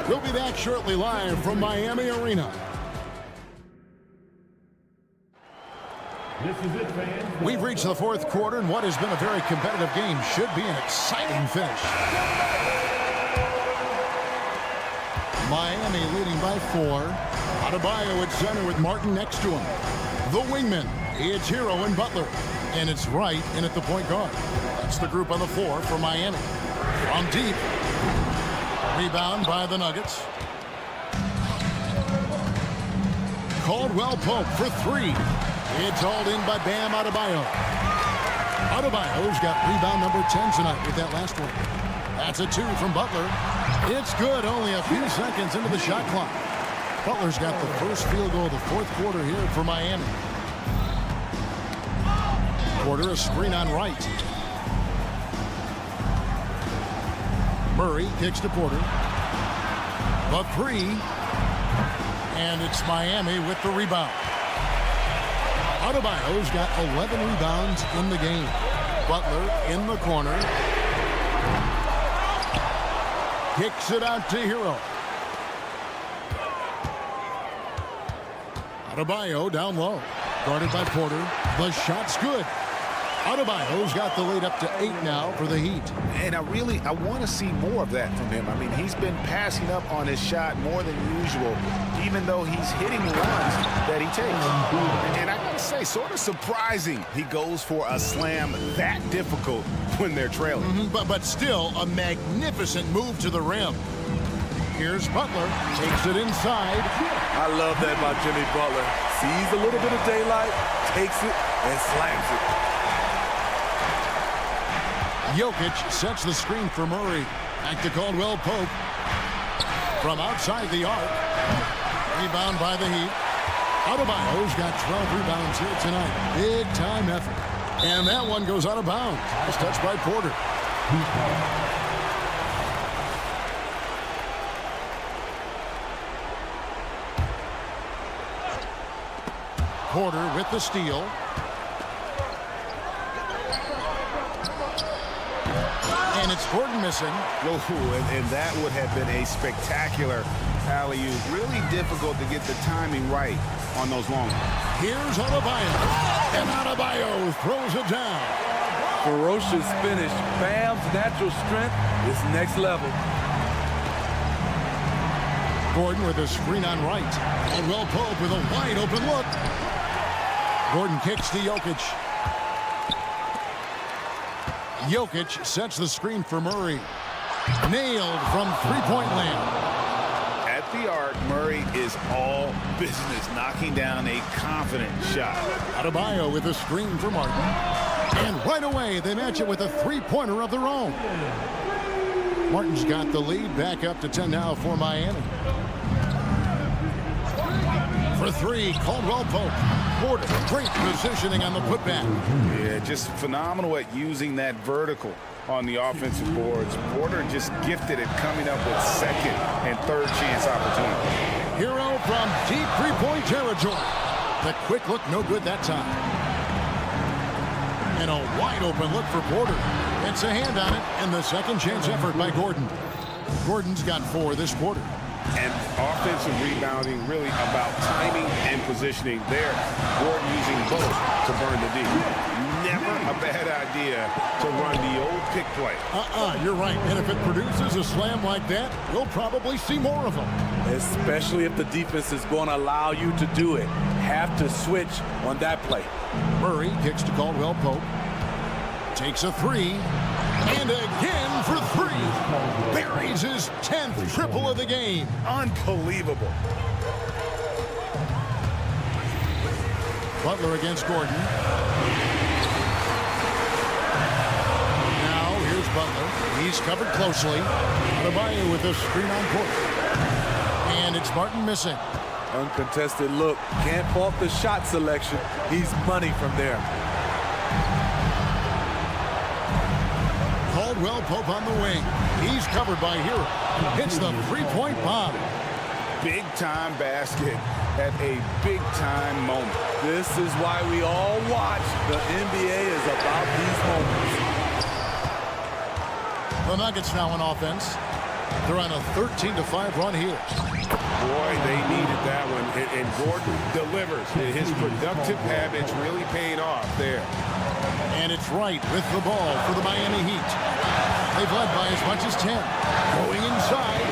Speaker 1: We'll be back shortly live from Miami Arena.
Speaker 5: This is it, fans.
Speaker 1: We've reached the 4th quarter, and what has been a very competitive game should be an exciting finish. Miami leading by 4. Adebayo at center with Martin next to him. The wingman, it's Hero and Butler. And it's Wright in at the point guard. That's the group on the floor for Miami. From deep. Rebound by the Nuggets. Caldwell Pope for 3. It's hauled in by Bam Adebayo. Adebayo's got rebound number 10 tonight with that last one. That's a 2 from Butler. It's good, only a few seconds into the shot clock. Butler's got the first field goal of the 4th quarter here for Miami. Porter, a screen on Wright. Murray kicks to Porter. The 3. And it's Miami with the rebound. Adebayo's got 11 rebounds in the game. Butler in the corner. Kicks it out to Hero. Adebayo down low. Guarded by Porter. The shot's good. Adebayo's got the lead up to 8 now for the Heat.
Speaker 2: And I want to see more of that from him. I mean, he's been passing up on his shot more than usual, even though he's hitting the ones that he takes. And I got to say, sort of surprising he goes for a slam that difficult when they're trailing.
Speaker 1: But still a magnificent move to the rim. Here's Butler, takes it inside.
Speaker 9: I love that by Jimmy Butler. Sees a little bit of daylight, takes it, and slams it.
Speaker 1: Jokic sets the screen for Murray. Back to Caldwell Pope. From outside the arc. Rebound by the Heat. Adebayo's got 12 rebounds here tonight. Big time effort. And that one goes out of bounds. It's touched by Porter. Porter with the steal. And it's Gordon missing.
Speaker 2: And that would have been a spectacular alley-oop. Really difficult to get the timing right on those long ones.
Speaker 1: Here's Adebayo. And Adebayo throws it down.
Speaker 9: Ferocious finish. Bam's natural strength is next level.
Speaker 1: Gordon with a screen on right. Caldwell Pope with a wide open look. Gordon kicks to Jokic. Jokic sets the screen for Murray. Nailed from three-point land.
Speaker 2: At the arc, Murray is all business, knocking down a confident shot.
Speaker 1: Adebayo with a screen for Martin. And right away, they match it with a three-pointer of their own. Martin's got the lead, back up to 10 now for Miami. For three, Caldwell Pope. Porter, great positioning on the putback.
Speaker 2: Yeah, just phenomenal at using that vertical on the offensive boards. Porter just gifted at coming up with second and third chance opportunities.
Speaker 1: Hero from deep three-point territory. The quick look, no good that time. And a wide open look for Porter. It's a hand on it, and the second chance effort by Gordon. Gordon's got 4 this quarter.
Speaker 2: And offensive rebounding really about timing and positioning there. Gordon using both to burn the D. Never a bad idea to run the old pick play.
Speaker 1: You're right. And if it produces a slam like that, we'll probably see more of them.
Speaker 9: Especially if the defense is going to allow you to do it. Have to switch on that play.
Speaker 1: Murray kicks to Caldwell Pope. Takes a 3. And again for 3. Buries his 10th triple of the game.
Speaker 2: Unbelievable.
Speaker 1: Butler against Gordon. Now here's Butler. He's covered closely. Adebayo with a screen on Porter. And it's Martin missing.
Speaker 9: Uncontested look. Can't fault the shot selection. He's money from there.
Speaker 1: Caldwell Pope on the wing. He's covered by Hero. Hits the three-point bomb.
Speaker 2: Big-time basket at a big-time moment.
Speaker 9: This is why we all watch. The NBA is about these moments.
Speaker 1: The Nuggets now on offense. They're on a 13-5 run here.
Speaker 2: Boy, they needed that one. And Gordon delivers. His productive habits really paid off there.
Speaker 1: And it's Wright with the ball for the Miami Heat. They've led by as much as 10. Going inside.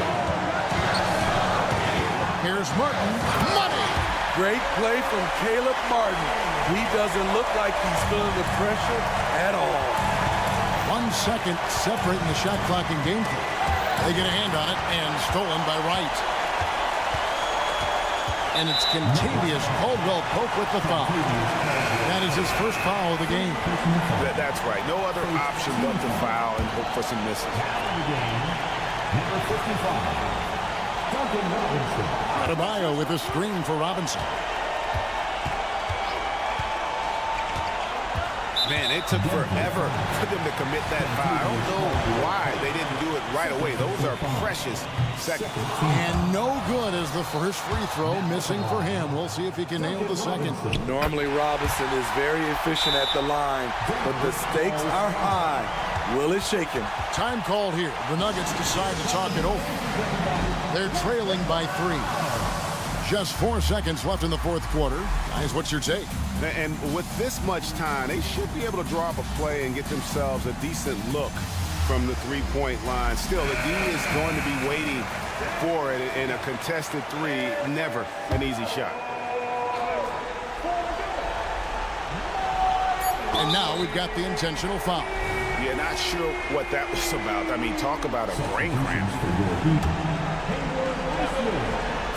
Speaker 1: Here's Martin. Money!
Speaker 9: Great play from Caleb Martin. He doesn't look like he's feeling the pressure at all.
Speaker 1: 1 second separating the shot clock and game clock. They get a hand on it and stolen by Wright. And it's Contavious Caldwell Pope with the foul. That is his first foul of the game.
Speaker 2: That's right. No other option but to foul and hope for some misses.
Speaker 1: Adebayo with a screen for Robinson.
Speaker 2: Man, it took forever for them to commit that foul. I don't know why they didn't do it right away. Those are precious seconds.
Speaker 1: And no good as the first free throw missing for him. We'll see if he can nail the second.
Speaker 9: Normally Robinson is very efficient at the line, but the stakes are high. Will it shake him?
Speaker 1: Time called here. The Nuggets decide to talk it over. They're trailing by 3. Just 4 seconds left in the fourth quarter. Guys, what's your take?
Speaker 2: And with this much time, they should be able to draw up a play and get themselves a decent look from the three-point line. Still, the D is going to be waiting for it in a contested three. Never an easy shot.
Speaker 1: And now we've got the intentional foul.
Speaker 2: Yeah, not sure what that was about. I mean, talk about a brain cramp.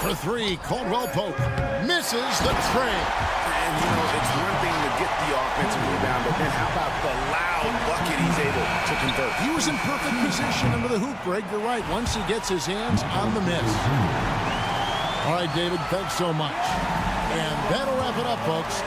Speaker 1: For three, Caldwell Pope misses the tray.
Speaker 2: And, you know, it's one thing to get the offensive rebound, but then how about the loud bucket he's able to convert?
Speaker 1: He was in perfect position under the hoop, Greg. You're right. Once he gets his hands on the miss. All right, David, thanks so much. And that'll wrap it up, folks.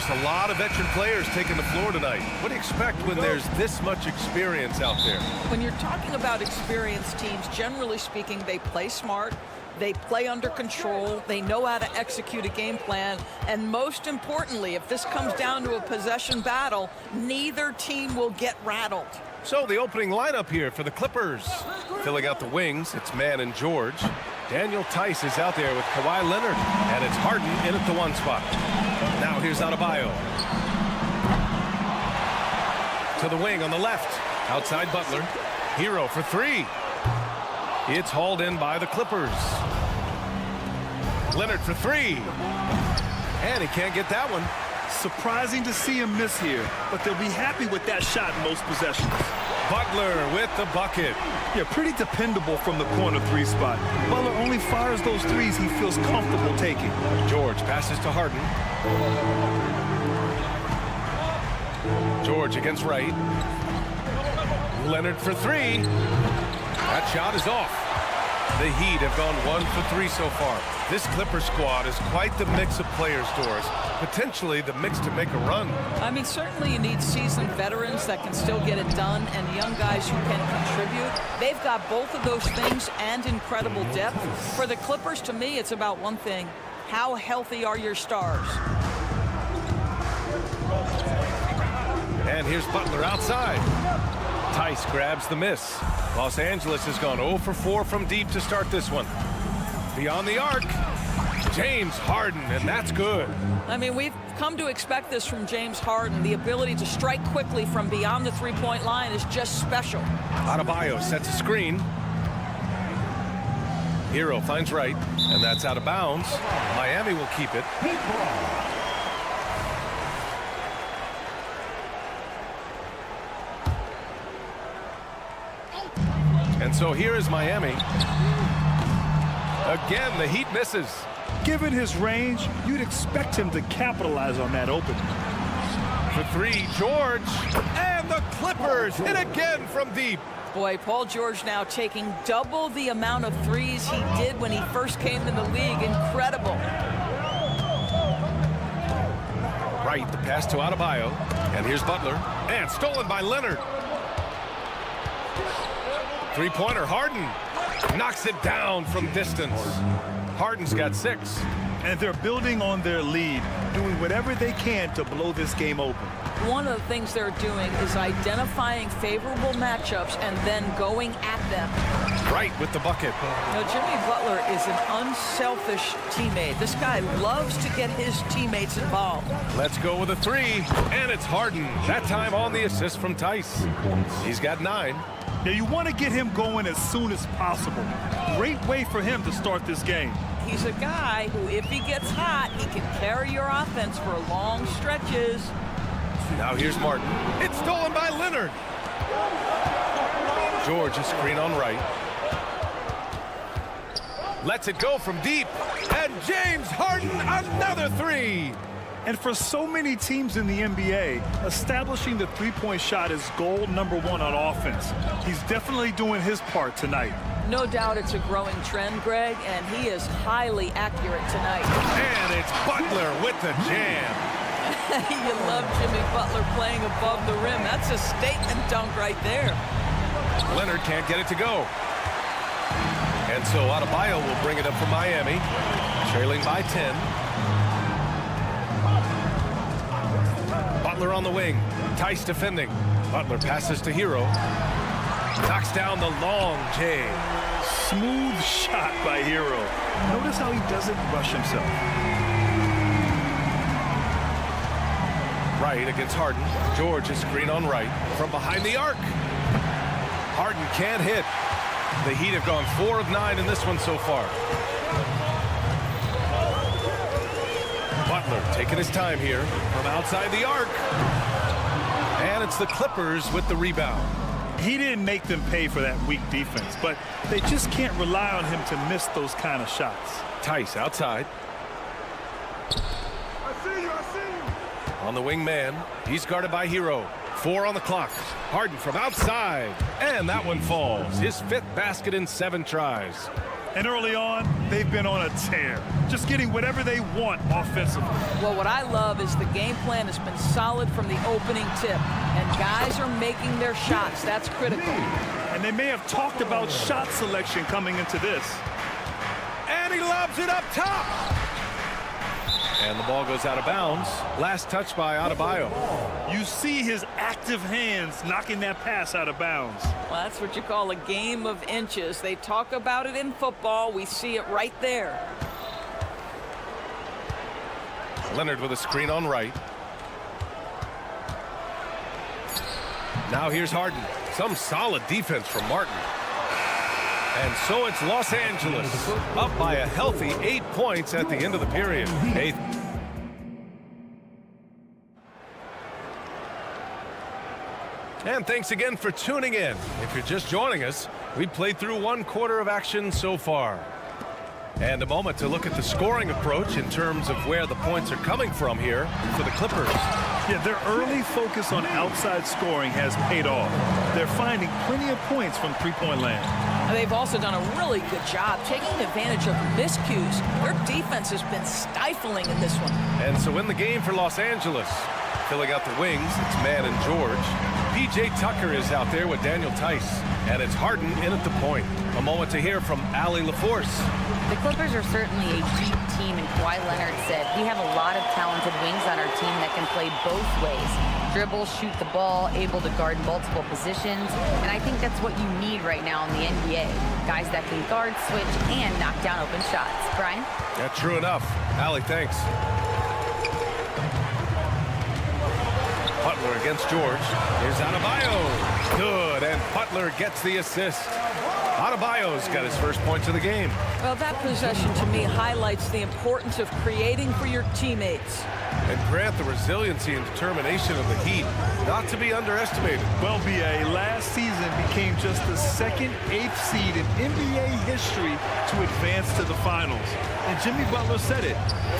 Speaker 7: A lot of veteran players taking the floor tonight. What do you expect when there's this much experience out there?
Speaker 3: When you're talking about experienced teams, generally speaking, they play smart, they play under control, they know how to execute a game plan, and most importantly, if this comes down to a possession battle, neither team will get rattled.
Speaker 7: So the opening lineup here for the Clippers. Filling out the wings, it's Mann and George. Daniel Tice is out there with Kawhi Leonard, and it's Harden in at the one spot. Now here's Adebayo. To the wing on the left. Outside Butler. Hero for three. It's hauled in by the Clippers. Leonard for three. And he can't get that one.
Speaker 8: Surprising to see him miss here, but they'll be happy with that shot in most possessions.
Speaker 7: Butler with the bucket.
Speaker 8: Yeah, pretty dependable from the corner three spot. Butler only fires those threes he feels comfortable taking.
Speaker 7: George passes to Harden. George against Wright. Leonard for three. That shot is off. The Heat have gone 1 for 3 so far. This Clipper squad is quite the mix of players, Doris. Potentially the mix to make a run.
Speaker 3: I mean, certainly you need seasoned veterans that can still get it done and young guys who can contribute. They've got both of those things and incredible depth. For the Clippers, to me, it's about one thing. How healthy are your stars?
Speaker 7: And here's Butler outside. Tice grabs the miss. Los Angeles has gone 0 for 4 from deep to start this one. Beyond the arc, James Harden, and that's good.
Speaker 3: I mean, we've come to expect this from James Harden. The ability to strike quickly from beyond the three-point line is just special.
Speaker 7: Adebayo sets a screen. Hero finds right, and that's out of bounds. Miami will keep it. And so here is Miami. Again, the Heat misses.
Speaker 8: Given his range, you'd expect him to capitalize on that opening.
Speaker 7: For three, George. And the Clippers hit again from deep.
Speaker 3: Boy, Paul George now taking double the amount of threes he did when he first came in the league. Incredible.
Speaker 7: Right, the pass to Adebayo. And here's Butler. And stolen by Leonard. Three-pointer, Harden. Knocks it down from distance. Harden's got 6.
Speaker 8: And they're building on their lead, doing whatever they can to blow this game open.
Speaker 3: One of the things they're doing is identifying favorable matchups and then going at them.
Speaker 7: Right with the bucket.
Speaker 3: Now, Jimmy Butler is an unselfish teammate. This guy loves to get his teammates involved.
Speaker 7: Let's go with a 3, and it's Harden. That time on the assist from Tice. He's got 9.
Speaker 8: Now, you want to get him going as soon as possible. Great way for him to start this game.
Speaker 3: He's a guy who, if he gets hot, he can carry your offense for long stretches.
Speaker 7: Now here's Martin. It's stolen by Leonard. George is screen on right. Lets it go from deep. And James Harden, another 3.
Speaker 8: And for so many teams in the NBA, establishing the three-point shot is goal number 1 on offense. He's definitely doing his part tonight.
Speaker 3: No doubt it's a growing trend, Greg, and he is highly accurate tonight.
Speaker 7: And it's Butler with the jam.
Speaker 3: You love Jimmy Butler playing above the rim. That's a statement dunk right there.
Speaker 7: Leonard can't get it to go. And so Adebayo will bring it up for Miami, trailing by 10. Butler on the wing. Tice defending. Butler passes to Hero. Knocks down the long J.
Speaker 8: Smooth shot by Hero. Notice how he doesn't rush himself.
Speaker 7: Right against Harden. George is screen on right from behind the arc. Harden can't hit. The Heat have gone 4 of 9 in this one so far. Butler taking his time here from outside the arc. And it's the Clippers with the rebound.
Speaker 8: He didn't make them pay for that weak defense, but they just can't rely on him to miss those kind of shots.
Speaker 7: Tice outside. On the wing man, he's guarded by Hero. 4 on the clock. Harden from outside. And that one falls. His 5th basket in 7 tries.
Speaker 8: And early on, they've been on a tear. Just getting whatever they want offensively.
Speaker 3: Well, what I love is the game plan has been solid from the opening tip. And guys are making their shots. That's critical.
Speaker 8: And they may have talked about shot selection coming into this.
Speaker 7: And he lobs it up top. And the ball goes out of bounds. Last touch by Adebayo.
Speaker 8: You see his active hands knocking that pass out of bounds.
Speaker 3: Well, that's what you call a game of inches. They talk about it in football. We see it right there.
Speaker 7: Leonard with a screen on right. Now here's Harden. Some solid defense from Martin. And so it's Los Angeles up by a healthy 8 points at the end of the period. 8. And thanks again for tuning in. If you're just joining us, we played through 1 quarter of action so far. And a moment to look at the scoring approach in terms of where the points are coming from here for the Clippers.
Speaker 8: Yeah, their early focus on outside scoring has paid off. They're finding plenty of points from three-point land.
Speaker 3: And they've also done a really good job taking advantage of miscues. Their defense has been stifling in this one.
Speaker 7: And so in the game for Los Angeles, filling out the wings, it's Mann and George. P.J. Tucker is out there with Daniel Tice. And it's Harden in at the point. A moment to hear from Allie LaForce.
Speaker 10: The Clippers are certainly a deep team, and Kawhi Leonard said, we have a lot of talented wings on our team that can play both ways. Dribble, shoot the ball, able to guard multiple positions, and I think that's what you need right now in the NBA. Guys that can guard, switch, and knock down open shots. Brian?
Speaker 7: Yeah, true enough. Allie, thanks. Butler against George. Here's Adebayo. Good, and Butler gets the assist. Adebayo's got his first points of the game.
Speaker 3: Well, that possession to me highlights the importance of creating for your teammates.
Speaker 7: And Grant, the resiliency and determination of the Heat, not to be underestimated.
Speaker 8: Well, B.A., last season became just the second 8th seed in NBA history to advance to the finals. And Jimmy Butler said it.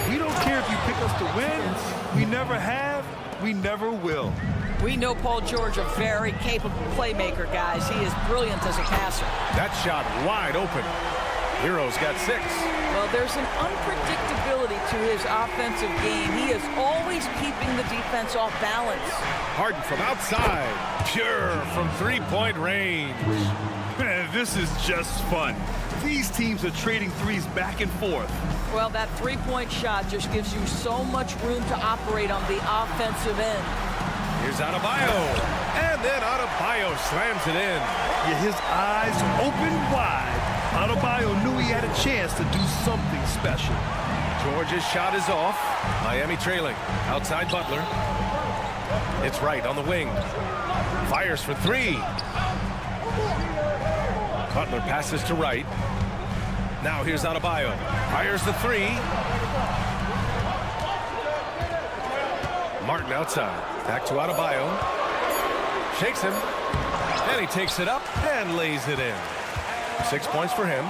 Speaker 8: We don't care if you pick us to win. We never have. We never will.
Speaker 3: We know Paul George, a very capable playmaker, guys. He is brilliant as a passer.
Speaker 7: That shot wide open. Hero's got 6.
Speaker 3: Well, there's an unpredictability to his offensive game. He is always keeping the defense off balance.
Speaker 7: Harden from outside. Pure from three-point range.
Speaker 8: Man, this is just fun. These teams are trading threes back and forth.
Speaker 3: Well, that three-point shot just gives you so much room to operate on the offensive end.
Speaker 7: Here's Adebayo. And then Adebayo slams it in.
Speaker 8: Yeah, his eyes open wide. Adebayo knew he had a chance to do something special.
Speaker 7: George's shot is off. Miami trailing. Outside Butler. It's right on the wing. Fires for 3. Butler passes to right. Now here's Adebayo. Fires the 3. Martin outside. Back to Adebayo. Shakes him. And he takes it up and lays it in. 6 points for him.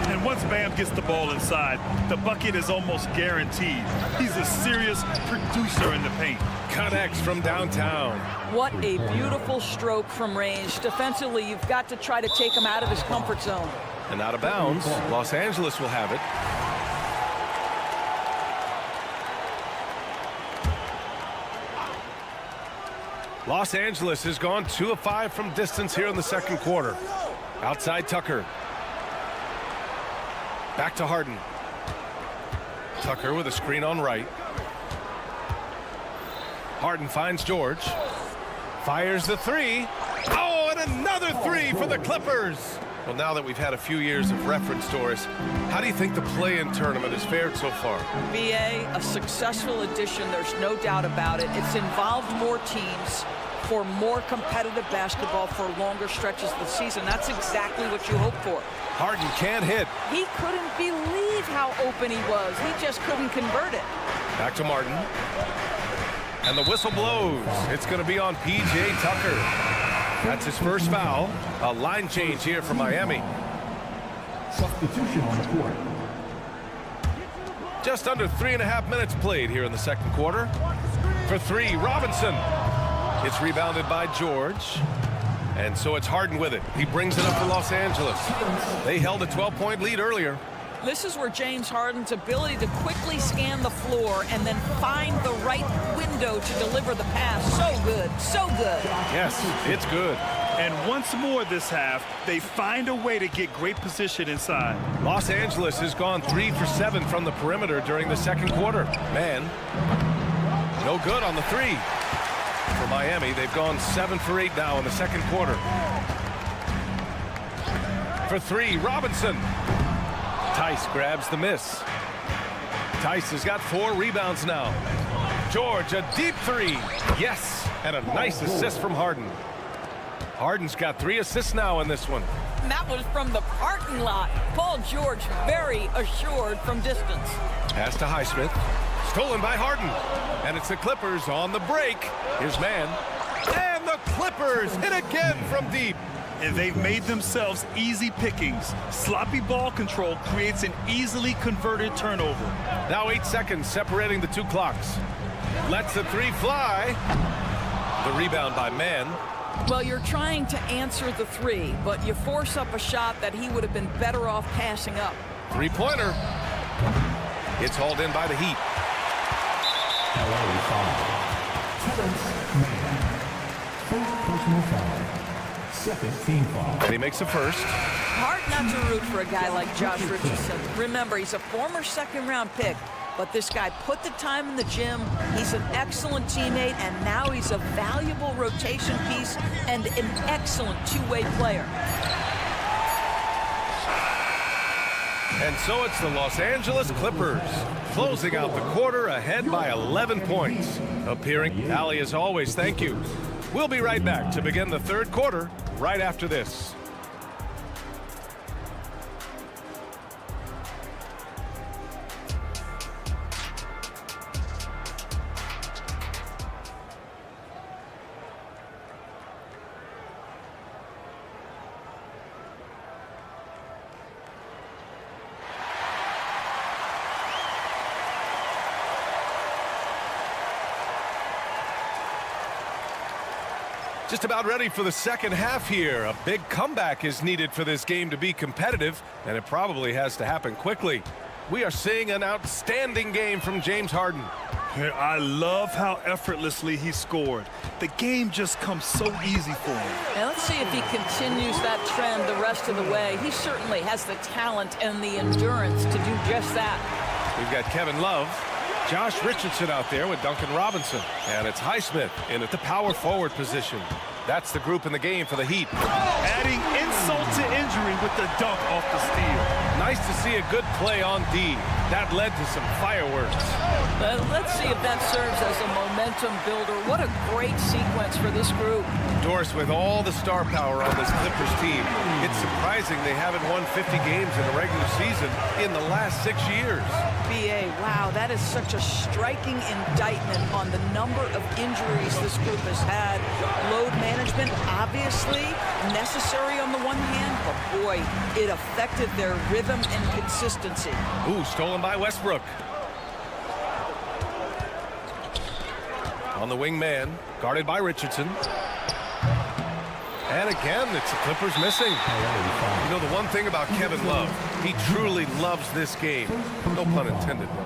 Speaker 8: And once Bam gets the ball inside, the bucket is almost guaranteed. He's a serious producer in the paint.
Speaker 7: Connects from downtown.
Speaker 3: What a beautiful stroke from range. Defensively, you've got to try to take him out of his comfort zone.
Speaker 7: And out of bounds. Los Angeles will have it. Los Angeles has gone 2 of 5 from distance here in the second quarter. Outside Tucker. Back to Harden. Tucker with a screen on right. Harden finds George. Fires the 3. Oh, and another 3 for the Clippers. Well, now that we've had a few years of reference, Doris, how do you think the play-in tournament has fared so far?
Speaker 3: BA, a successful addition, there's no doubt about it. It's involved more teams for more competitive basketball for longer stretches of the season. That's exactly what you hope for.
Speaker 7: Harden can't hit.
Speaker 3: He couldn't believe how open he was. He just couldn't convert it.
Speaker 7: Back to Martin. And the whistle blows. It's going to be on P.J. Tucker. That's his first foul. A line change here for Miami.
Speaker 5: Substitution on the court.
Speaker 7: Just under 3.5 minutes played here in the second quarter. For 3, Robinson. It's rebounded by George. And so it's Harden with it. He brings it up for Los Angeles. They held a 12-point lead earlier.
Speaker 3: This is where James Harden's ability to quickly scan the floor and then find the right window to deliver the pass. So good, so good.
Speaker 7: Yes, it's good.
Speaker 8: And once more this half, they find a way to get great position inside.
Speaker 7: Los Angeles has gone 3 for 7 from the perimeter during the second quarter. Man, no good on the 3. For Miami, they've gone 7 for 8 now in the second quarter. For 3, Robinson. Tice grabs the miss. Tice has got 4 rebounds now. George, a deep 3. Yes, and a nice assist from Harden. Harden's got 3 assists now in this one.
Speaker 3: And that was from the parking lot. Paul George very assured from distance.
Speaker 7: Pass to Highsmith. Stolen by Harden. And it's the Clippers on the break. Here's man. And the Clippers hit again from deep.
Speaker 8: And they've made themselves easy pickings. Sloppy ball control creates an easily converted turnover.
Speaker 7: Now 8 seconds separating the 2 clocks. Lets the 3 fly. The rebound by Man.
Speaker 3: Well, you're trying to answer the 3, but you force up a shot that he would have been better off passing up.
Speaker 7: 3-pointer. It's hauled in by the Heat.
Speaker 5: LA foul. First personal foul. Second team foul.
Speaker 7: And he makes a first.
Speaker 3: Hard not to root for a guy like Josh Richardson. Remember, he's a former second-round pick, but this guy put the time in the gym. He's an excellent teammate, and now he's a valuable rotation piece and an excellent two-way player.
Speaker 7: And so it's the Los Angeles Clippers closing out the quarter ahead by 11 points. Appearing, Allie, as always, thank you. We'll be right back to begin the third quarter right after this. Just about ready for the second half here. A big comeback is needed for this game to be competitive, and it probably has to happen quickly. We are seeing an outstanding game from James Harden.
Speaker 8: I love how effortlessly he scored. The game just comes so easy for him.
Speaker 3: And let's see if he continues that trend the rest of the way. He certainly has the talent and the endurance to do just that.
Speaker 7: We've got Kevin Love, Josh Richardson out there with Duncan Robinson, and it's Highsmith in at the power forward position. That's the group in the game for the Heat.
Speaker 8: Adding insult to injury with the dunk off the steal.
Speaker 7: Nice to see a good play on D. That led to some fireworks.
Speaker 3: Let's see if that serves as a momentum builder. What a great sequence for this group.
Speaker 7: Doris, with all the star power on this Clippers team, it's surprising they haven't won 50 games in a regular season in the last 6 years.
Speaker 3: BA, wow, that is such a striking indictment on the number of injuries this group has had. Load management, obviously, necessary on the one hand, but boy, it affected their rhythm and consistency.
Speaker 7: Ooh, stolen by Westbrook. On the wing man, guarded by Richardson. And again, it's the Clippers missing. You know, the one thing about Kevin Love, he truly loves this game. No pun intended, though.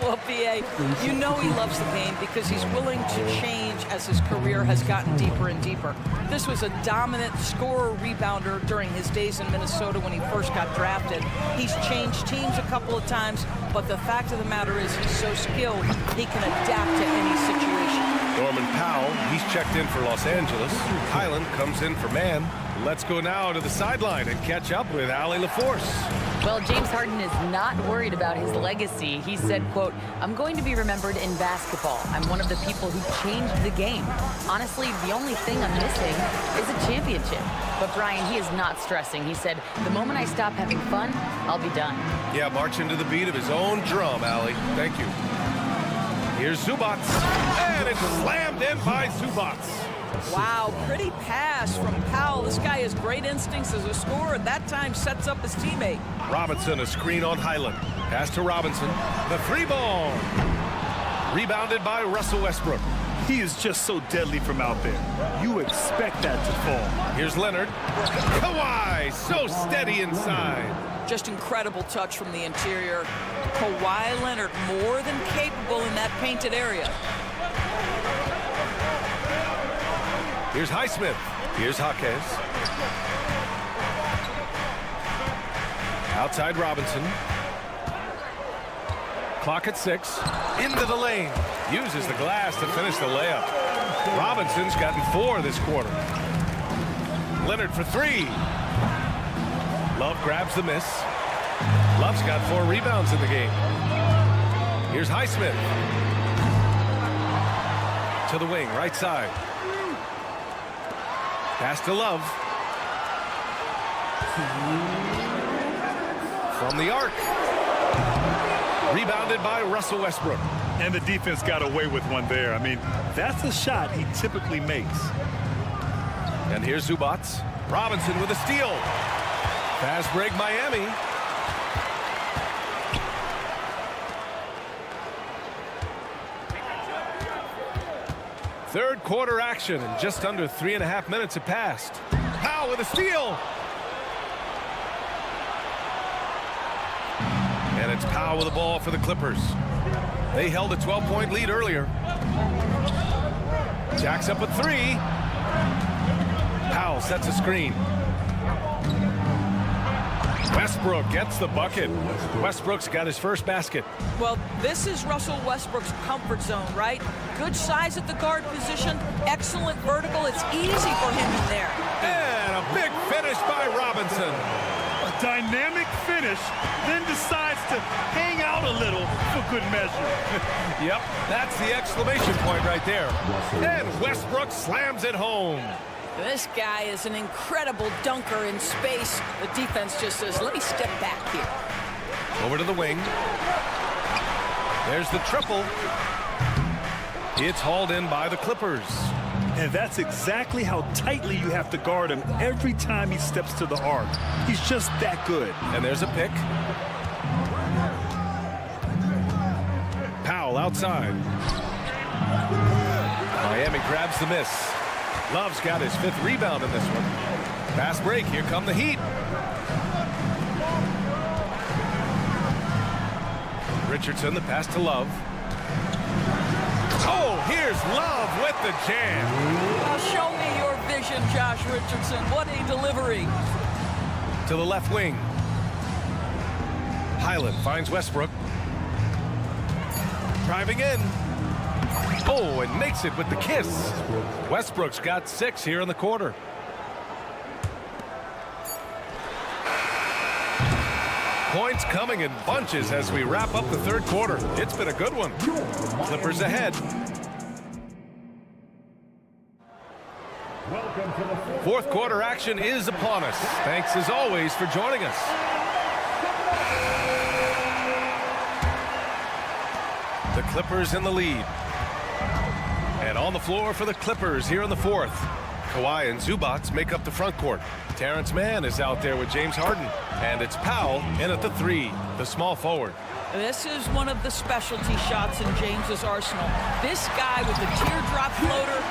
Speaker 3: Well, B.A., you know he loves the game because he's willing to change as his career has gotten deeper and deeper. This was a dominant scorer-rebounder during his days in Minnesota when he first got drafted. He's changed teams a couple of times, but the fact of the matter is he's so skilled, he can adapt to any situation.
Speaker 7: Norman Powell, he's checked in for Los Angeles. Highland comes in for man. Let's go now to the sideline and catch up with Allie LaForce.
Speaker 10: Well, James Harden is not worried about his legacy. He said, quote, "I'm going to be remembered in basketball. I'm one of the people who changed the game. Honestly, the only thing I'm missing is a championship." But Brian, he is not stressing. He said, "The moment I stop having fun, I'll be done."
Speaker 7: Yeah, marching to the beat of his own drum, Allie. Thank you. Here's Zubats, and it's slammed in by Zubats.
Speaker 3: Wow, pretty pass from Powell. This guy has great instincts as a scorer, and that time sets up his teammate.
Speaker 7: Robinson, a screen on Highland. Pass to Robinson. The three ball. Rebounded by Russell Westbrook.
Speaker 8: He is just so deadly from out there. You expect that to fall.
Speaker 7: Here's Leonard. Kawhi, so steady inside.
Speaker 3: Just incredible touch from the interior. Kawhi Leonard more than capable in that painted area.
Speaker 7: Here's Highsmith. Here's Jaquez. Outside Robinson. Clock at 6. Into the lane. Uses the glass to finish the layup. Robinson's gotten 4 this quarter. Leonard for 3. Love grabs the miss. Love's got 4 rebounds in the game. Here's Highsmith. To the wing, right side. Pass to Love. From the arc. Rebounded by Russell Westbrook.
Speaker 8: And the defense got away with one there. I mean, that's a shot he typically makes.
Speaker 7: And here's Zubats. Robinson with a steal. Fast break Miami. Third quarter action, and just under 3.5 minutes have passed. Powell with a steal. And it's Powell with the ball for the Clippers. They held a 12-point lead earlier. Jacks up a 3. Powell sets a screen. Westbrook gets the bucket. Westbrook's got his first basket.
Speaker 3: Well, this is Russell Westbrook's comfort zone, right? Good size at the guard position, excellent vertical. It's easy for him in there.
Speaker 7: And a big finish by Robinson.
Speaker 8: A dynamic finish, then decides to hang out a little for good measure.
Speaker 7: Yep, that's the exclamation point right there. And Westbrook slams it home.
Speaker 3: This guy is an incredible dunker in space. The defense just says, let me step back here.
Speaker 7: Over to the wing. There's the triple. It's hauled in by the Clippers.
Speaker 8: And that's exactly how tightly you have to guard him every time he steps to the arc. He's just that good.
Speaker 7: And there's a pick. Powell outside. Miami grabs the miss. Love's got his 5th rebound in this one. Fast break. Here come the Heat. Richardson, the pass to Love. Oh, here's Love with the jam.
Speaker 3: Now show me your vision, Josh Richardson. What a delivery.
Speaker 7: To the left wing. Highland finds Westbrook. Driving in. Oh, and makes it with the kiss. Westbrook's got 6 here in the quarter. Points coming in bunches as we wrap up the 3rd quarter. It's been a good one. Clippers ahead.
Speaker 5: Welcome to the
Speaker 7: 4th quarter action is upon us. Thanks as always for joining us. The Clippers in the lead. And on the floor for the Clippers here in the 4th. Kawhi and Zubac make up the front court. Terrence Mann is out there with James Harden. And it's Powell in at the 3, the small forward.
Speaker 3: This is one of the specialty shots in James's arsenal. This guy with the teardrop floater.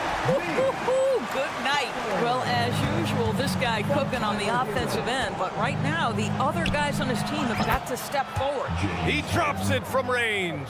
Speaker 3: Good night. Well, as usual, this guy cooking on the offensive end. But right now, the other guys on his team have got to step forward.
Speaker 7: He drops it from range.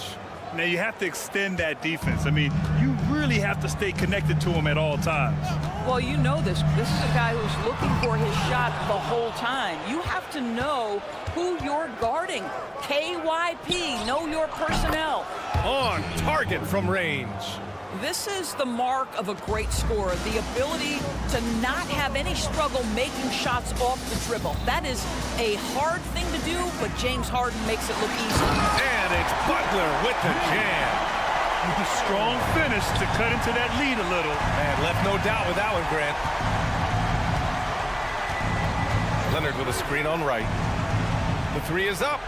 Speaker 8: Now you have to extend that defense. I mean, you really have to stay connected to him at all times.
Speaker 3: Well, you know this. This is a guy who's looking for his shot the whole time. You have to know who you're guarding. KYP, know your personnel.
Speaker 7: On target from range.
Speaker 3: This is the mark of a great scorer, the ability to not have any struggle making shots off the dribble. That is a hard thing to do, but James Harden makes it look easy.
Speaker 7: And it's Butler with the jam.
Speaker 8: Strong finish to cut into that lead a little.
Speaker 7: And left no doubt with that one, Grant. Leonard with a screen on right. The 3 is up.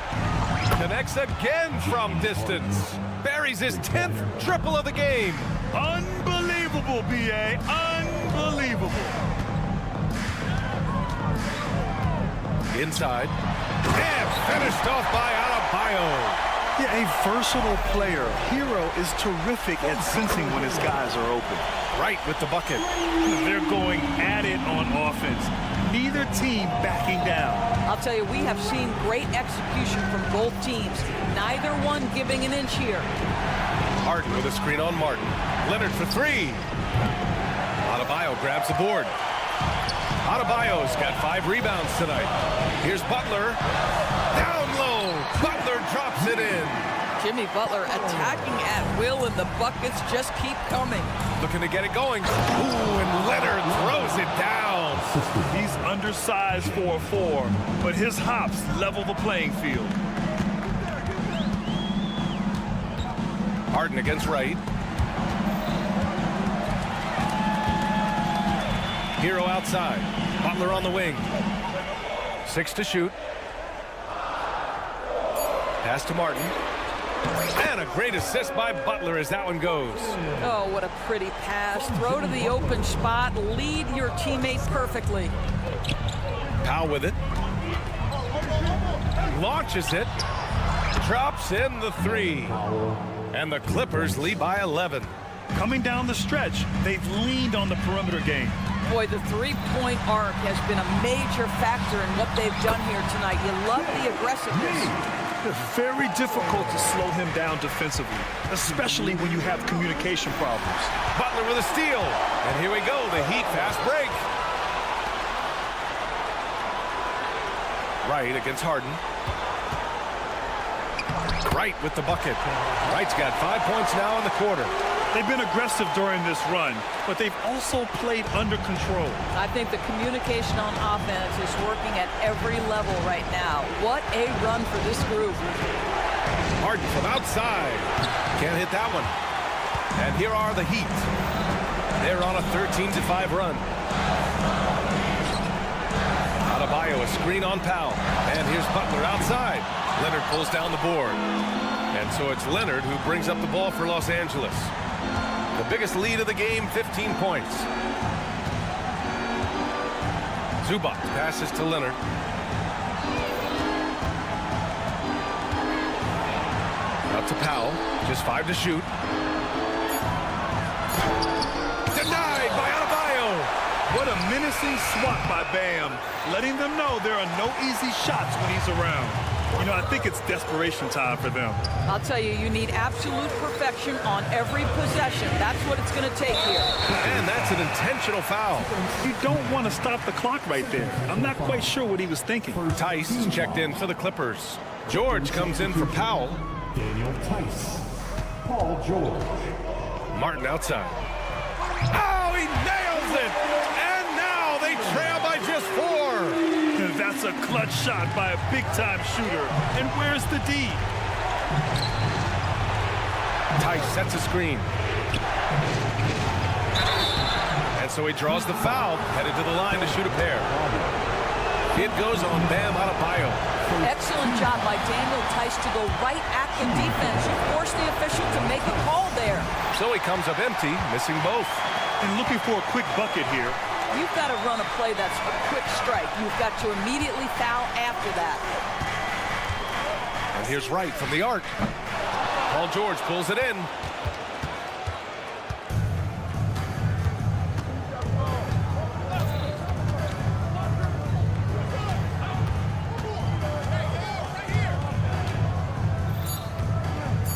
Speaker 7: Connects again from distance. Buries his 10th triple of the game.
Speaker 8: Unbelievable, B.A. Unbelievable.
Speaker 7: Inside. And finished off by Adebayo.
Speaker 8: Yeah, a versatile player. Hero is terrific at sensing when his guys are open.
Speaker 7: Right with the bucket.
Speaker 8: They're going at it on offense. Neither team backing down.
Speaker 3: I'll tell you, we have seen great execution from both teams. Neither one giving an inch here.
Speaker 7: Harden with a screen on Martin. Leonard for 3. Adebayo grabs the board. Adebayo's got 5 rebounds tonight. Here's Butler. Down low. Butler drops it in.
Speaker 3: Jimmy Butler attacking at will, and the buckets just keep coming.
Speaker 7: Looking to get it going. Ooh, and Leonard throws it down.
Speaker 8: He's undersized for a 4, but his hops level the playing field.
Speaker 7: Harden against Wright. Hero outside. Butler on the wing. 6 to shoot. Pass to Martin. And a great assist by Butler as that one goes.
Speaker 3: Oh, what a pretty pass. Throw to the open spot. Lead your teammate perfectly.
Speaker 7: Powell with it. Launches it. Drops in the 3. And the Clippers lead by 11.
Speaker 8: Coming down the stretch, they've leaned on the perimeter game.
Speaker 3: Boy, the three-point arc has been a major factor in what they've done here tonight. You love the aggressiveness.
Speaker 8: Very difficult to slow him down defensively, especially when you have communication problems.
Speaker 7: Butler with a steal. And here we go, the Heat fast break. Wright against Harden. Wright with the bucket. Wright's got 5 points now in the quarter.
Speaker 8: They've been aggressive during this run, but they've also played under control.
Speaker 3: I think the communication on offense is working at every level right now. What a run for this group.
Speaker 7: Harden from outside. Can't hit that one. And here are the Heat. They're on a 13-5 run. Adebayo, a screen on Powell. And here's Butler outside. Leonard pulls down the board. And so it's Leonard who brings up the ball for Los Angeles. The biggest lead of the game, 15 points. Zubac passes to Leonard. Out to Powell. Just 5 to shoot. Denied by Adebayo.
Speaker 8: Menacing swat by Bam, letting them know there are no easy shots when he's around. You know, I think it's desperation time for them.
Speaker 3: I'll tell you, you need absolute perfection on every possession. That's what it's going to take here.
Speaker 7: And that's an intentional foul.
Speaker 8: You don't want to stop the clock right there. I'm not quite sure what he was thinking.
Speaker 7: Tice is checked in for the Clippers. George comes in for Powell.
Speaker 5: Daniel Tice. Paul George.
Speaker 7: Martin outside. Oh, he nails it! And now they trail by just 4.
Speaker 8: That's a clutch shot by a big-time shooter. And where's the D?
Speaker 7: Tice sets a screen. And so he draws the foul, headed to the line to shoot a pair. It goes on Bam Adebayo.
Speaker 3: Excellent job by Daniel Tice to go right at the defense. You force the official to make a call there.
Speaker 7: So he comes up empty, missing both.
Speaker 8: And looking for a quick bucket here.
Speaker 3: You've got to run a play that's a quick strike. You've got to immediately foul after that.
Speaker 7: And here's Wright from the arc. Paul George pulls it in.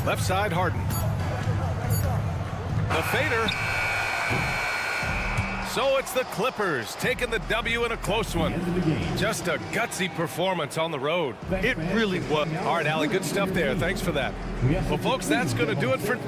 Speaker 7: Left side, Harden. The fader. So it's the Clippers taking the W in a close one. Just a gutsy performance on the road.
Speaker 8: It really was.
Speaker 7: All right, Allie, good stuff there. Thanks for that. Well, folks, that's going to do it for